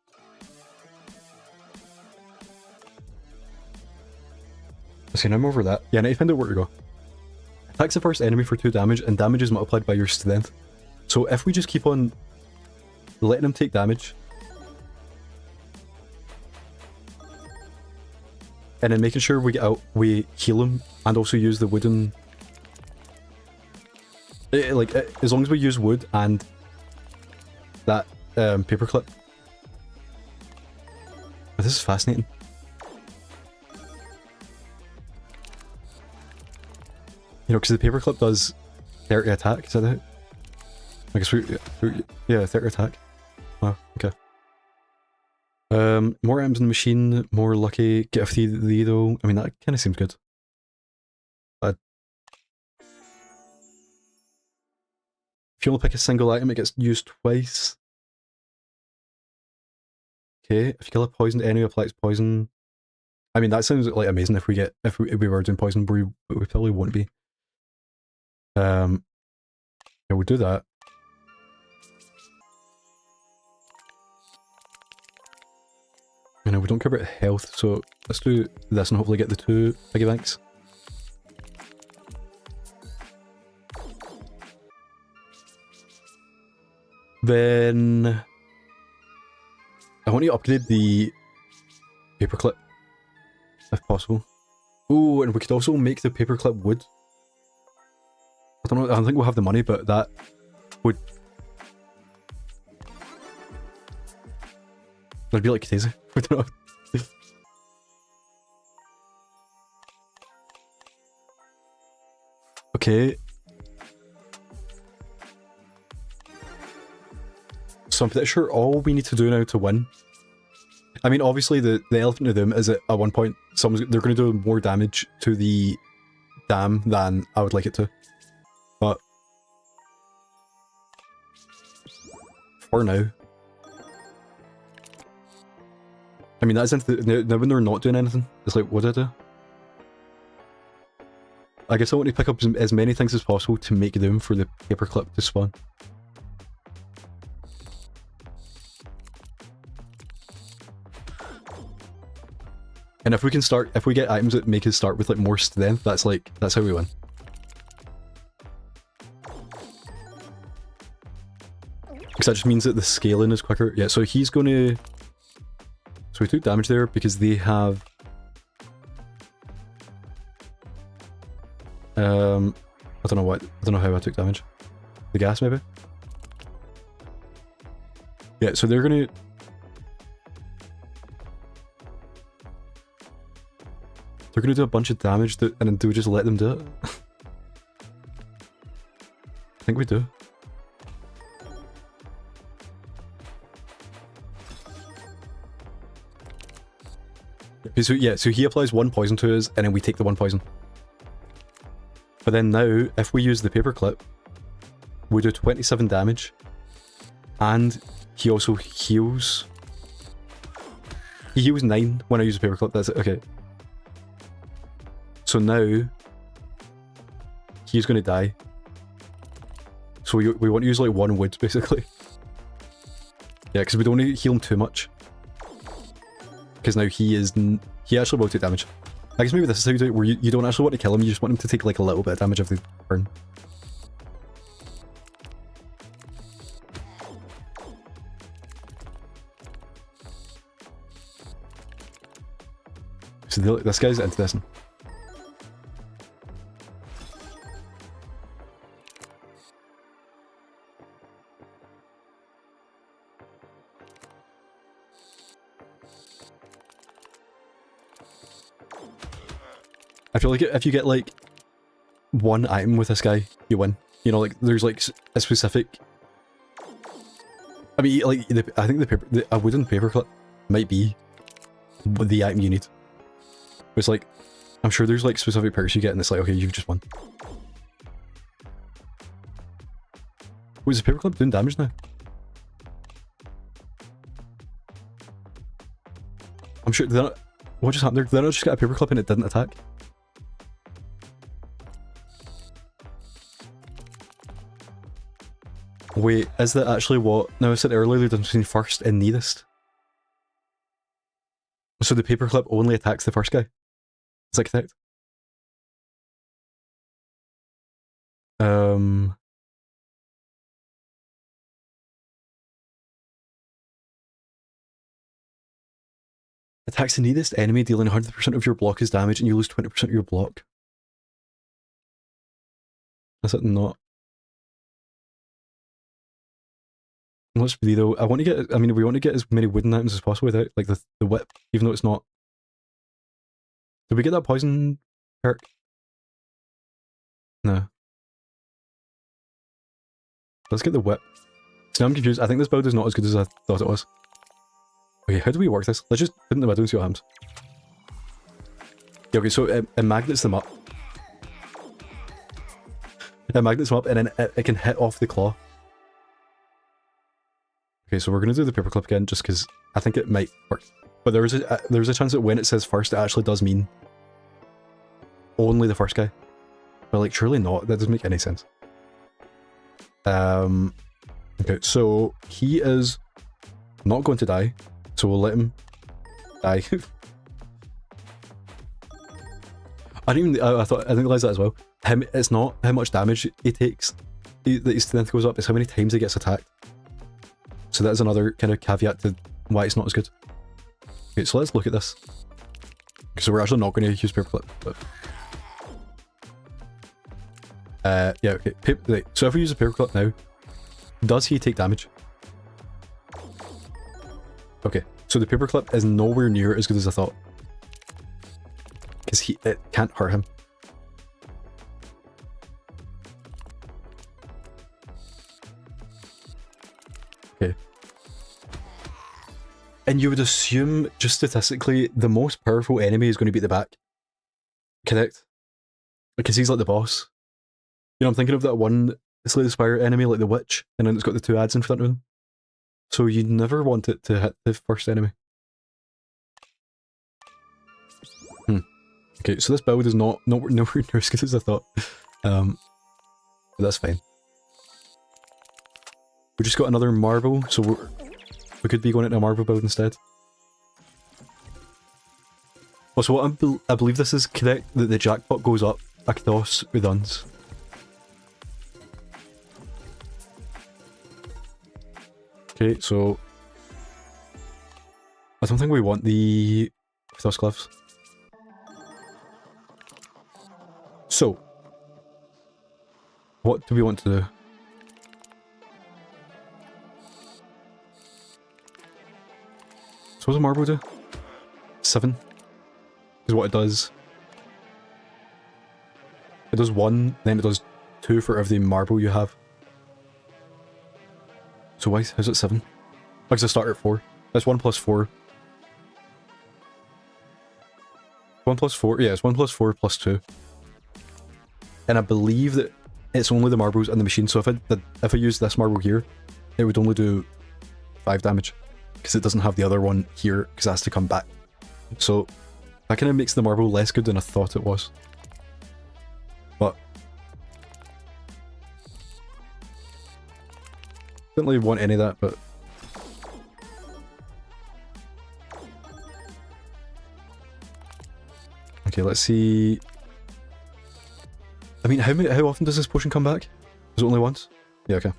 Okay, now I'm over that. Yeah, I need to find out where to go. Attacks the first enemy for 2 damage, and damage is multiplied by your strength. So if we just keep on letting him take damage, and then making sure we get out, we heal him, and also use the wooden... as long as we use wood and that paperclip. Oh, this is fascinating. You know, because the paperclip does 30 attack, is that it? I guess yeah, 30 attack. Oh, okay. More items in the machine, more lucky, get a free though. I mean, that kind of seems good. If you only pick a single item, it gets used twice. Okay, if you kill a poisoned enemy, applies poison. I mean, that sounds like amazing if we were doing poison, but we probably won't be. Yeah, we'll do that. You know, we don't care about health, so let's do this and hopefully get the 2 piggy banks. Then I want to upgrade the paperclip if possible. Oh, and we could also make the paperclip wood. I don't know, I don't think we'll have the money, but that would... That'd be like Katese. I don't know. Okay. So I'm pretty sure all we need to do now to win... I mean, obviously the elephant in the room is that at one point they're going to do more damage to the dam than I would like it to. But... for now... I mean, that's now when they're not doing anything, it's like, what do I do? I guess I want to pick up as many things as possible to make room for the paperclip to spawn. And if we get items that make us start with like more strength, that's how we win. Because that just means that the scaling is quicker. Yeah, so he's gonna... So we took damage there because they have I don't know what. I don't know how I took damage. The gas, maybe? Yeah, so they're gonna... They're gonna do a bunch of damage, and then do we just let them do it? I think we do. Okay, so yeah, so he applies 1 poison to us, and then we take the 1 poison. But then now, if we use the paperclip, we do 27 damage, and he also heals. He heals 9 when I use the paperclip, that's it, okay. So now, he's gonna die. So we want to use like 1 wood, basically. Yeah, because we don't want to heal him too much. Because now he actually will take damage. I guess maybe this is how you do it, where you don't actually want to kill him, you just want him to take like a little bit of damage every turn. So this guy's into this. I feel like if you get like 1 item with this guy, you win. You know, like there's like a specific. I mean, like I think a wooden paperclip might be the item you need. It's like, I'm sure there's like specific perks you get, and it's like, okay, you've just won. Wait, is the paperclip doing damage now? I'm sure. What just happened there? Did they not just get a paperclip and it didn't attack? Wait, is that actually what... Now I said earlier the difference between first and neatest. So the paperclip only attacks the first guy? Is that correct? Attacks the neatest enemy, dealing 100% of your block as damage, and you lose 20% of your block. Is it not? Let's be though. I want to get. I mean, we want to get as many wooden items as possible without like the whip, even though it's not. Did we get that poison perk? No. Let's get the whip. So now I'm confused. I think this build is not as good as I thought it was. Okay, how do we work this? Let's just put it in the middle and see what happens. Yeah, okay, so it magnets them up. It magnets them up, and then it can hit off the claw. Okay, so we're gonna do the paperclip again, just because I think it might work. But there's a chance that when it says first, it actually does mean only the first guy. But like, surely not. That doesn't make any sense. Okay, so he is not going to die, so we'll let him die. I didn't realize that as well. It's not how much damage he takes that his strength goes up, it's how many times he gets attacked. So that is another kind of caveat to why it's not as good. Okay, so let's look at this. So we're actually not going to use paperclip, but... yeah, okay. Right. So if we use a paperclip now, does he take damage? Okay, so the paperclip is nowhere near as good as I thought. Because it can't hurt him. Okay. And you would assume, just statistically, the most powerful enemy is going to be at the back. Correct? Because he's like the boss. You know, I'm thinking of that one Slay the Spire enemy, like the witch, and then it's got the 2 ads in front of them. So you never want it to hit the first enemy. Okay, so this build is not nowhere near as good as I thought. But that's fine. We just got another marble, so we could be going into a marble build instead. Also, what I believe this is correct, that the jackpot goes up across runs. Okay, so I don't think we want the Thrust Cliffs. So, What do we want to do? So what does a marble do? 7 is what it does. It does 1, then it does 2 for every marble you have. So why is it 7? Because I start at 4. That's 1 plus 4. 1 plus 4, yeah, it's 1 plus 4 plus 2. And I believe that it's only the marbles and the machine, so if I use this marble here, it would only do 5 damage. Because it doesn't have the other one here, because it has to come back. So, that kind of makes the marble less good than I thought it was. But didn't really want any of that, but okay, let's see. I mean, how often does this potion come back? Is it only once? Yeah, okay.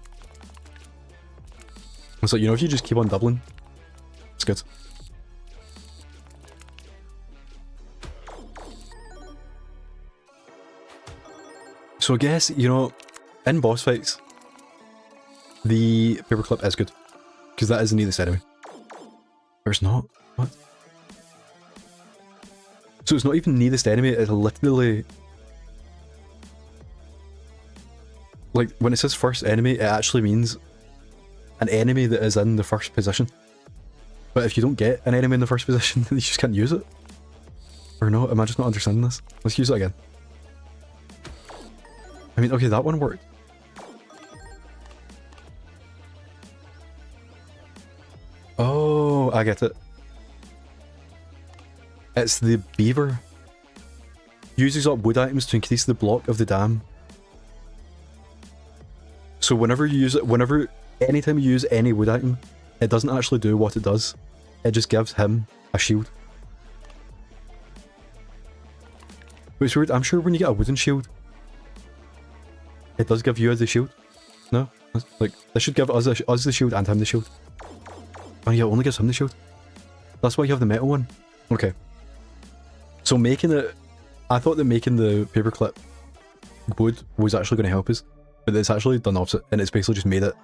It's like, you know, if you just keep on doubling, it's good. So I guess, you know, in boss fights, the paperclip is good. Because that is the neatest enemy. Or it's not? What? So it's not even neatest enemy, it's literally... Like, when it says first enemy, it actually means an enemy that is in the first position. But if you don't get an enemy in the first position, then you just can't use it. Or no, am I just not understanding this? Let's use it again. I mean, okay, that one worked. Oh, I get it. It's the beaver. Uses up wood items to increase the block of the dam. So whenever you use it, anytime you use any wood item, it doesn't actually do what it does. It just gives him a shield. But it's weird, I'm sure when you get a wooden shield, it does give you the shield. No? Like, this should give us the shield and him the shield. Oh yeah, it only gives him the shield. That's why you have the metal one. Okay. So making it... I thought that making the paperclip wood was actually going to help us. But it's actually done the opposite, and it's basically just made it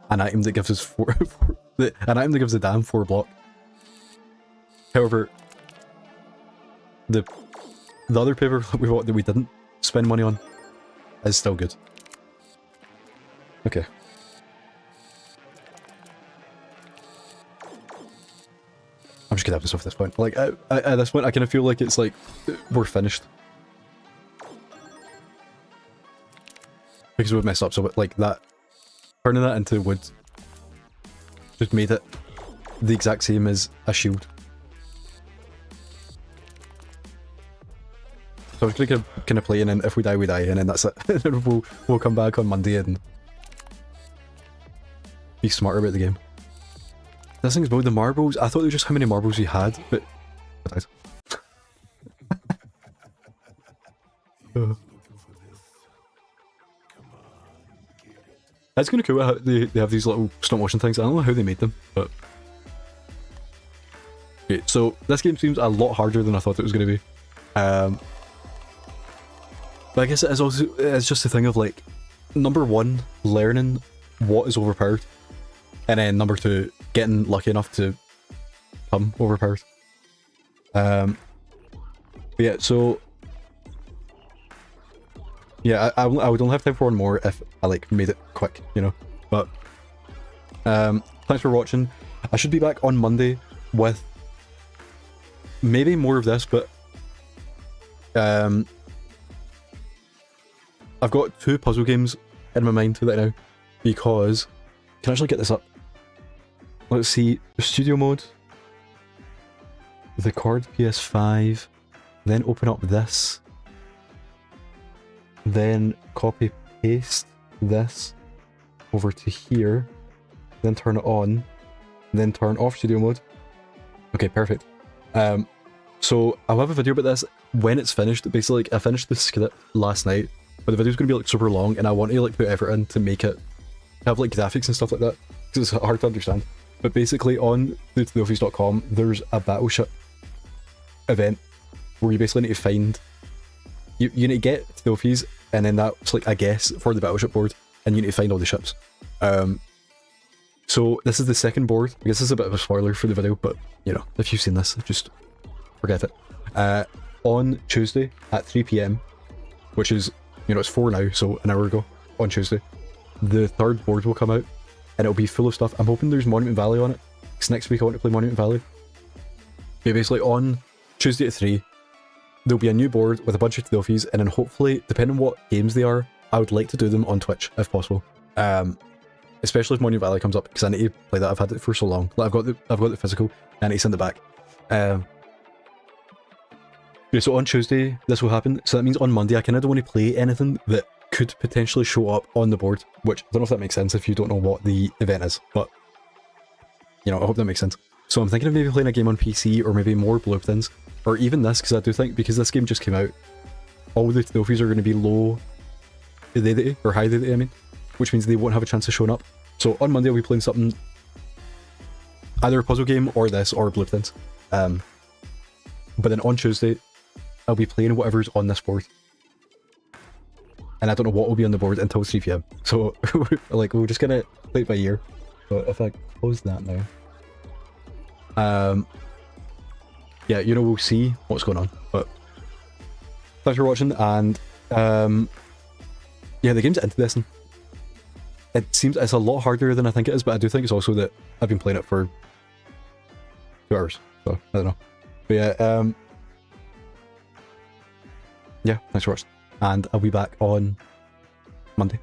an item that gives us an item that gives the dam 4 block. However, the other paperclip we bought that we didn't spend money on is still good. Okay. I'm just gonna have this off at this point. Like, at this point, I kind of feel like it's like, we're finished. Because we've messed up, so like that, turning that into wood just made it the exact same as a shield. So I'm just gonna kind of play, and then if we die, we die, and then that's it. And then we'll come back on Monday and be smarter about the game. This thing's about the marbles. I thought it was just how many marbles we had, but I died. It's kind of cool how they have these little stop motion things. I don't know how they made them, but... Okay, so this game seems a lot harder than I thought it was going to be. But I guess it's just a thing of like, number 1, learning what is overpowered, and then number 2, getting lucky enough to become overpowered. But yeah, so... Yeah, I would only have time for one more if I like made it quick, you know. But thanks for watching. I should be back on Monday with maybe more of this, but I've got 2 puzzle games in my mind right now, because can I actually get this up? Let's see, studio mode, the cord PS5, then open up this. Then copy paste this over to here, then turn it on, then turn off studio mode. Okay, perfect. So I'll have a video about this when it's finished. Basically, like, I finished the script last night, but the video's gonna be like super long, and I want to like put effort in to make it have like graphics and stuff like that, because it's hard to understand. But basically on the trophies.com, there's a battleship event where you basically need to find... You need to get trophies and then that's like, I guess, for the battleship board, and you need to find all the ships. So this is the second board. I guess this is a bit of a spoiler for the video, but you know, if you've seen this, just forget it. On Tuesday at 3 PM, which is, you know, it's 4 now, so an hour ago, on Tuesday, the third board will come out, and it'll be full of stuff. I'm hoping there's Monument Valley on it, because next week I want to play Monument Valley. But basically on Tuesday at 3, there'll be a new board with a bunch of trophies, and then hopefully, depending on what games they are, I would like to do them on Twitch, if possible. Especially if Monument Valley comes up, because I need to play that. I've had it for so long. Like, I've got the physical, and I need to send it back. Yeah, so on Tuesday, this will happen. So that means on Monday, I kind of don't want to play anything that could potentially show up on the board, which I don't know if that makes sense if you don't know what the event is, but, you know, I hope that makes sense. So I'm thinking of maybe playing a game on PC, or maybe more blueprints, or even this, because I do think, because this game just came out, all the trophies are going to be low fidelity, or high fidelity, I mean, which means they won't have a chance of showing up. So on Monday I'll be playing something, either a puzzle game or this, or blueprints. But then on Tuesday I'll be playing whatever's on this board, and I don't know what will be on the board until 3 PM. So like, we're just gonna play it by ear. So if I close that now, yeah, you know, we'll see what's going on. But thanks for watching, and yeah, the game's interesting. It seems it's a lot harder than I think it is, but I do think it's also that I've been playing it for 2 hours, so I don't know. But yeah, yeah, thanks for watching, and I'll be back on Monday.